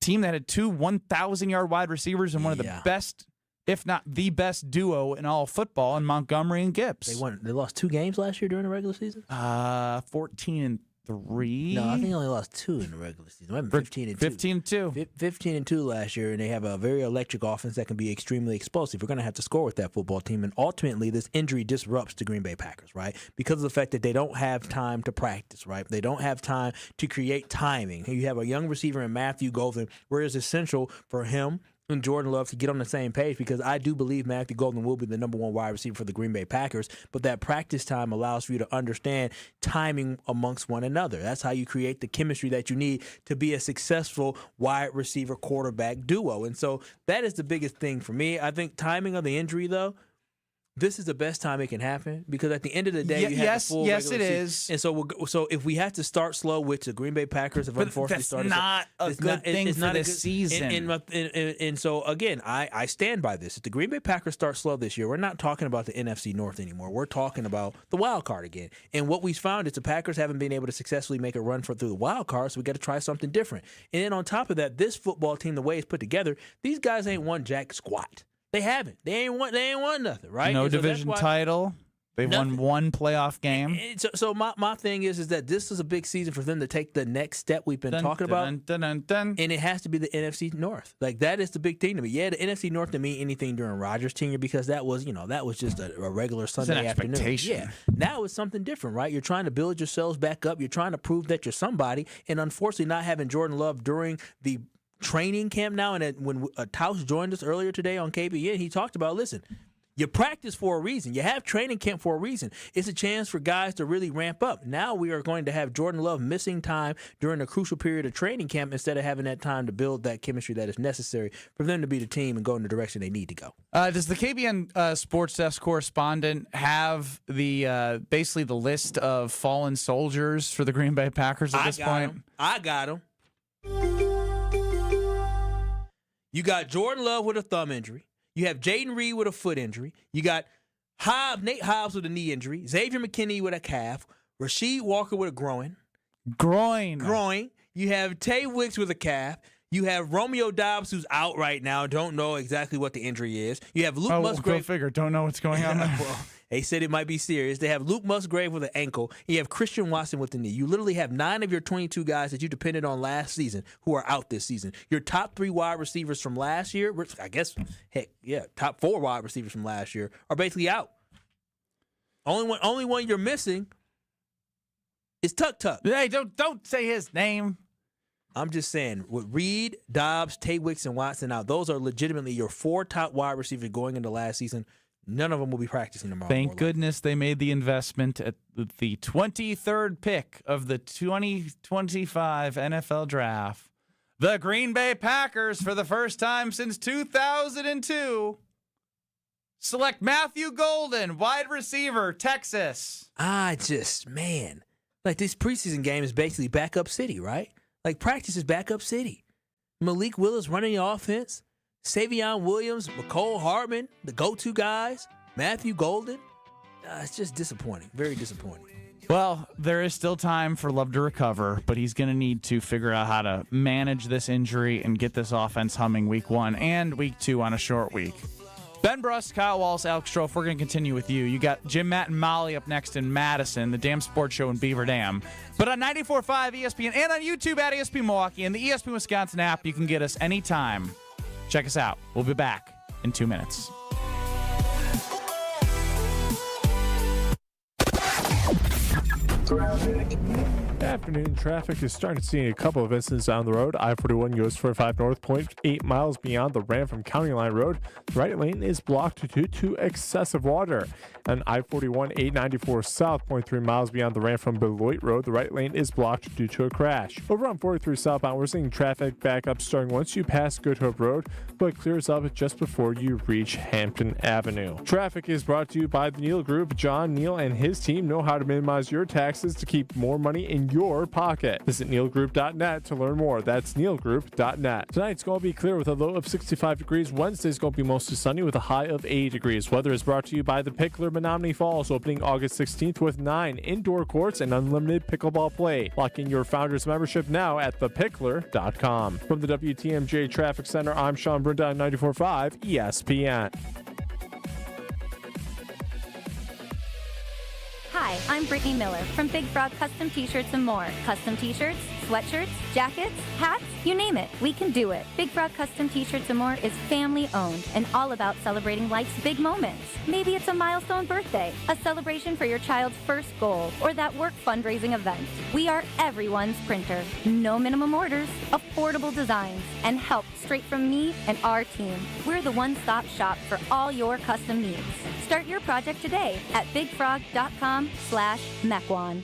team that had 2 1,000-yard wide receivers and one of the best, if not the best duo in all of football in Montgomery and Gibbs. They lost 2 games last year during the regular season? 14-3. No, I think they only lost 2 in the regular season. Maybe 15-2. 15-2. 15-2 last year, and they have a very electric offense that can be extremely explosive. We're going to have to score with that football team, and ultimately this injury disrupts the Green Bay Packers, right? Because of the fact that they don't have time to practice, right? They don't have time to create timing. You have a young receiver in Matthew Golden, where it's essential for him and Jordan Love to get on the same page, because I do believe Matthew Golden will be the number 1 wide receiver for the Green Bay Packers, but that practice time allows for you to understand timing amongst one another. That's how you create the chemistry that you need to be a successful wide receiver quarterback duo. And so that is the biggest thing for me. I think timing of the injury, though, this is the best time it can happen, because at the end of the day, you have the full regular season. Is. And so if we have to start slow, which the Green Bay Packers have unfortunately started, not a good thing for this season. And so again, I stand by this. If the Green Bay Packers start slow this year, we're not talking about the NFC North anymore. We're talking about the wild card again. And what we found is the Packers haven't been able to successfully make a run through the wild card, so we got to try something different. And then on top of that, this football team, the way it's put together, these guys ain't won jack squat. They haven't. They ain't won nothing, right? No division title. They've won 1 playoff game. So my thing is that this is a big season for them to take the next step we've been talking about. And it has to be the NFC North. Like, that is the big thing to me. Yeah, the NFC North didn't mean anything during Rodgers' tenure, because that was just a regular Sunday afternoon. Yeah. Now it's something different, right? You're trying to build yourselves back up. You're trying to prove that you're somebody. And unfortunately, not having Jordan Love during the training camp now, and when Taus joined us earlier today on KBN, he talked about, listen, you practice for a reason. You have training camp for a reason. It's a chance for guys to really ramp up. Now we are going to have Jordan Love missing time during a crucial period of training camp instead of having that time to build that chemistry that is necessary for them to be the team and go in the direction they need to go. Does the KBN sports desk correspondent have the basically the list of fallen soldiers for the Green Bay Packers at this point? I got them. You got Jordan Love with a thumb injury. You have Jaden Reed with a foot injury. You got Nate Hobbs with a knee injury. Xavier McKinney with a calf. Rasheed Walker with a groin. You have Tay Wicks with a calf. You have Romeo Doubs, who's out right now. Don't know exactly what the injury is. You have Luke Musgrave. Go figure. Don't know what's going on there. Well, they said it might be serious. They have Luke Musgrave with an ankle. You have Christian Watson with the knee. You literally have 9 of your 22 guys that you depended on last season who are out this season. Your top 3 wide receivers from last year, I guess, top 4 wide receivers from last year are basically out. Only one you're missing is Tuck. Hey, don't say his name. I'm just saying, with Reed, Dobbs, Tay Wicks, and Watson out, those are legitimately your 4 top wide receivers going into last season. None of them will be practicing tomorrow. Thank goodness they made the investment at the 23rd pick of the 2025 NFL Draft. The Green Bay Packers, for the first time since 2002, select Matthew Golden, wide receiver, Texas. Like this preseason game is basically backup city, right? Like, practice is backup city. Malik Willis running the offense. Savion Williams, McCole Hardman, the go-to guys. Matthew Golden. It's just disappointing. Very disappointing. Well, there is still time for Love to recover, but he's going to need to figure out how to manage this injury and get this offense humming week 1 and week 2 on a short week. Ben Brust, Kyle Wallace, Alex Strofe, we're going to continue with you. You got Jim, Matt, and Molly up next in Madison, the Damn Sports Show in Beaver Dam. But on 94.5 ESPN and on YouTube at ESPN Milwaukee and the ESPN Wisconsin app, you can get us anytime. Check us out. We'll be back in 2 minutes. Afternoon traffic is starting to see a couple of incidents on the road. I-41 goes 45 north, 0.8 miles beyond the ramp from County Line Road. The right lane is blocked due to excessive water. And I-41 894 south, 0.3 miles beyond the ramp from Beloit Road. The right lane is blocked due to a crash. Over on 43 southbound, we're seeing traffic back up starting once you pass Good Hope Road, but clears up just before you reach Hampton Avenue. Traffic is brought to you by the Neal Group. John Neal and his team know how to minimize your taxes to keep more money in your pocket. Visit nealgroup.net to learn more. That's nealgroup.net. Tonight's going to be clear with a low of 65 degrees. Wednesday's going to be mostly sunny with a high of 80 degrees. Weather is brought to you by the Pickler Menominee Falls, opening August 16th with 9 indoor courts and unlimited pickleball play. Lock in your Founders membership now at thepickler.com. From the WTMJ Traffic Center, I'm Sean Brenda on 94.5 ESPN. Hi, I'm Brittany Miller from Big Frog Custom T-Shirts and more. Custom T-shirts, sweatshirts, jackets, hats, you name it, we can do it. Big Frog Custom T-Shirts and more is family owned and all about celebrating life's big moments. Maybe it's a milestone birthday, a celebration for your child's first goal, or that work fundraising event. We are everyone's printer. No minimum orders, affordable designs, and help straight from me and our team. We're the one-stop shop for all your custom needs. Start your project today at bigfrog.com/Mequon.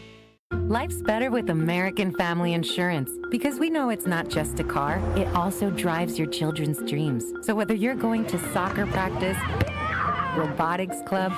Life's better with American Family Insurance because we know it's not just a car, it also drives your children's dreams. So whether you're going to soccer practice, robotics club,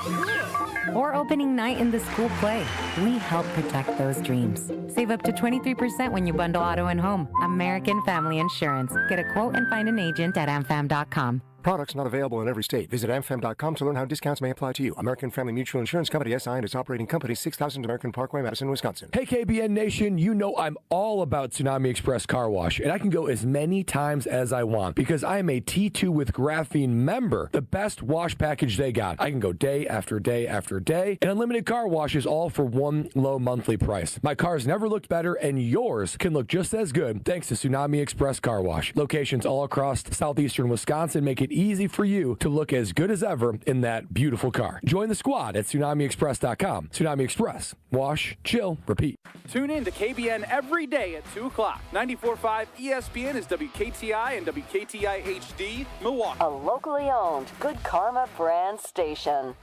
or opening night in the school play, we help protect those dreams. Save up to 23% when you bundle auto and home. American Family Insurance. Get a quote and find an agent at amfam.com. Products not available in every state. Visit amfam.com to learn how discounts may apply to you. American Family Mutual Insurance Company, SI, and its operating company, 6000 American Parkway, Madison, Wisconsin. Hey, KBN Nation, you know I'm all about Tsunami Express Car Wash, and I can go as many times as I want because I am a T2 with Graphene member. The best wash package they got. I can go day after day after day, and unlimited car washes all for one low monthly price. My car's never looked better, and yours can look just as good thanks to Tsunami Express Car Wash. Locations all across southeastern Wisconsin make it easy for you to look as good as ever in that beautiful car. Join the squad at TsunamiExpress.com. Tsunami Express. Wash, chill, repeat. Tune in to KBN every day at 2 o'clock. 94.5 ESPN is WKTI and WKTI HD, Milwaukee. A locally owned Good Karma brand station.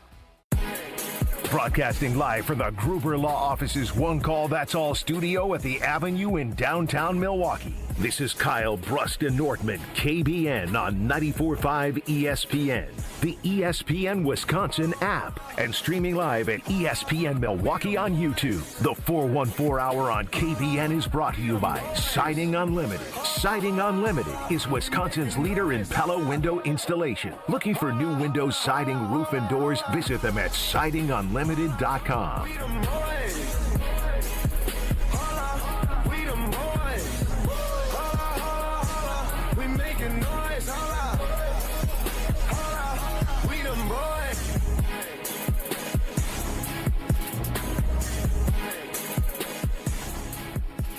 Broadcasting live from the Gruber Law Office's One Call That's All studio at the Avenue in downtown Milwaukee. This is Kyle Brust and Nortman, KBN on 94.5 ESPN, the ESPN Wisconsin app, and streaming live at ESPN Milwaukee on YouTube. The 414 Hour on KBN is brought to you by Siding Unlimited. Siding Unlimited is Wisconsin's leader in Pella window installation. Looking for new windows, siding, roof, and doors? Visit them at sidingunlimited.com.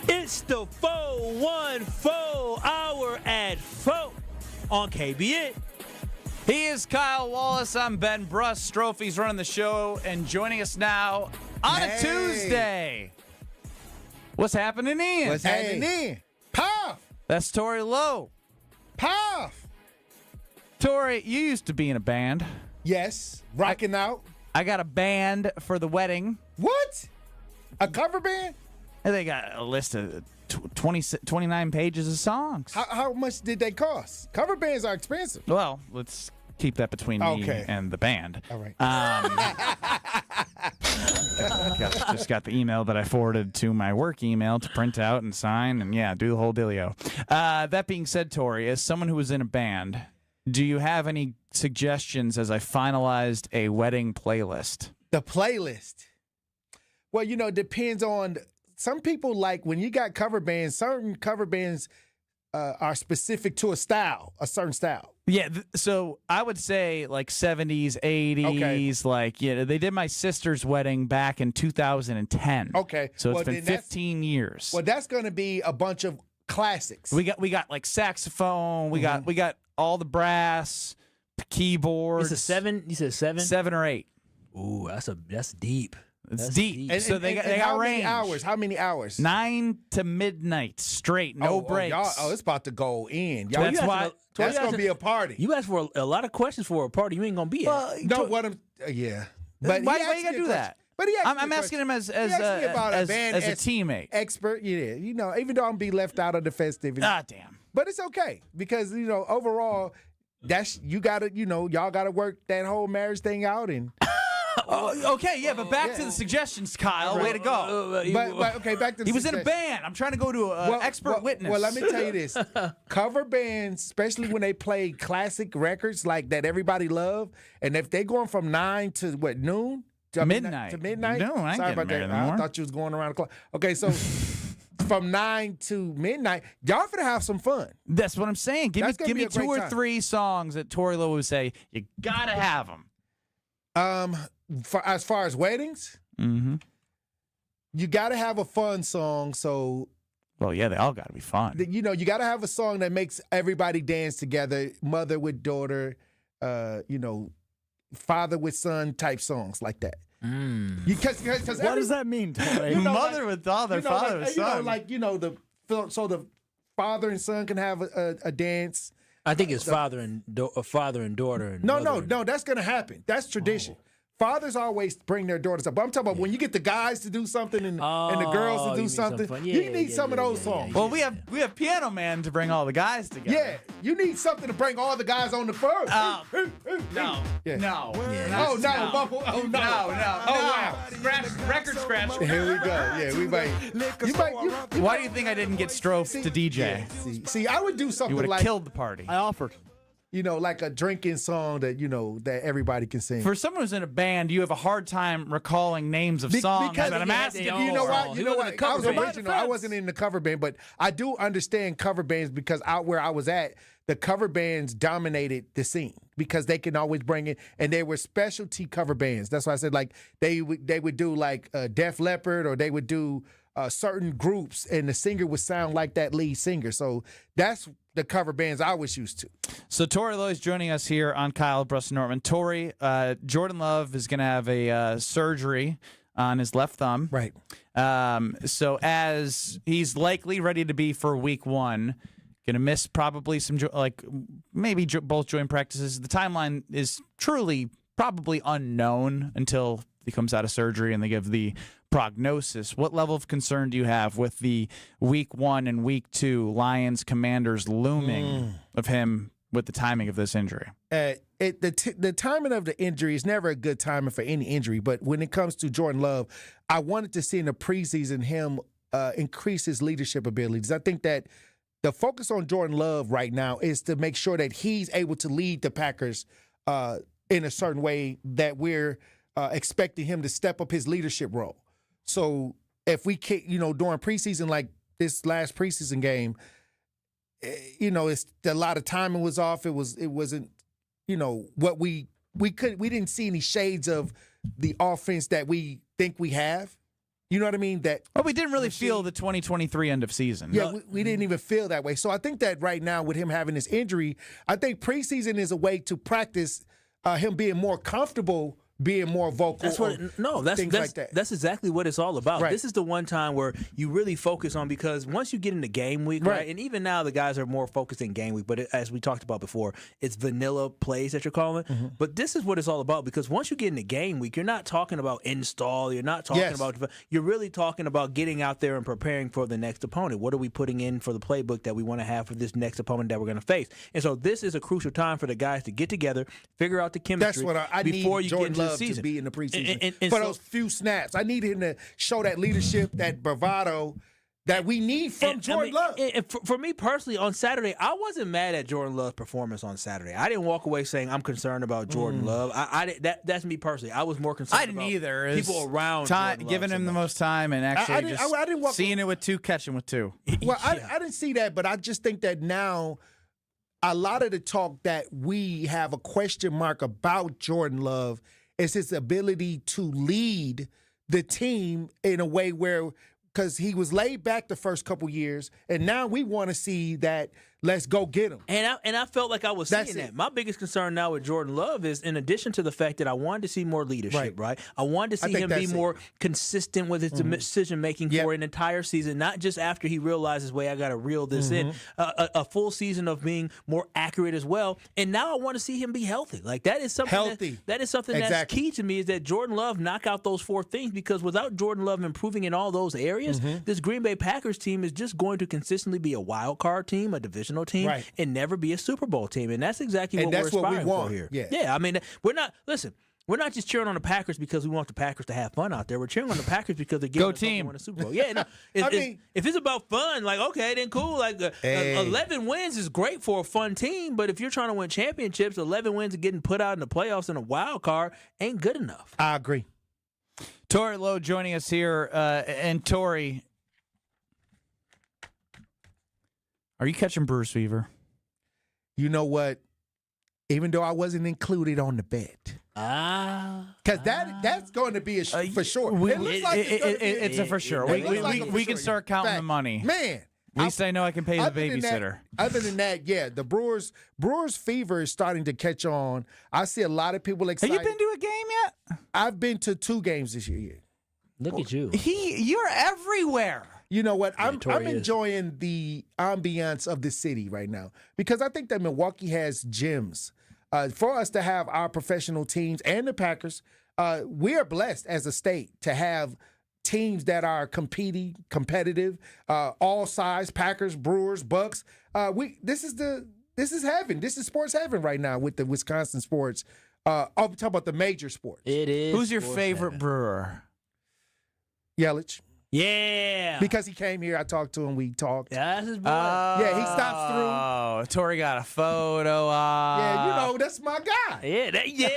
It's the 414 Hour at 4 on KBN. He is Kyle Wallace. I'm Ben Brust. Strophy's running the show, and joining us now on a Tuesday. What's happening, Ian? What's happening, Ian? Puff! That's Tori Lowe. Puff! Tori, you used to be in a band. Yes, rocking out. I got a band for the wedding. What? A cover band? And they got a list of 29 pages of songs. How much did they cost? Cover bands are expensive. Well, let's keep that between me and the band. All right. Just got the email that I forwarded to my work email to print out and sign and, do the whole dealio. That being said, Tori, as someone who was in a band, do you have any suggestions as I finalized a wedding playlist? The playlist? Well, it depends on... Some people like when you got cover bands, certain cover bands are specific to a certain style. Yeah, so I would say like 70s, 80s, they did my sister's wedding back in 2010. Okay. So it's been 15 years. Well, that's going to be a bunch of classics. We got like saxophone, we got all the brass, keyboards. It's a 7, you said 7? 7 or 8. Ooh, that's deep. It's deep. So they got how range. many hours? How many hours? 9 to midnight straight, no breaks. It's about to go in. That's why. That's going to be a party. You asked for a lot of questions for a party you ain't going to be at. No, what I'm. Yeah. But why you got to do that? But I'm asking him as a teammate. Expert, yeah. You know, even though I'm be left out of the festivities. Ah, damn. But it's okay because, you know, overall, y'all got to work that whole marriage thing out and. Okay, yeah, but back to the suggestions, Kyle. Way to go. But okay, back to the he was in a suggestions. band. I'm trying to go to an expert witness. Well, let me tell you this. Cover bands, especially when they play classic records like that everybody love, and if they going from 9 to noon? Midnight. To midnight? No, I ain't Sorry getting about married that. anymore. I thought you was going around the clock. Okay, so from 9 to midnight, y'all finna have some fun. That's what I'm saying. Give me 2 or 3 songs that Tori Lowe would say, you got to have them. As far as weddings, you got to have a fun song. So, well, yeah, they all got to be fun. You know, you got to have a song that makes everybody dance together. Mother with daughter, you know, father with son type songs like that. Because what does that mean? You know, mother with daughter, father with son. The father and son can have a dance. I think it's father and daughter. And No, that's gonna happen. That's tradition. Fathers always bring their daughters up. But I'm talking about when you get the guys to do something and the girls to do something. You need some of those songs. Well, we have Piano Man to bring all the guys together. Yeah, you need something to bring all the guys on the first. No. Yeah. No. Oh no, Buffalo. Oh no. Oh wow. Record scratch. Here we go. Yeah, we might. Why do you think I didn't get Strofe to DJ? Yeah, see, I would do something You would have like killed the party. I offered. You know, like a drinking song that that everybody can sing. For someone who's in a band, you have a hard time recalling names of songs. Because that I'm asking you know what? You know what? I was band. original. I wasn't in the cover band, but I do understand cover bands because out where I was at, the cover bands dominated the scene because they can always bring it, and they were specialty cover bands. That's why I said like they would do like Def Leppard, or they would do certain groups, and the singer would sound like that lead singer. So that's the cover bands I was used to. So Tori Lowe is joining us here on Kyle, Brust, and Nortman. Tori, Jordan Love is going to have a surgery on his left thumb. Right. So as he's likely ready to be for week 1, going to miss probably some, maybe both joint practices. The timeline is truly probably unknown until he comes out of surgery and they give the prognosis. What level of concern do you have with the week 1 and week 2 Lions Commanders looming of him with the timing of this injury? The timing of the injury is never a good timing for any injury, but when it comes to Jordan Love, I wanted to see in the preseason him increase his leadership abilities. I think that the focus on Jordan Love right now is to make sure that he's able to lead the Packers in a certain way that we're expecting him to step up his leadership role. So if we can't, during preseason, like this last preseason game, it's a lot of timing was off. It wasn't, what we didn't see any shades of the offense that we think we have. You know what I mean? Well, we didn't really feel the 2023 end of season. Yeah, we didn't even feel that way. So I think that right now with him having this injury, I think preseason is a way to practice him being more comfortable, being more vocal. That's that's exactly what it's all about. Right. This is the one time where you really focus on, because once you get into game week, right? And even now the guys are more focused in game week, but as we talked about before, it's vanilla plays that you're calling. But this is what it's all about, because once you get into game week, you're not talking about install, you're not talking about, you're really talking about getting out there and preparing for the next opponent. What are we putting in for the playbook that we want to have for this next opponent that we're going to face? And so this is a crucial time for the guys to get together, figure out the chemistry. That's what I before need you Jordan get into Love the season. to be in the preseason and for so, those few snaps. I need him to show that leadership, that bravado that we need from Jordan Love. For me personally, on Saturday, I wasn't mad at Jordan Love's performance on Saturday. I didn't walk away saying I'm concerned about Jordan Love. That's me personally. I was more concerned. I didn't either. People around giving him the most time and actually I didn't seeing it with 2, catching with 2. Well, I didn't see that, but I just think that now a lot of the talk that we have a question mark about Jordan Love is his ability to lead the team in a way where, because he was laid back the first couple years, and now we want to see that let's go get him. And I felt like I was seeing that. My biggest concern now with Jordan Love is, in addition to the fact that I wanted to see more leadership, right? I wanted to see him be more consistent with his decision making for an entire season, not just after he realizes, wait, I got to reel this in. A full season of being more accurate as well. And now I want to see him be healthy. Like that is something that's key to me, is that Jordan Love knock out those 4 things, because without Jordan Love improving in all those areas, this Green Bay Packers team is just going to consistently be a wild card team, a divisional team, and never be a Super Bowl team. And that's exactly what we're aspiring for here. Yeah, I mean, we're not just cheering on the Packers because we want the Packers to have fun out there. We're cheering on the Packers because they're getting us to win a Super Bowl. Yeah, no, if it's about fun, like, okay, then cool. Like 11 wins is great for a fun team, but if you're trying to win championships, 11 wins and getting put out in the playoffs in a wild card ain't good enough. I agree. Tori Lowe joining us here, and Tori, are you catching Brewers fever? You know what? Even though I wasn't included on the bet. Because that's going to be for sure. It's a for sure. We can start counting the money. Man. At least I know I can pay the babysitter. Other than that, yeah, the Brewers fever is starting to catch on. I see a lot of people excited. Have you been to a game yet? I've been to 2 games this year. Look at you. You're everywhere. You know what? I'm enjoying the ambiance of the city right now, because I think that Milwaukee has gems. For us to have our professional teams and the Packers, we are blessed as a state to have teams that are competitive, all size, Packers, Brewers, Bucks. This is heaven. This is sports heaven right now with the Wisconsin sports. I'm talking about the major sports. It is. Who's your favorite Brewer? Yelich. Yeah. Because he came here, I talked to him, we talked. Yeah, that's his boy. Yeah, he stops through. Oh, Tori got a photo. Yeah, you know, that's my guy. Yeah.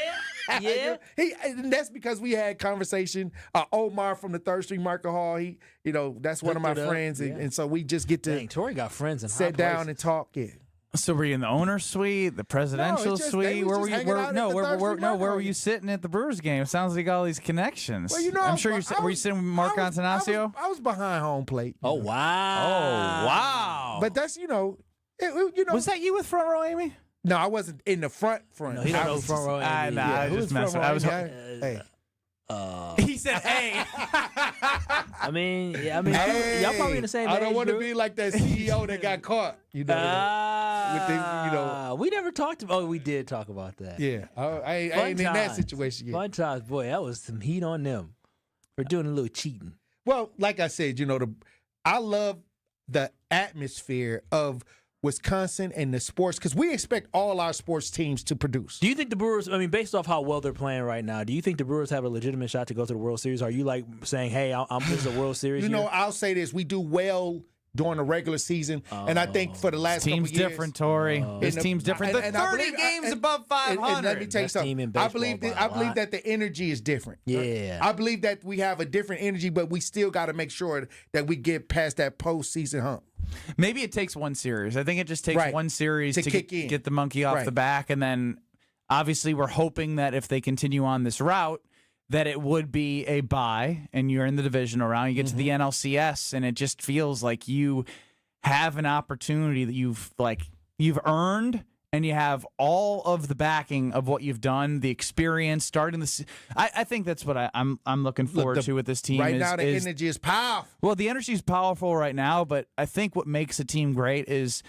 And that's because we had conversation. Omar from the 3rd Street Market Hall, that's one of my friends, and so we just get to Tori got friends in sit down and talk. Yeah. So were you in the owner's suite, the presidential suite? Where were you? Where were you sitting at the Brewers game? It sounds like you got all these connections. Well, you know, I'm sure were you sitting with Mark Antanasio? I was behind home plate. Oh wow! But that's Was that you with front row, Amy? No, I wasn't in the front. No, he don't know front row. I was just messing. Hey. He said, "Hey." I mean, y'all probably in the same. I don't want to be like that CEO that got caught. We never talked about. Oh, we did talk about that. Yeah, I ain't in that situation yet. Fun times, boy. That was some heat on them for doing a little cheating. Well, like I said, I love the atmosphere of Wisconsin and the sports, because we expect all our sports teams to produce. Do you think the Brewers, based off how well they're playing right now, do you think the Brewers have a legitimate shot to go to the World Series? Are you like saying, hey, this is a World Series year? I'll say this. We do well during the regular season, and I think for the last couple years. Team's different, Tori. This team's different. The 30 games above 500. And let me tell you something. I believe that the energy is different. Yeah. I believe that we have a different energy, but we still got to make sure that we get past that postseason hump. Maybe it takes one series. I think it just takes one series to get the monkey off the back. And then obviously we're hoping that if they continue on this route, that it would be a bye and you're in the divisional round. You get to the NLCS and it just feels like you have an opportunity that you've earned, and you have all of the backing of what you've done, the experience, starting the. I think that's what I'm looking forward to with this team. Right now, the energy is powerful. Well, the energy is powerful right now, but I think what makes a team great is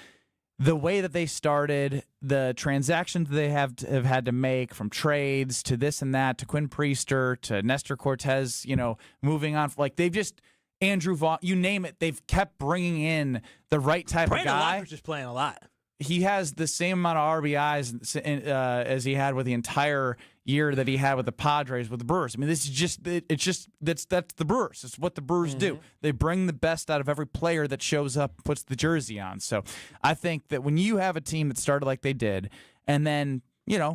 the way that they started, the transactions they have had to make, from trades to this and that, to Quinn Priester to Nestor Cortez, moving on. Like they've just. Andrew Vaughn, you name it, they've kept bringing in the right type of guy. Brandon Locker's just playing a lot. He has the same amount of RBIs as he had with the entire year that he had with the Padres, with the Brewers. This is that's the Brewers. It's what the Brewers do. They bring the best out of every player that shows up, puts the jersey on. So I think that when you have a team that started like they did, and then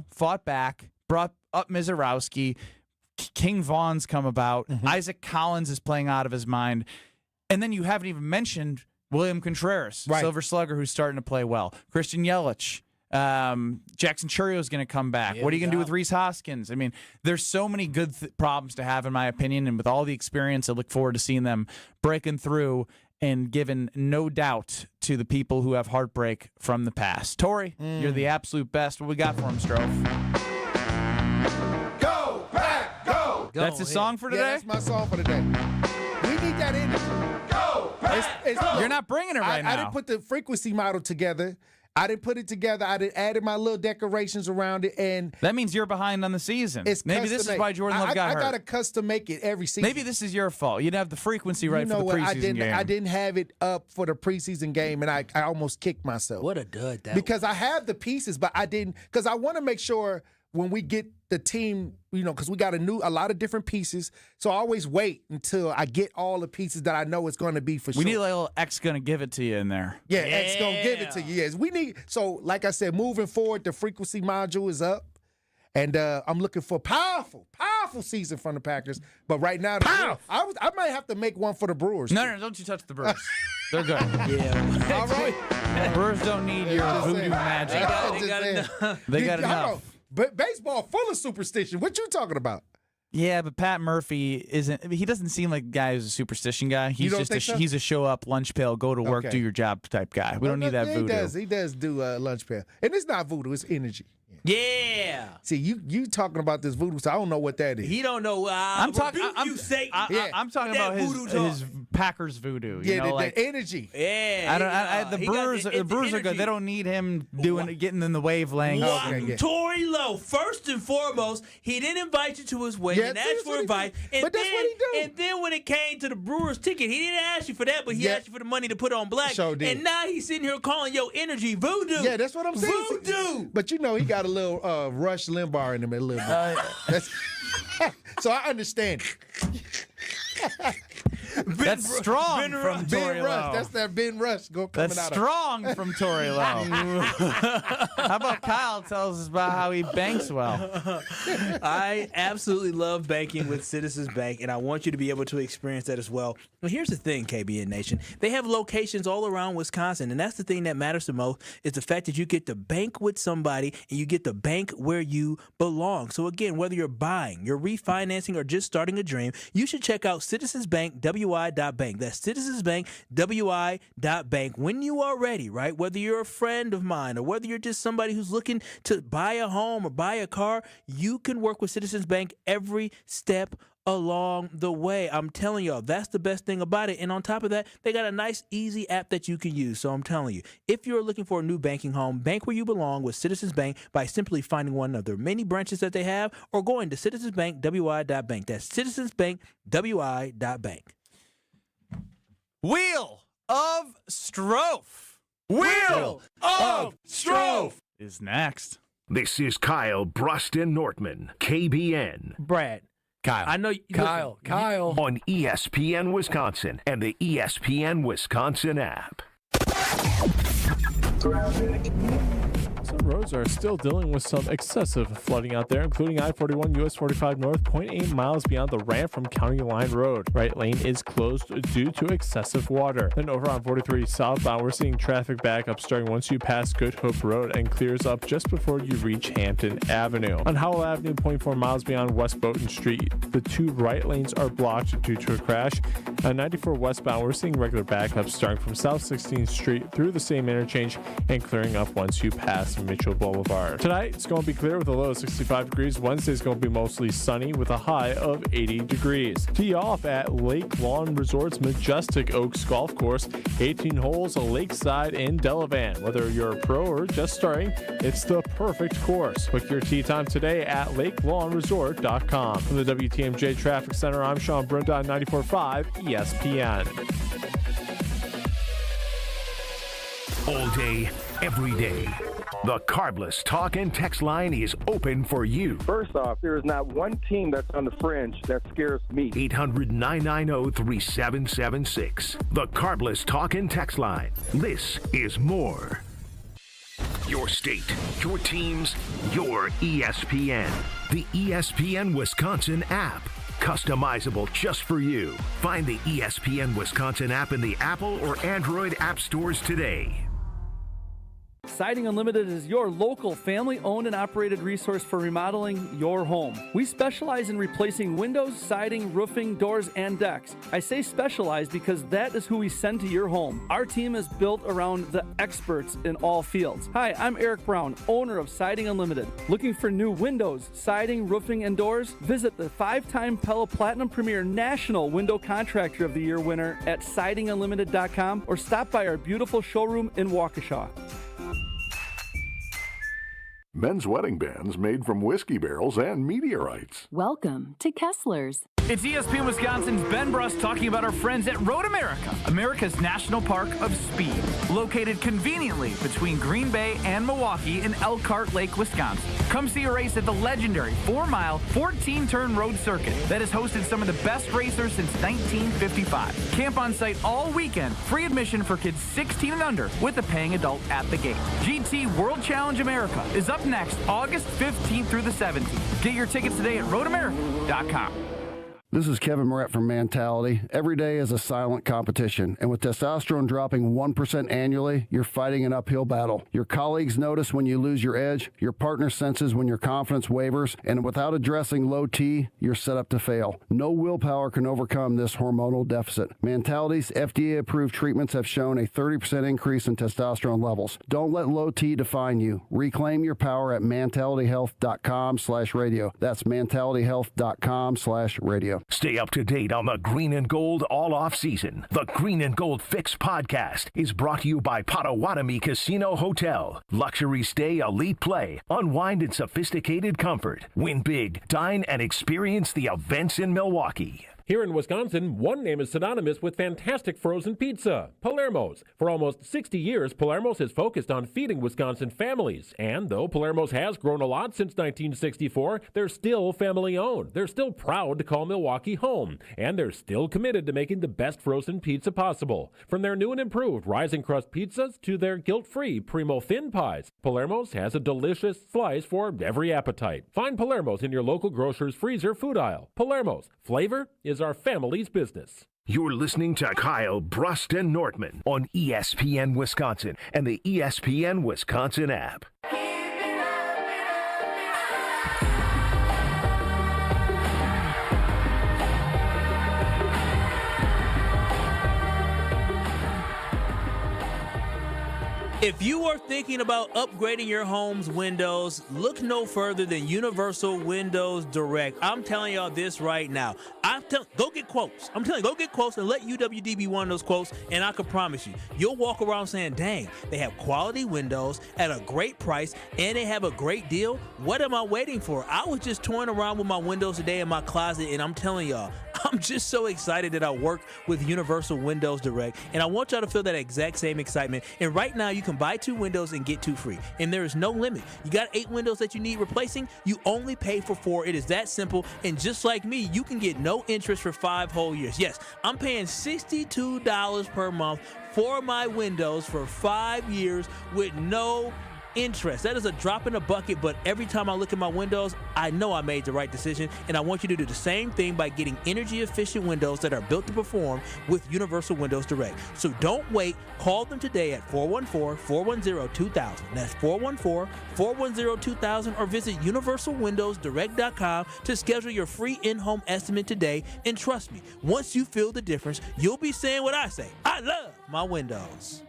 fought back, brought up Mizorowski, King Vaughn's come about, Isaac Collins is playing out of his mind, and then you haven't even mentioned William Contreras, Silver Slugger, who's starting to play well. Christian Yelich. Jackson Churio is going to come back. What are you going to do with Rhys Hoskins? There's so many good problems to have, in my opinion, and with all the experience, I look forward to seeing them breaking through and given no doubt to the people who have heartbreak from the past. Tori, you're the absolute best. What we got for him, Strofe? Go, Pack, go! That's the song for today? Yeah, that's my song for today. We need that energy. Go, Pack, go! You're not bringing it right now. I didn't put the frequency model together. I didn't put it together. I didn't added my little decorations around it, and that means you're behind on the season. Maybe this is why Jordan Love got hurt. I gotta custom make it every season. Maybe this is your fault. You'd have the frequency right for the preseason game. I didn't have it up for the preseason game, and I almost kicked myself. What a dud that because I have the pieces, but I didn't, because I want to make sure when we get the team, because we got a lot of different pieces. So I always wait until I get all the pieces that I know it's going to be for sure. We need a little X going to give it to you in there. Yeah, X going to give it to you. Yes, we need. So like I said, moving forward, the frequency module is up. And I'm looking for powerful season from the Packers. But right now, I might have to make one for the Brewers. No, don't you touch the Brewers. They're good. Yeah. All right. The Brewers don't need your voodoo magic. They got enough. But baseball full of superstition. What you talking about? Yeah, but Pat Murphy he doesn't seem like a guy who's a superstition guy. He's he's a show up, lunch pail, go to work, do your job type guy. We don't need that voodoo. He does do lunch pail. And it's not voodoo, it's energy. Yeah. See, you talking about this voodoo, so I don't know what that is. He don't know. I'm talking about his Packers voodoo. You know, the energy. Yeah. The Brewers are good. They don't need him getting in the wavelength. Tory Lowe, first and foremost, he didn't invite you to his wedding and asked for advice. But that's what he do. And then when it came to the Brewers ticket, he didn't ask you for that, but he asked you for the money to put on black. Sure did. And now he's sitting here calling your energy voodoo. Yeah, that's what I'm saying. Voodoo. But he got a little Rush Limbaugh in him a little bit. So I understand it. That's strong from Tory Lowe. That's that Ben Rush coming out. That's strong from Tory Lowe. How about Kyle tells us about how he banks well? I absolutely love banking with Citizens Bank, and I want you to be able to experience that as well. Well, here's the thing, KBN Nation. They have locations all around Wisconsin, and that's the thing that matters the most is the fact that you get to bank with somebody and you get to bank where you belong. So, again, whether you're buying, you're refinancing, or just starting a dream, you should check out Citizens Bank, WI.bank. That's Citizens Bank, WI.bank. When you are ready, right, whether you're a friend of mine or whether you're just somebody who's looking to buy a home or buy a car, you can work with Citizens Bank every step along the way. I'm telling y'all, that's the best thing about it. And on top of that, they got a nice, easy app that you can use. So I'm telling you, if you're looking for a new banking home, bank where you belong with Citizens Bank by simply finding one of their many branches that they have or going to citizensbankwi.bank. That's citizensbankwi.bank. Wheel of Strofe. Wheel of Strofe is next. This is Kyle, Brust, and Nortman, KBN. Brad. Kyle. I know Kyle. On ESPN Wisconsin and the ESPN Wisconsin app. Some roads are still dealing with some excessive flooding out there, including I-41 US 45 North, 0.8 miles beyond the ramp from County Line Road. Right lane is closed due to excessive water. Then over on 43 southbound, we're seeing traffic backup starting once you pass Good Hope Road and clears up just before you reach Hampton Avenue. On Howell Avenue, 0.4 miles beyond West Boughton Street, the two right lanes are blocked due to a crash. On 94 westbound, we're seeing regular backups starting from South 16th Street through the same interchange and clearing up once you pass Mitchell Boulevard. Tonight, it's going to be clear with a low of 65 degrees. Wednesday's going to be mostly sunny with a high of 80 degrees. Tee off at Lake Lawn Resort's Majestic Oaks Golf Course, 18 holes lakeside in Delavan. Whether you're a pro or just starting, it's the perfect course. Book your tee time today at lakelawnresort.com. From the WTMJ Traffic Center, I'm Sean Brenda on 94.5 ESPN. All day, every day. The Carbless Talk and Text line is open for you. First off, there is not one team that's on the fringe that scares me. 800-990-3776. The Carbless Talk and Text line. This is more. Your state, your teams, your ESPN. The ESPN Wisconsin app. Customizable just for you. Find the ESPN Wisconsin app in the Apple or Android app stores today. Siding Unlimited is your local family-owned and operated resource for remodeling your home. We specialize in replacing windows, siding, roofing, doors, and decks. I say specialize because that is who we send to your home. Our team is built around the experts in all fields. Hi, I'm Eric Brown, owner of Siding Unlimited. Looking for new windows, siding, roofing, and doors? Visit the 5-time Pella Platinum Premier National Window Contractor of the Year winner at sidingunlimited.com or stop by our beautiful showroom in Waukesha. Men's wedding bands made from whiskey barrels and meteorites. Welcome to Kessler's. It's ESPN Wisconsin's Ben Brust talking about our friends at Road America, America's National Park of Speed, located conveniently between Green Bay and Milwaukee in Elkhart Lake, Wisconsin. Come see a race at the legendary 4-mile, 14-turn road circuit that has hosted some of the best racers since 1955. Camp on site all weekend, free admission for kids 16 and under with a paying adult at the gate. GT World Challenge America is up next August 15th through the 17th. Get your tickets today at roadamerica.com. This is Kevin Moret from Mentality. Every day is a silent competition, and with testosterone dropping 1% annually, you're fighting an uphill battle. Your colleagues notice when you lose your edge, your partner senses when your confidence wavers, and without addressing low T, you're set up to fail. No willpower can overcome this hormonal deficit. Mentality's FDA-approved treatments have shown a 30% increase in testosterone levels. Don't let low T define you. Reclaim your power at mentalityhealth.com/radio. That's mentalityhealth.com/radio. Stay up to date on the Green and Gold all off season. The Green and Gold Fix podcast is brought to you by Potawatomi Casino Hotel. Luxury stay, elite play, unwind in sophisticated comfort. Win big, dine, and experience the events in Milwaukee. Here in Wisconsin, one name is synonymous with fantastic frozen pizza, Palermo's. For almost 60 years, Palermo's has focused on feeding Wisconsin families. And though Palermo's has grown a lot since 1964, they're still family-owned. They're still proud to call Milwaukee home. And they're still committed to making the best frozen pizza possible. From their new and improved rising crust pizzas to their guilt-free Primo thin pies, Palermo's has a delicious slice for every appetite. Find Palermo's in your local grocer's freezer food aisle. Palermo's. Flavor is our family's business. You're listening to Kyle, Brust, and Nortman on ESPN Wisconsin and the ESPN Wisconsin app. If you are thinking about upgrading your home's windows, look no further than Universal Windows Direct. I'm telling y'all this right now. Go get quotes. I'm telling you, go get quotes and let UWD be one of those quotes, and I can promise you, you'll walk around saying, dang, they have quality windows at a great price, and they have a great deal. What am I waiting for? I was just toying around with my windows today in my closet, and I'm telling y'all, I'm just so excited that I work with Universal Windows Direct, and I want y'all to feel that exact same excitement. And right now, you can buy 2 windows and get 2 free, and there is no limit. You got 8 windows that you need replacing, you only pay for 4. It is that simple, and just like me, you can get no interest for 5 whole years. Yes, I'm paying $62 per month for my windows for 5 years with no interest. That is a drop in the bucket, but every time I look at my windows, I know I made the right decision, and I want you to do the same thing by getting energy-efficient windows that are built to perform with Universal Windows Direct. So don't wait. Call them today at 414-410-2000. That's 414-410-2000, or visit universalwindowsdirect.com to schedule your free in-home estimate today. And trust me, once you feel the difference, you'll be saying what I say. I love my windows.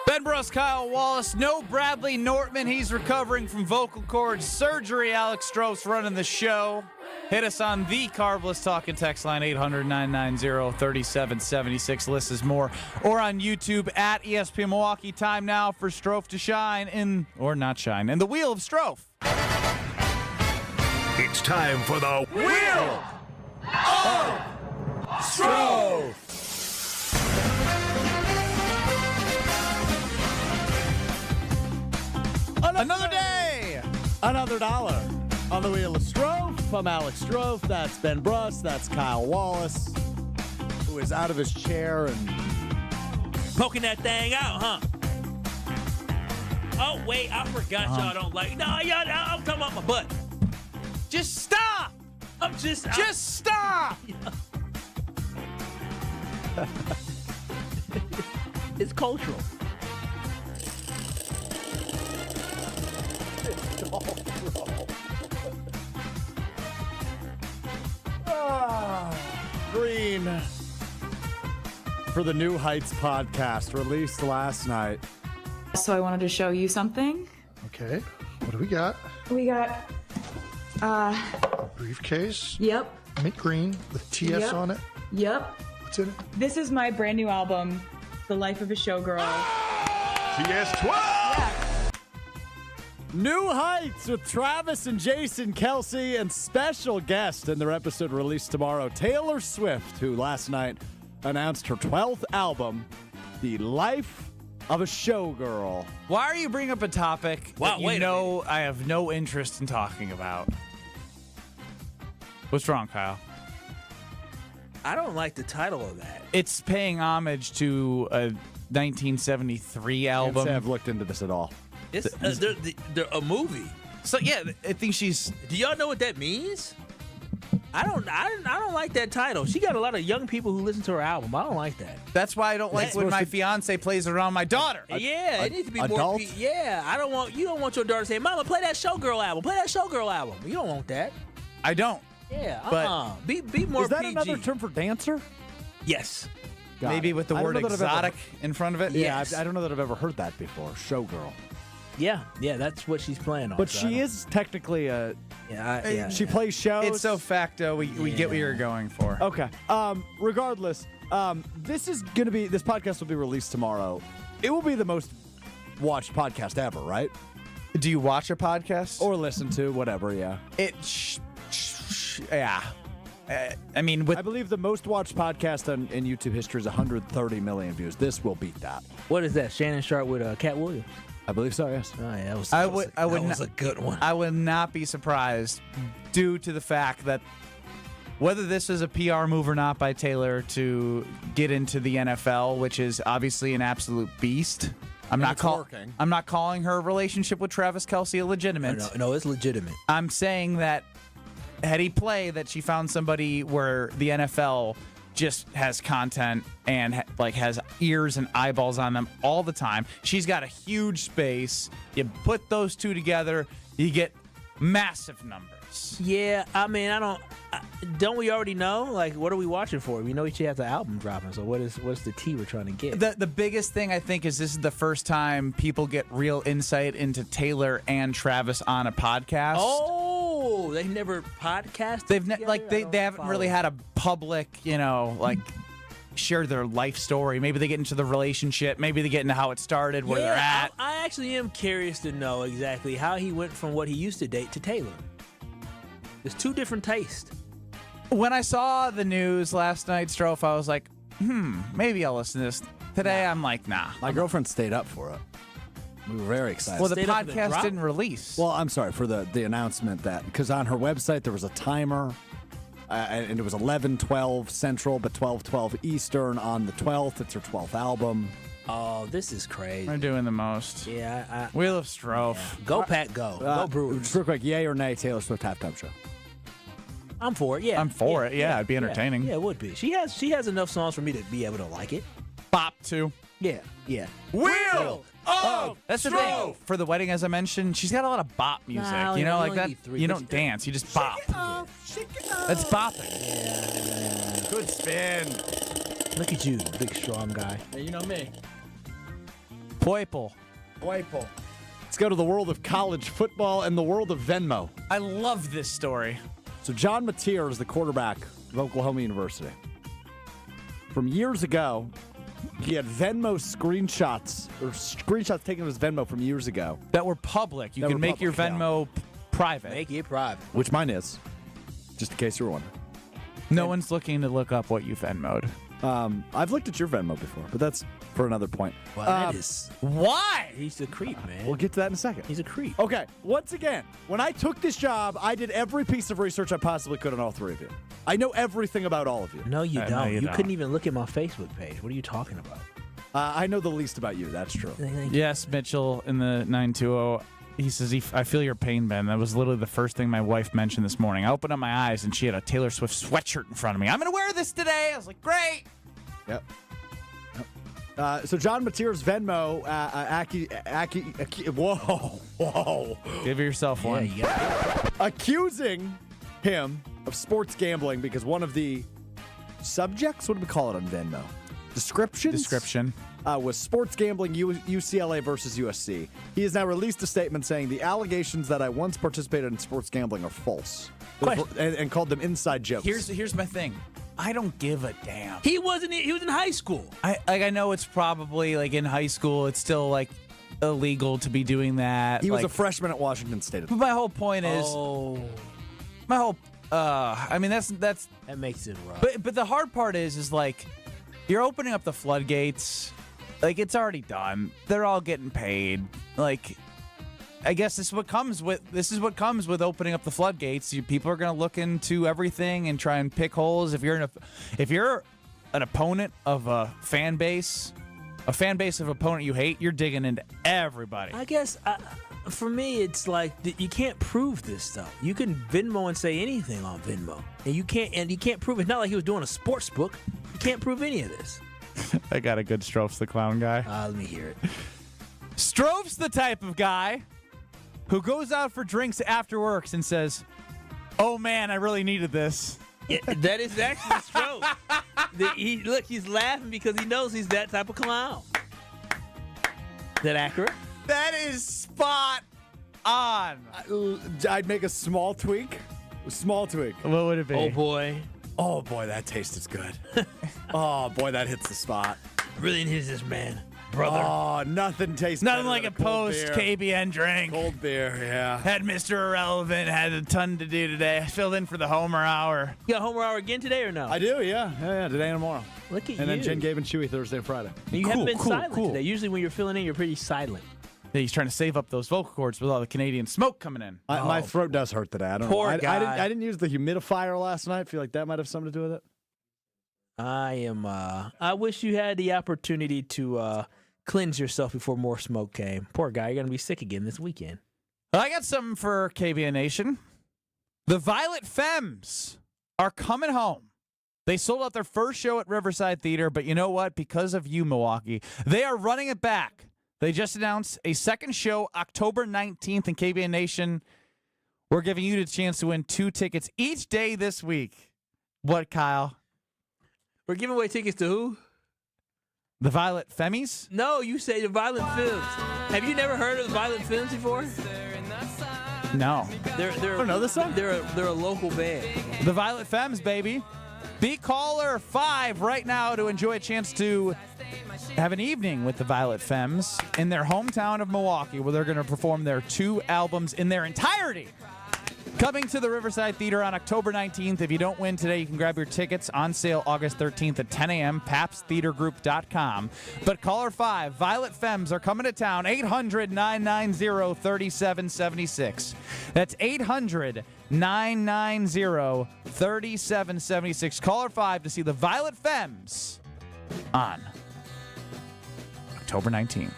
Ben Brust, Kyle Wallace, no Bradley Nortman. He's recovering from vocal cord surgery. Alex Stroh's running the show. Hit us on the Carveless Talking text line, 800-990-3776. List is more. Or on YouTube at ESPN Milwaukee. Time now for Stroh to shine in, or not shine, in the Wheel of Stroh. It's time for the Wheel of Stroh. Another day, another dollar on the Wheel of Stroh. I'm Alex Stroh. That's Ben Brust. That's Kyle Wallace, who is out of his chair and poking that thing out, huh? Oh, wait, I forgot y'all don't like. No, y'all, I'm talking about my butt. Just stop. Just stop. It's cultural. Green for the New Heights podcast released last night. So I wanted to show you something. Okay, what do we got? We got, Briefcase. Yep. Mint green with TS Yep. on it. Yep. What's in it? This is my brand new album, The Life of a Showgirl. TS12! New Heights with Travis and Jason Kelsey and special guest in their episode released tomorrow, Taylor Swift, who last night announced her 12th album, The Life of a Showgirl. Why are you bringing up a topic that you know I have no interest in talking about? What's wrong, Kyle? I don't like the title of that. It's paying homage to a 1973 album. Can't say I've looked into this at all. It's they're a movie. So yeah, I think she's. Do y'all know what that means? I don't like that title. She got a lot of young people who listen to her album. I don't like that. That's why I don't like when my fiance plays around my daughter. Yeah, it needs to be adult? more. Yeah, you don't want your daughter saying, "Mama, play that Showgirl album. Play that Showgirl album." You don't want that. I don't. Yeah, But- be more. Is that PG. another term for dancer? Yes. Got Maybe it. with the I don't word know that I've ever- exotic in front of it. Yeah, Yes. I don't know that I've ever heard that before. Showgirl. Yeah, that's what she's playing on. But so I she don't- is technically a. Yeah, She plays shows. It's so facto. We get what you're going for. Okay. Regardless, this podcast will be released tomorrow. It will be the most watched podcast ever, right? Do you watch a podcast or listen to whatever? Yeah. Yeah. I mean, I believe the most watched podcast in YouTube history is 130 million views. This will beat that. What is that? Shannon Sharp with Cat Williams. I believe so. Yes. Oh yeah, that was a good one. I would not be surprised, due to the fact that whether this is a PR move or not by Taylor to get into the NFL, which is obviously an absolute beast. I'm not calling her relationship with Travis Kelce illegitimate. No, it's legitimate. I'm saying that had he played, that she found somebody where the NFL just has content and has ears and eyeballs on them all the time. She's got a huge space. You put those two together, you get massive numbers. Yeah, I mean, don't we already know? Like, what are we watching for? We know she has the album dropping, so what's the tea we're trying to get? The biggest thing I think is this is the first time people get real insight into Taylor and Travis on a podcast. Oh, they never podcasted. They haven't really had a public, share their life story. Maybe they get into the relationship. Maybe they get into how it started, where they're at. I actually am curious to know exactly how he went from what he used to date to Taylor. There's two different tastes. When I saw the news last night, Strofe, I was like, maybe I'll listen to this. Today, I'm like, nah. My girlfriend stayed up for it. We were very excited. Well, the podcast didn't release. Well, I'm sorry for the announcement because on her website there was a timer, and it was 11:12 Central, but 12:12 Eastern on the 12th. It's her 12th album. Oh, this is crazy. We're doing the most. Yeah. Wheel of Strofe. Yeah. Go, Pack, go. Go, Brewers. Just real quick, yay or nay, Taylor Swift halftime show? I'm for it, yeah. I'm for it, yeah. It'd be entertaining. Yeah, it would be. She has enough songs for me to be able to like it. Bop, too. Yeah. Wheel of That's the thing. For the wedding, as I mentioned, she's got a lot of bop music. Nah, you know, only like that. need three. You don't dance. You just bop. That's bopping. Yeah. Good spin. Look at you, big strong guy. Hey, you know me. Poiple. Let's go to the world of college football and the world of Venmo. I love this story. So John Mateer is the quarterback of Oklahoma University. From years ago, he had Venmo screenshots taken of his Venmo from years ago. That were public. You can make your Venmo private. Make it private. Which mine is, just in case you were wondering. No one's looking to look up what you Venmo'd. I've looked at your Venmo before, but that's for another point. Well, that is... Why? He's a creep, man. We'll get to that in a second. He's a creep. Okay, once again, when I took this job, I did every piece of research I possibly could on all three of you. I know everything about all of you. No, you don't. No, you don't. couldn't even look at my Facebook page. What are you talking about? I know the least about you. That's true. Yes, Mitchell in the 920. He says, I feel your pain, Ben. That was literally the first thing my wife mentioned this morning. I opened up my eyes, and she had a Taylor Swift sweatshirt in front of me. I'm going to wear this today. I was like, great. Yep. So John Mateer's Venmo, whoa. Give yourself one. Accusing him of sports gambling because one of the subjects, what do we call it on Venmo? Description. Was sports gambling UCLA versus USC. He has now released a statement saying the allegations that I once participated in sports gambling are false. And called them inside jokes. Here's my thing. I don't give a damn. He was in high school. I know it's probably like in high school it's still like illegal to be doing that. He was a freshman at Washington State. But my whole point is I mean that's that makes it rough. But the hard part is like you're opening up the floodgates. Like it's already done. They're all getting paid. Like I guess this is what comes with opening up the floodgates. People are going to look into everything and try and pick holes. If you're an opponent of a fan base of opponent you hate, you're digging into everybody. I guess for me, it's like you can't prove this stuff. You can Venmo and say anything on Venmo, and you can't prove it. It's not like he was doing a sports book. You can't prove any of this. I got a good Stroph's the clown guy. Let me hear it. Stroph's the type of guy who goes out for drinks after works and says, "Oh man, I really needed this." Yeah, that is actually Stroh. He's laughing because he knows he's that type of clown. Is that accurate? That is spot on. I'd make a small tweak. What would it be? Oh boy, that tastes good. Oh boy, that hits the spot. Really hits this man, brother. Oh, nothing tastes nothing better like than a post beer. KBN drink. Cold beer, yeah. Had Mr. Irrelevant, had a ton to do today. I filled in for the Homer Hour. You got Homer Hour again today or no? I do, yeah, today and tomorrow. Look at you. And then Jen, Gabe, and Chewy Thursday and Friday. You haven't been silent today. Usually when you're filling in, you're pretty silent. Yeah, he's trying to save up those vocal cords with all the Canadian smoke coming in. My throat does hurt today. I don't Poor know. guy. I didn't use the humidifier last night. Feel like that might have something to do with it. I wish you had the opportunity to cleanse yourself before more smoke came. Poor guy, you're going to be sick again this weekend. I got something for KBN Nation. The Violet Femmes are coming home. They sold out their first show at Riverside Theater, but you know what? Because of you, Milwaukee, they are running it back. They just announced a second show October 19th in KBN Nation. We're giving you the chance to win 2 tickets each day this week. What, Kyle? We're giving away tickets to who? The Violet Femmes? No, you say the Violent Femmes. Have you never heard of the Violent Femmes before? No. They're I don't know this song. They're a local band. The Violet Femmes, baby. Be caller 5 right now to enjoy a chance to have an evening with the Violet Femmes in their hometown of Milwaukee, where they're going to perform their 2 albums in their entirety. Coming to the Riverside Theater on October 19th. If you don't win today, you can grab your tickets on sale August 13th at 10 a.m. PapsTheaterGroup.com. But caller 5, Violet Femmes are coming to town. 800-990-3776. That's 800-990-3776. Caller 5 to see the Violet Femmes on October 19th.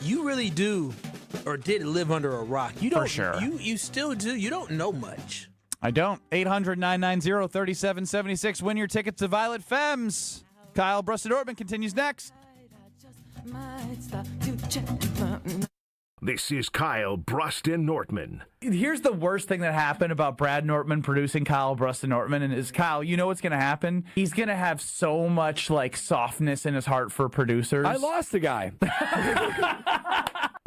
You really do or did live under a rock. You don't, For sure. You still do. You don't know much. I don't. 800-990-3776. Win your tickets to Violet Femmes. Kyle, Brust, and Nortman continues next. This is Kyle, Brust, and Nortman. Here's the worst thing that happened about Brad Nortman producing Kyle, Brust, and Nortman, and is Kyle, you know what's going to happen? He's going to have so much like softness in his heart for producers. I lost the guy.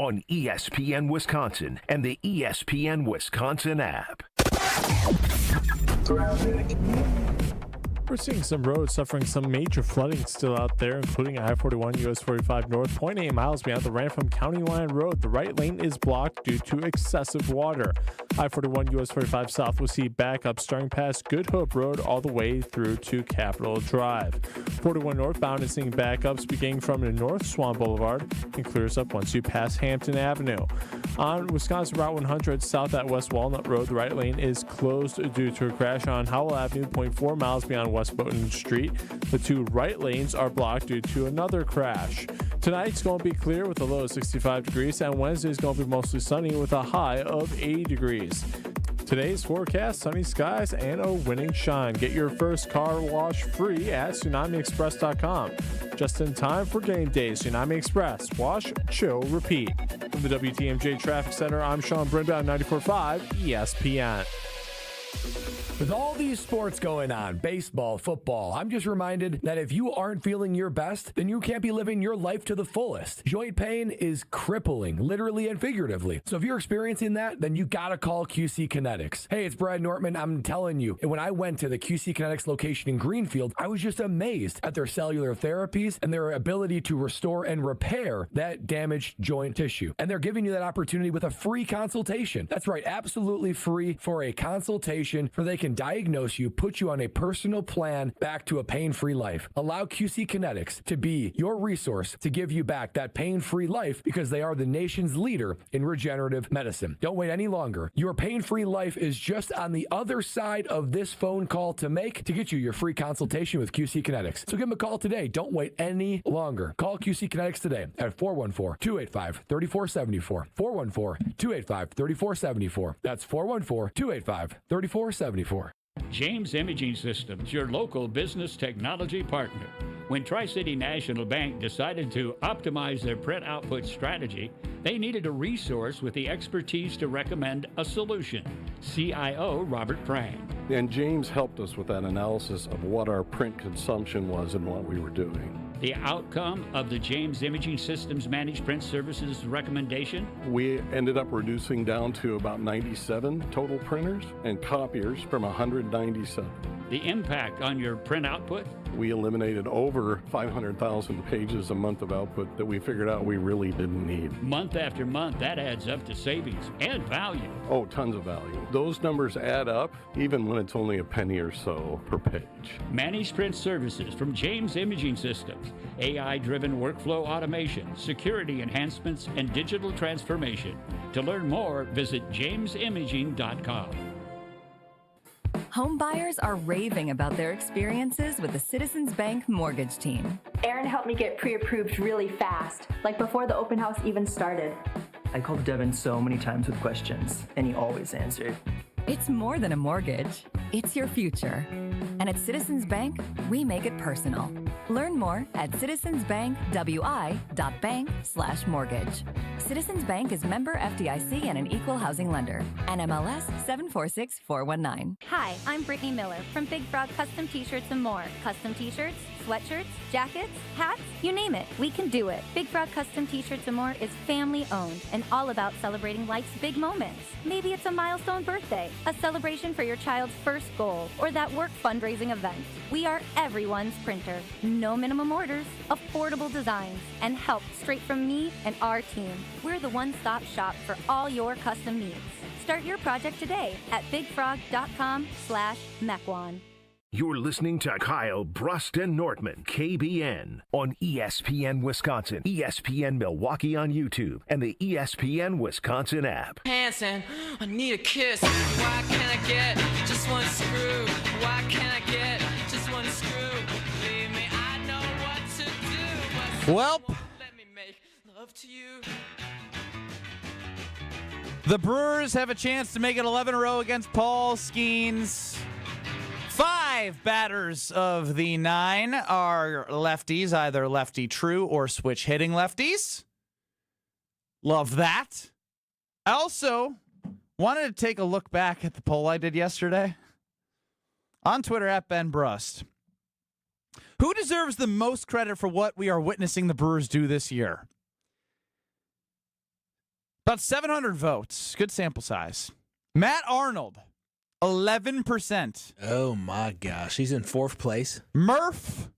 On ESPN Wisconsin and the ESPN Wisconsin app. We're seeing some roads suffering some major flooding still out there, including I-41 US 45 north, 0.8 miles beyond the Rantham County Line Road. The right lane is blocked due to excessive water. I-41 US 45 south will see backup starting past Good Hope Road all the way through to Capitol Drive. 41 northbound is seeing backups beginning from the North Swan Boulevard and clears up once you pass Hampton Avenue. On Wisconsin Route 100 south at West Walnut Road, the right lane is closed due to a crash on Howell Avenue, 0.4 miles beyond West Bowden Street. The 2 right lanes are blocked due to another crash. Tonight's going to be clear with a low of 65 degrees, and Wednesday is going to be mostly sunny with a high of 80 degrees. Today's forecast, sunny skies and a winning shine. Get your first car wash free at TsunamiExpress.com. Just in time for game day, Tsunami Express. Wash, chill, repeat. From the WTMJ Traffic Center, I'm Sean Brindle on 94.5 ESPN. With all these sports going on, baseball, football, I'm just reminded that if you aren't feeling your best, then you can't be living your life to the fullest. Joint pain is crippling, literally and figuratively. So if you're experiencing that, then you gotta call QC Kinetics. Hey, it's Brad Nortman. I'm telling you, when I went to the QC Kinetics location in Greenfield, I was just amazed at their cellular therapies and their ability to restore and repair that damaged joint tissue. And they're giving you that opportunity with a free consultation. That's right, absolutely free for a consultation where they can diagnose you, put you on a personal plan back to a pain-free life. Allow QC Kinetics to be your resource to give you back that pain-free life because they are the nation's leader in regenerative medicine. Don't wait any longer. Your pain-free life is just on the other side of this phone call to make to get you your free consultation with QC Kinetics. So give them a call today. Don't wait any longer. Call QC Kinetics today at 414-285-3474. 414-285-3474. That's 414-285-3474. James Imaging Systems, your local business technology partner. When Tri-City National Bank decided to optimize their print output strategy, they needed a resource with the expertise to recommend a solution. CIO Robert Prang. And James helped us with that analysis of what our print consumption was and what we were doing. The outcome of the James Imaging Systems Managed Print Services recommendation? We ended up reducing down to about 97 total printers and copiers from 197. The impact on your print output? We eliminated over 500,000 pages a month of output that we figured out we really didn't need. Month after month, that adds up to savings and value. Oh, tons of value. Those numbers add up even when it's only a penny or so per page. Managed Print Services from James Imaging Systems. AI-driven workflow automation, security enhancements, and digital transformation. To learn more, visit jamesimaging.com. Home buyers are raving about their experiences with the Citizens Bank mortgage team. Aaron helped me get pre-approved really fast, like before the open house even started. I called Devin so many times with questions, and he always answered. It's more than a mortgage. It's your future. And at Citizens Bank, we make it personal. Learn more at citizensbankwi.bank/mortgage. Citizens Bank is member FDIC and an equal housing lender. NMLS 746419. Hi, I'm Brittany Miller from Big Frog Custom T-Shirts and more. Custom T-shirts, sweatshirts, jackets, hats, you name it, we can do it. Big Frog Custom T-Shirts and more is family owned and all about celebrating life's big moments. Maybe it's a milestone birthday, a celebration for your child's first goal, or that work fundraising event. We are everyone's printer. No minimum orders, affordable designs, and help straight from me and our team. We're the one-stop shop for all your custom needs. Start your project today at bigfrog.com/Mequon. You're listening to Kyle, Brust, and Nortman, KBN, on ESPN Wisconsin, ESPN Milwaukee on YouTube, and the ESPN Wisconsin app. Hanson, I need a kiss. Why can't I get just one screw? Why can't I get just one screw? Believe me, I know what to do. Well, Let me make love to you. the Brewers have a chance to make it 11 in a row against Paul Skeens. 5 batters of the 9 are lefties, either lefty true or switch hitting lefties. Love that. I also wanted to take a look back at the poll I did yesterday on Twitter at Ben Brust. Who deserves the most credit for what we are witnessing the Brewers do this year? About 700 votes. Good sample size. Matt Arnold. 11%. Oh my gosh, he's in 4th place. Murph,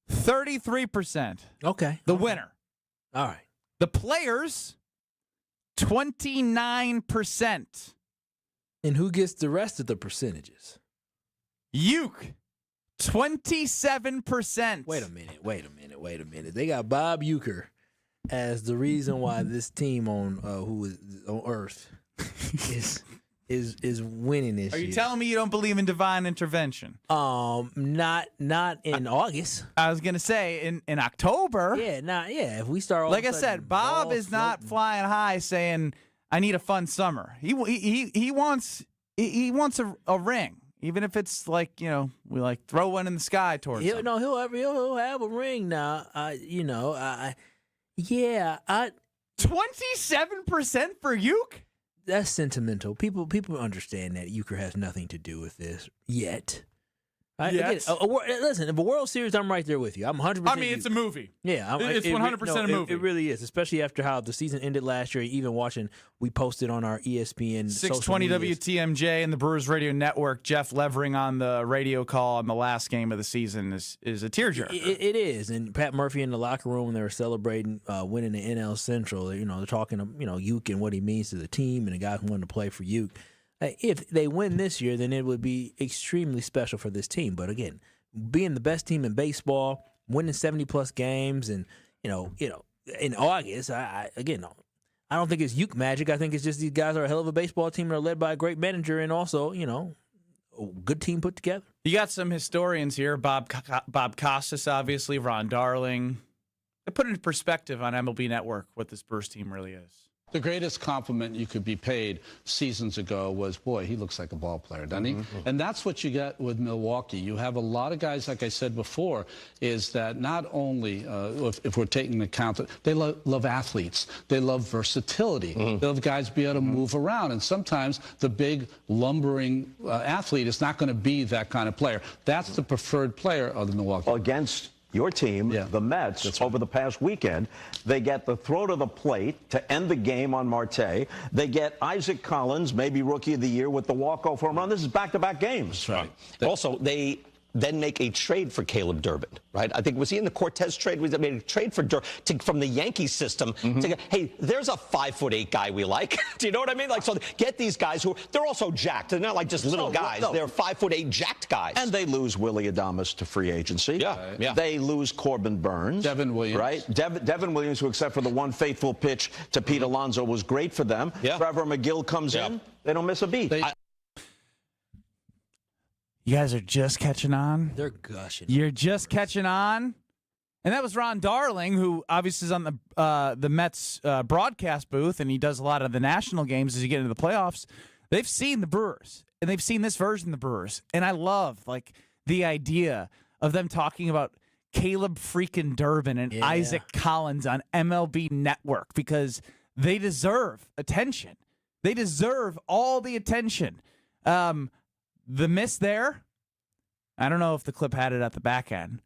33%. Okay. The winner. All right. The players, 29%. And who gets the rest of the percentages? Uke, 27%. Wait a minute. They got Bob Uecker as the reason why this team on who is on Earth is winning this year. Are you telling me you don't believe in divine intervention? Not in August. I was gonna say in October. Yeah, if we start all like of I a said, sudden Bob balls is not floating. flying high saying I need a fun summer. He wants a ring, even if it's like we like throw one in the sky towards him. He'll have a ring now. 27% for Uke. That's sentimental. People understand that Euchre has nothing to do with this yet. Yes. Listen, if a World Series, I'm right there with you. I'm 100%. I mean, it's a movie. Yeah, it's 100% a movie. It really is, especially after how the season ended last year. Even watching, we posted on our ESPN 620 WTMJ and the Brewers Radio Network. Jeff Levering on the radio call on the last game of the season is a tearjerker. It is, and Pat Murphy in the locker room when they were celebrating winning the NL Central. They're talking Uke and what he means to the team and the guy who wanted to play for Uke. If they win this year, then it would be extremely special for this team. But again, being the best team in baseball, winning 70-plus games, and in August, I don't think it's Uke magic. I think it's just these guys are a hell of a baseball team and are led by a great manager and also, a good team put together. You got some historians here, Bob Costas, obviously, Ron Darling. They put into perspective on MLB Network what this Brewers team really is. The greatest compliment you could be paid seasons ago was, boy, he looks like a ball player, doesn't he? Mm-hmm. And that's what you get with Milwaukee. You have a lot of guys, like I said before, is that not only, if we're taking into account, that they love athletes. They love versatility. Mm-hmm. They love guys be able to move around. And sometimes the big, lumbering athlete is not going to be that kind of player. That's the preferred player of the Milwaukee. Against your team, the Mets, over the past weekend, they get the throw to the plate to end the game on Marte. They get Isaac Collins, maybe Rookie of the Year, with the walk-off home run. This is back-to-back games. That's right. Also, they then make a trade for Caleb Durbin, right? I think, was he in the Cortez trade? We made a trade for from the Yankees system to, hey, there's a 5'8" guy we like. Do you know what I mean? Like, so get these guys they're also jacked. They're not like just little guys. No. They're 5'8" jacked guys. And they lose Willie Adames to free agency. Yeah. They lose Corbin Burns. Devin Williams. Right? Devin Williams, who, except for the one faithful pitch to Pete Alonso, was great for them. Yeah. Trevor McGill comes in. They don't miss a beat. You guys are just catching on? They're gushing. You're just catching on? And that was Ron Darling, who obviously is on the Mets broadcast booth, and he does a lot of the national games as you get into the playoffs. They've seen the Brewers, and they've seen this version of the Brewers. And I love, the idea of them talking about Caleb freaking Durbin and Isaac Collins on MLB Network because they deserve attention. They deserve all the attention. The miss there, I don't know if the clip had it at the back end.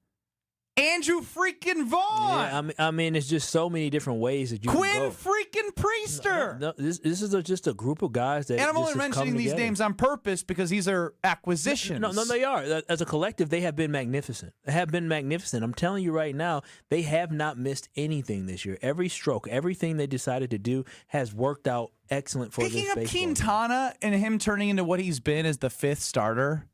Andrew freaking Vaughn. Yeah, I mean, it's just so many different ways that you Quinn can go. Freaking Priester. No, this is just a group of guys that. And I'm only mentioning these names on purpose because these are acquisitions. No, they are. As a collective, they have been magnificent. I'm telling you right now, they have not missed anything this year. Every stroke, everything they decided to do has worked out excellent for this baseball. Picking up Quintana and him turning into what he's been as the fifth starter.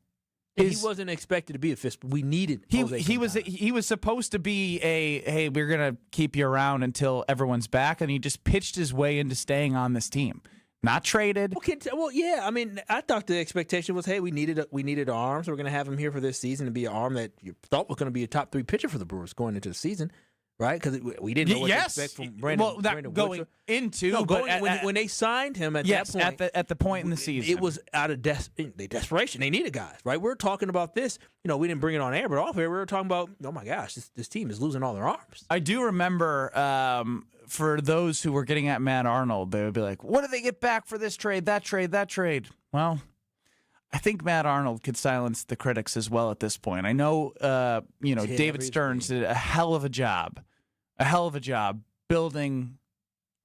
He wasn't expected to be a fifth. We needed Jose he was supposed to be hey, we're gonna keep you around until everyone's back, and he just pitched his way into staying on this team, not traded. Well, yeah. I mean, I thought the expectation was, hey, we needed arms. We're gonna have him here for this season to be an arm that you thought was gonna be a top 3 pitcher for the Brewers going into the season. Right, because we didn't know what to expect from Brandon. Going into, when they signed him at that point, at the point in the season, it was out of desperation. They needed guys, right? We're talking about this. We didn't bring it on air, but off air, we were talking about, oh my gosh, this team is losing all their arms. I do remember for those who were getting at Matt Arnold, they would be like, "What do they get back for this trade? That trade? That trade?" Well, I think Matt Arnold could silence the critics as well at this point. I know, David Stearns did a hell of a job building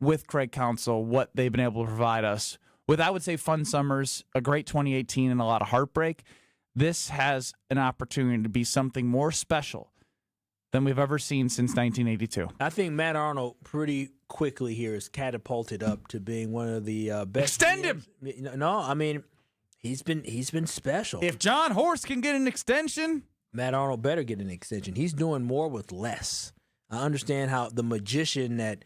with Craig Counsell what they've been able to provide us with, I would say, fun summers, a great 2018, and a lot of heartbreak. This has an opportunity to be something more special than we've ever seen since 1982. I think Matt Arnold pretty quickly here is catapulted up to being one of the best. Extend him! No, I mean, he's been special. If John Horst can get an extension, Matt Arnold better get an extension. He's doing more with less. I understand how the magician that,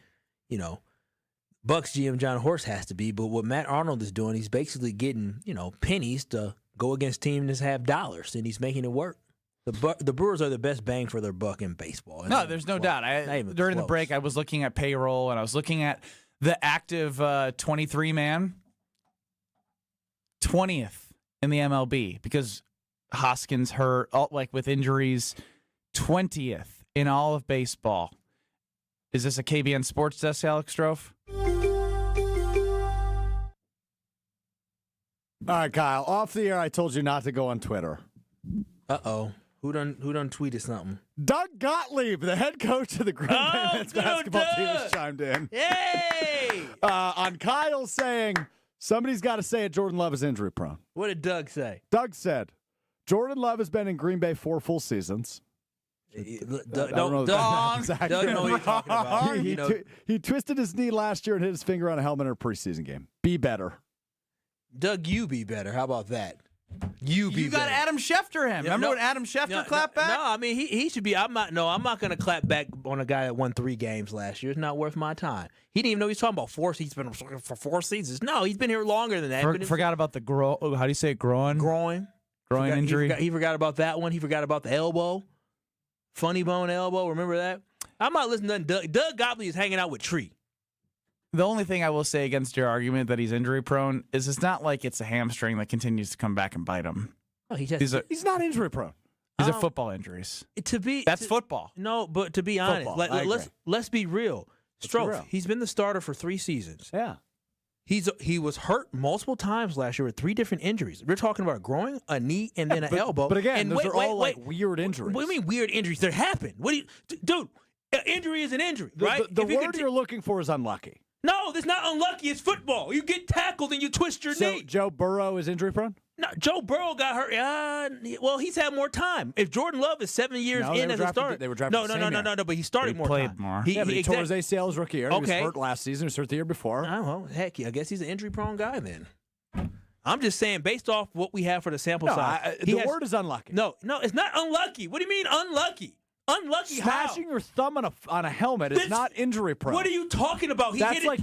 Bucks GM John Horst has to be, but what Matt Arnold is doing, he's basically getting, pennies to go against teams that have dollars, and he's making it work. The Brewers are the best bang for their buck in baseball. No, there's no doubt. During the break, I was looking at payroll, and I was looking at the active 23 man, 20th in the MLB because Hoskins hurt, with injuries, 20th in all of baseball. Is this a KBN Sports Desk, Alex Strofe? All right, Kyle. Off the air, I told you not to go on Twitter. Uh-oh. Who done tweeted something? Doug Gottlieb, the head coach of the Green Bay men's basketball team, has chimed in. Yay! On Kyle saying somebody's got to say it, Jordan Love is injury prone. What did Doug say? Doug said, Jordan Love has been in Green Bay 4 full seasons. Doug know what you're talking about. He twisted his knee last year and hit his finger on a helmet in a preseason game. Be better. Doug, you be better. How about that? You got Adam Schefter him. Remember when Adam Schefter clapped back? No, I mean he should be. I'm not going to clap back on a guy that won 3 games last year. It's not worth my time. He didn't even know he's talking about 4 seasons. He's been for 4 seasons. No, he's been here longer than that. Forgot about the how do you say it? Groin injury. He forgot about that one. He forgot about the elbow, funny bone elbow. Remember that? I'm not listening to Doug. Doug Gottlieb is hanging out with Tree. The only thing I will say against your argument that he's injury prone is it's not like it's a hamstring that continues to come back and bite him. Oh, he's not injury prone. These are football injuries. That's football. No, but to be honest, let's be real. Strofe, he's been the starter for 3 seasons. Yeah. He was hurt multiple times last year with 3 different injuries. We're talking about a groin, a knee, and then an elbow. But again, those are all weird injuries. What do you mean weird injuries? They happen. What do you, dude? An injury is an injury, right? The word you're looking for is unlucky. No, that's not unlucky. It's football. You get tackled and you twist your knee. Joe Burrow is injury prone? No, Joe Burrow got hurt. Well, he's had more time. If Jordan Love is 7 years in as a starter, they were drafted no, but he started more played time. more. He tore his ACL his rookie year. He was hurt last season. He was hurt the year before. Oh, well, heck, I guess he's an injury-prone guy then. I'm just saying, based off what we have for the sample size. The word is unlucky. No, it's not unlucky. What do you mean unlucky? Unlucky Smashing your thumb on a helmet is not injury prone. What are you talking about? That's like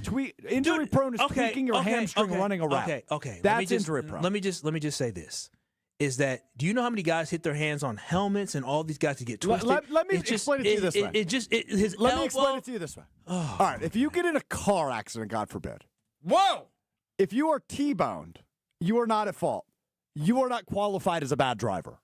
injury prone is tweaking your hamstring running a route. Okay. That's injury prone. Let me just say this: is that do you know how many guys hit their hands on helmets and all these guys to get twisted? Let me explain it to you this way. Let me explain it to you this way. Oh. All right, if you get in a car accident, God forbid. Whoa! If you are T-boned, you are not at fault. You are not qualified as a bad driver.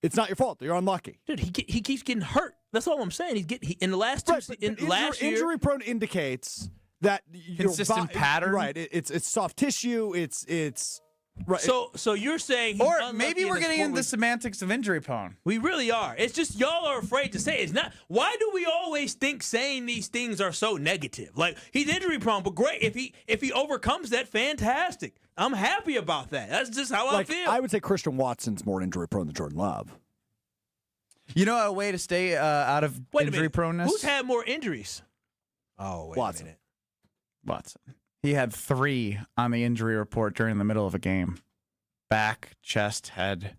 It's not your fault. You're unlucky. Dude, he keeps getting hurt. That's all I'm saying. In the last last year, injury prone indicates that consistent pattern. Right. It's soft tissue. It's right. So you're saying, or maybe we're getting into the semantics of injury prone. We really are. It's just y'all are afraid to say it. It's not. Why do we always think saying these things are so negative? Like he's injury prone, but great if he overcomes that, fantastic. I'm happy about that. That's just how I feel. I would say Christian Watson's more injury prone than Jordan Love. You know a way to stay out of injury proneness? Who's had more injuries? Oh, wait Watson. a minute. Watson. He had 3 on the injury report during the middle of a game. Back, chest, head.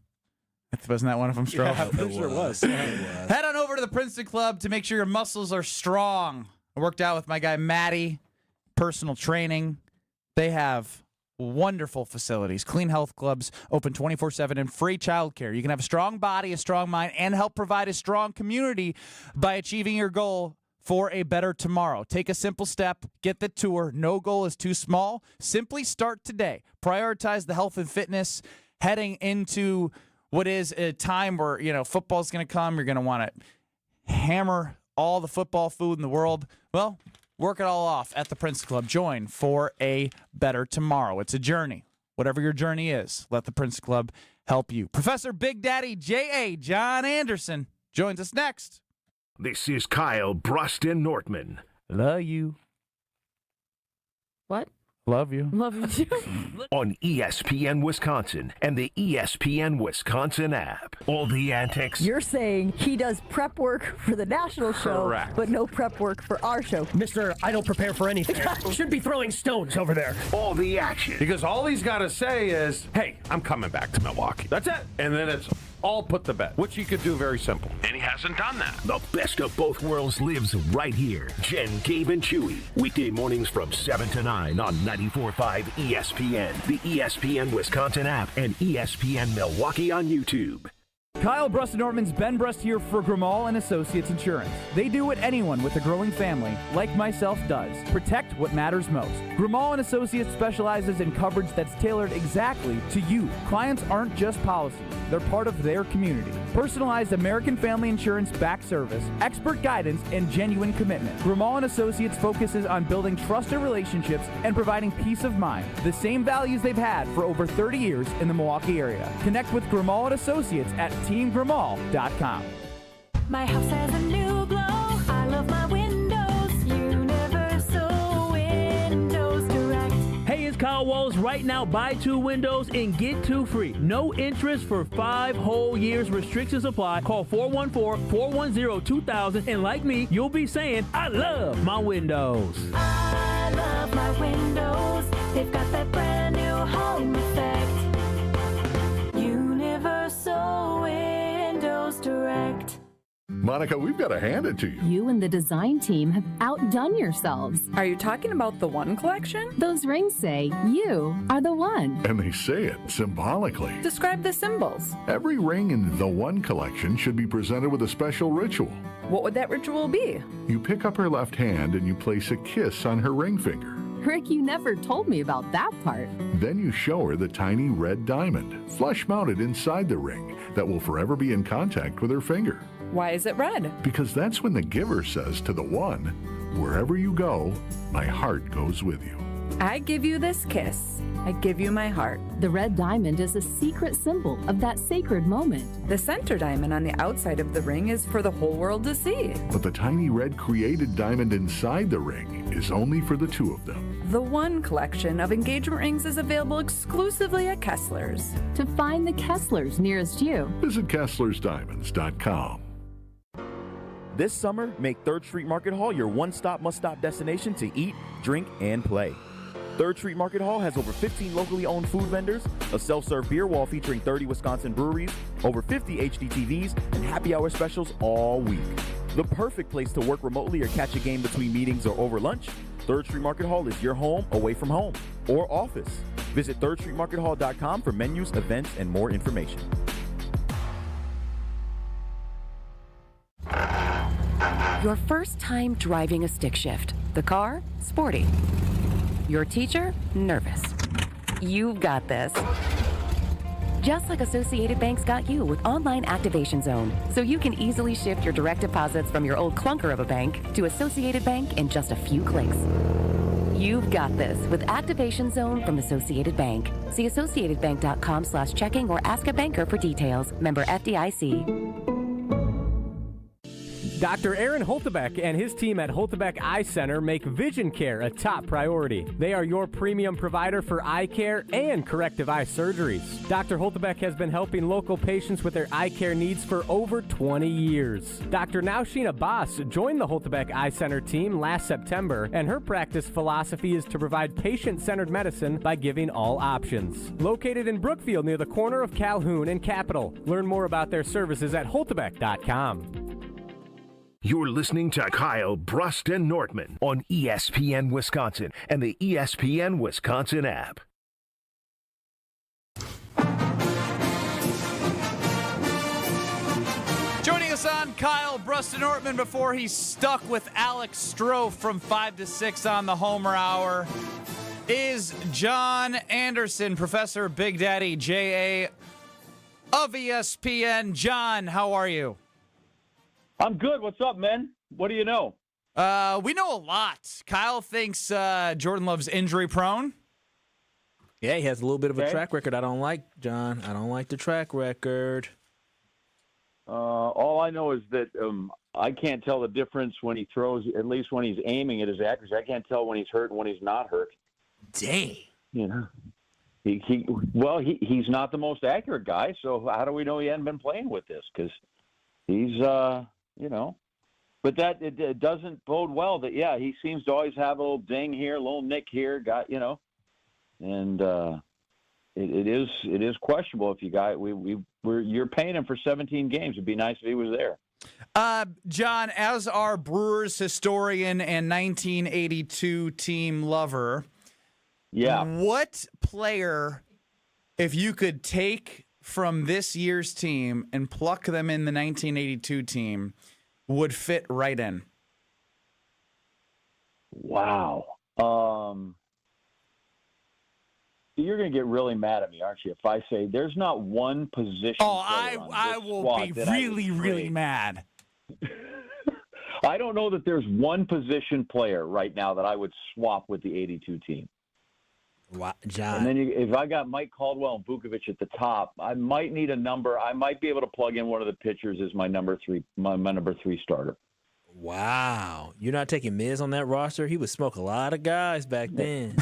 Wasn't that one of them, Stroh? Yeah, I'm pretty sure it was. Head on over to the Princeton Club to make sure your muscles are strong. I worked out with my guy, Matty. Personal training. They have wonderful facilities, clean health clubs, open 24/7, and free childcare. You can have a strong body, a strong mind, and help provide a strong community by achieving your goal for a better tomorrow. Take a simple step. Get the tour. No goal is too small. Simply start today. Prioritize the health and fitness heading into what is a time where, football's going to come. You're going to want to hammer all the football food in the world. Well, work it all off at the Princeton Club. Join for a better tomorrow. It's a journey. Whatever your journey is, let the Princeton Club help you. Professor Big Daddy J.A. John Anderson joins us next. This is Kyle, Brust, and Nortman. Love you. What? Love you. Love you too. On ESPN Wisconsin and the ESPN Wisconsin app. All the antics. You're saying he does prep work for the national show, Correct. but no prep work for our show. Mister, I don't prepare for anything. Should be throwing stones over there. All the action. Because all he's got to say is, hey, I'm coming back to Milwaukee. That's it. And then it's all put to bed, which he could do very simple. And he hasn't done that. The best of both worlds lives right here. Jen, Gabe, and Chewy. Weekday mornings from 7 to 9 on 94.5 ESPN, the ESPN Wisconsin app, and ESPN Milwaukee on YouTube. Kyle Brust and Nortman's Ben Brust here for Grimal and Associates Insurance. They do what anyone with a growing family, like myself, does. Protect what matters most. Grimal and Associates specializes in coverage that's tailored exactly to you. Clients aren't just policies. They're part of their community. Personalized American Family Insurance back service, expert guidance, and genuine commitment. Grimal and Associates focuses on building trusted relationships and providing peace of mind. The same values they've had for over 30 years in the Milwaukee area. Connect with Grimal and Associates at teamgrimal.com. My house has a new glow. I love my windows. Universal Windows Direct. Hey, it's Kyle Wallace. Right now, buy 2 windows and get 2 free. No interest for 5 whole years. Restrictions apply. Call 414-410-2000. And like me, you'll be saying, I love my windows. I love my windows. They've got that brand new home effect. Universal Windows Direct. Monica, we've got to hand it to you. You and the design team have outdone yourselves. Are you talking about the One Collection? Those rings say you are the one. And they say it symbolically. Describe the symbols. Every ring in the One Collection should be presented with a special ritual. What would that ritual be? You pick up her left hand and you place a kiss on her ring finger. Rick, you never told me about that part. Then you show her the tiny red diamond, flush mounted inside the ring, that will forever be in contact with her finger. Why is it red? Because that's when the giver says to the one, wherever you go, my heart goes with you. I give you this kiss. I give you my heart. The red diamond is a secret symbol of that sacred moment. The center diamond on the outside of the ring is for the whole world to see. But the tiny red created diamond inside the ring is only for the 2 of them. The One Collection of engagement rings is available exclusively at Kessler's. To find the Kesslers nearest you, visit KesslersDiamonds.com. This summer, make 3rd Street Market Hall your one-stop, must-stop destination to eat, drink, and play. 3rd Street Market Hall has over 15 locally owned food vendors, a self-serve beer wall featuring 30 Wisconsin breweries, over 50 HD TVs, and happy hour specials all week. The perfect place to work remotely or catch a game between meetings or over lunch, 3rd Street Market Hall is your home away from home or office. Visit 3rdstreetmarkethall.com for menus, events, and more information. Your first time driving a stick shift. The car, sporty. Your teacher, nervous. You've got this. Just like Associated Bank's got you with Online Activation Zone, so you can easily shift your direct deposits from your old clunker of a bank to Associated Bank in just a few clicks. You've got this with Activation Zone from Associated Bank. See associatedbank.com/checking or ask a banker for details. Member FDIC. Dr. Aaron Holtebeck and his team at Holtebeck Eye Center make vision care a top priority. They are your premium provider for eye care and corrective eye surgeries. Dr. Holtebeck has been helping local patients with their eye care needs for over 20 years. Dr. Nausheen Abbas joined the Holtebeck Eye Center team last September, and her practice philosophy is to provide patient-centered medicine by giving all options. Located in Brookfield near the corner of Calhoun and Capitol. Learn more about their services at holtebeck.com. You're listening to Kyle, Brust, and Nortman on ESPN Wisconsin and the ESPN Wisconsin app. Joining us on Kyle, Brust, and Nortman before he's stuck with Alex Stroh from 5 to 6 on the Homer Hour is John Anderson, Professor Big Daddy J.A. of ESPN. John, how are you? I'm good. What's up, man? What do you know? We know a lot. Kyle thinks Jordan Love's injury prone. Yeah, he has a little bit of a track record I don't like, John. I don't like the track record. All I know is that I can't tell the difference when he throws, at least when he's aiming at his accuracy. I can't tell when he's hurt and when he's not hurt. Dang. You know, he's not the most accurate guy, so how do we know he hadn't been playing with this? Because he's, but that it doesn't bode well that, he seems to always have a little ding here, a little nick here, and it is questionable if you got, you're paying him for 17 games. It'd be nice if he was there. John, as our Brewers historian and 1982 team lover, what player, if you could take from this year's team and pluck them in the 1982 team would fit right in? Wow. You're going to get really mad at me, aren't you, if I say there's not one position player on I this will squad be that I would really trade. mad. I don't know that there's one position player right now that I would swap with the 82 team. Wow, John. And then if I got Mike Caldwell and Vukovic at the top, I might need a number. I might be able to plug in one of the pitchers as my number three starter. Wow. You're not taking Miz on that roster? He would smoke a lot of guys back then.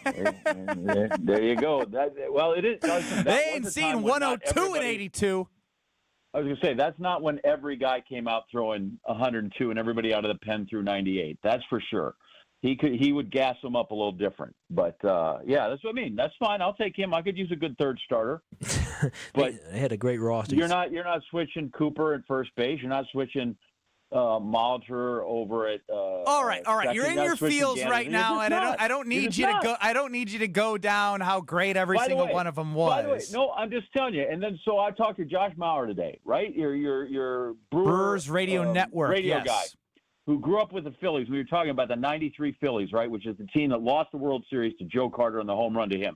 There you go. It is. Listen, they ain't seen 102 and 82. I was going to say, that's not when every guy came out throwing 102 and everybody out of the pen threw 98. That's for sure. He would gas them up a little different. But, yeah, that's what I mean. That's fine. I'll take him. I could use a good third starter. But they had a great roster. You're not switching Cooper at first base. You're not switching Molitor over at all right. You're in your feels right now, and I don't need you to go. I don't need you to go down how great every single one of them was. By the way, no, I'm just telling you. And then so I talked to Josh Mauer today, right? Your Brewers radio network radio yes. guy who grew up with the Phillies. We were talking about the '93 Phillies, right? Which is the team that lost the World Series to Joe Carter and the home run to him.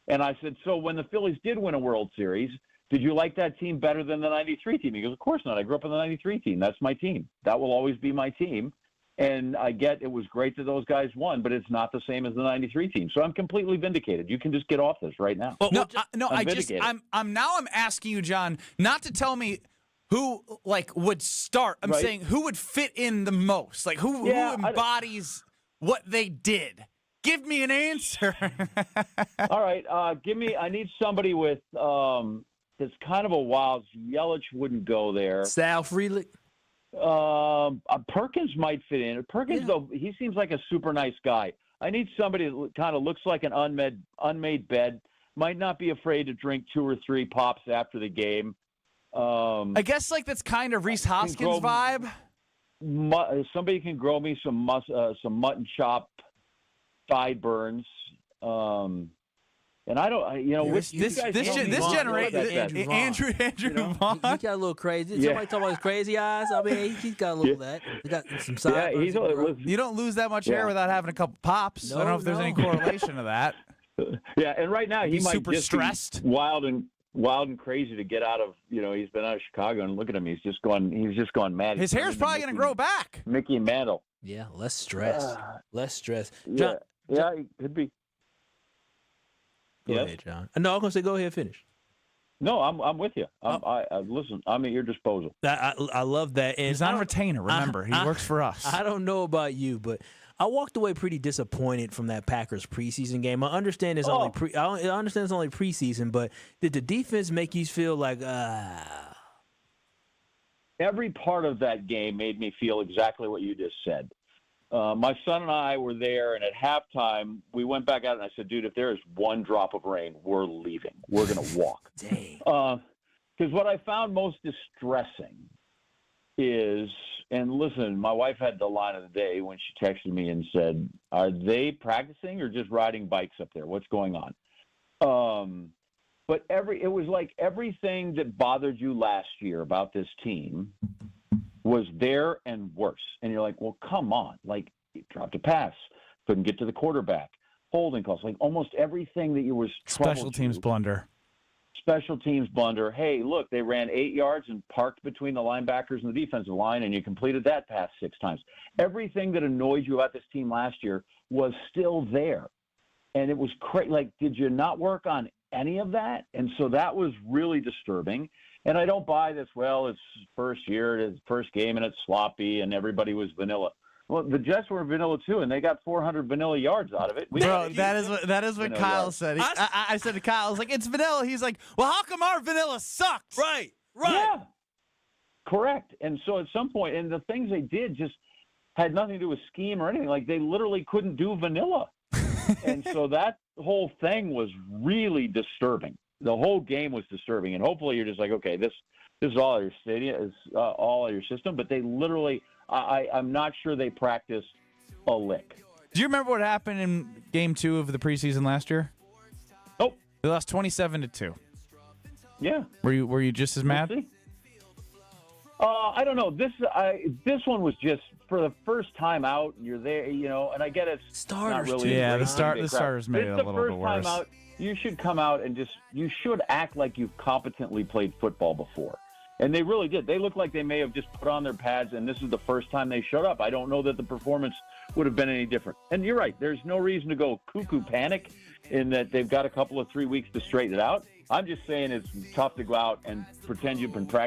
And I said, so when the Phillies did win a World Series, did you like that team better than the 93 team? He goes, of course not. I grew up in the 93 team. That's my team. That will always be my team. And I get it was great that those guys won, but it's not the same as the 93 team. So I'm completely vindicated. You can just get off this right now. I'm asking you, John, not to tell me who would start. I'm saying who would fit in the most, who embodies what they did. Give me an answer. All right, I need somebody with that's kind of a wild. Yelich wouldn't go there. Sal Frelick. Perkins might fit in. Perkins, though, he seems like a super nice guy. I need somebody that kind of looks like an unmade bed. Might not be afraid to drink 2 or 3 pops after the game. I guess that's kind of Reese Hoskins vibe. Somebody can grow me some mutton chop sideburns. And I don't, this generation, Andrew Vaughn. He got a little crazy. Somebody talking about his crazy eyes. I mean, he's got a little of that. He got some sideburns. You don't lose that much hair without having a couple pops. I don't know if there's any correlation to that. Yeah, and right now he might super just stressed, be wild and crazy to get out of. He's been out of Chicago, and look at him. He's just gone mad. His hair's probably going to grow back. Mickey Mantle. Yeah, less stress. Less stress. John, yeah, it could be. Go ahead, John. No, I was going to say, go ahead, finish. No, I'm with you. Listen, I'm at your disposal. I love that. And he's on a retainer. Remember, he works for us. I don't know about you, but I walked away pretty disappointed from that Packers preseason game. I understand it's only preseason, but did the defense make you feel like? Every part of that game made me feel exactly what you just said. My son and I were there, and at halftime, we went back out, and I said, dude, if there is one drop of rain, we're leaving. We're going to walk. Dang. Because what I found most distressing is, and listen, my wife had the line of the day when she texted me and said, are they practicing or just riding bikes up there? What's going on? But it was like everything that bothered you last year about this team was there and worse. And you're like, well, come on. You dropped a pass, couldn't get to the quarterback, holding calls, almost everything that you was special teams blunder. Special teams blunder. Hey, look, they ran 8 yards and parked between the linebackers and the defensive line, and you completed that pass 6 times. Everything that annoyed you about this team last year was still there. And it was crazy. Did you not work on any of that? And so that was really disturbing. And I don't buy this, well, it's first year, it's first game, and it's sloppy, and everybody was vanilla. Well, the Jets were vanilla, too, and they got 400 vanilla yards out of it. Bro, that is what Kyle said. I said to Kyle, I was like, it's vanilla. He's like, well, how come our vanilla sucked? Right. Yeah, correct. And so at some point, and the things they did just had nothing to do with scheme or anything. They literally couldn't do vanilla. And so that whole thing was really disturbing. The whole game was disturbing, and hopefully you're just like, okay, this is all your stadium, is all your system. But they literally, I'm not sure they practiced a lick. Do you remember what happened in Game 2 of the preseason last year? Nope. They lost 27-2. Yeah. Were you just as mad? We'll see. I don't know. This one was just for the first time out, and you're there, and I get it's starters. Not really Yeah, the starters made it a little bit worse. The first time out, you should come out and you should act like you've competently played football before. And they really did. They looked like they may have just put on their pads, and this is the first time they showed up. I don't know that the performance would have been any different. And you're right. There's no reason to go cuckoo panic in that they've got a couple of 3 weeks to straighten it out. I'm just saying it's tough to go out and pretend you've been practicing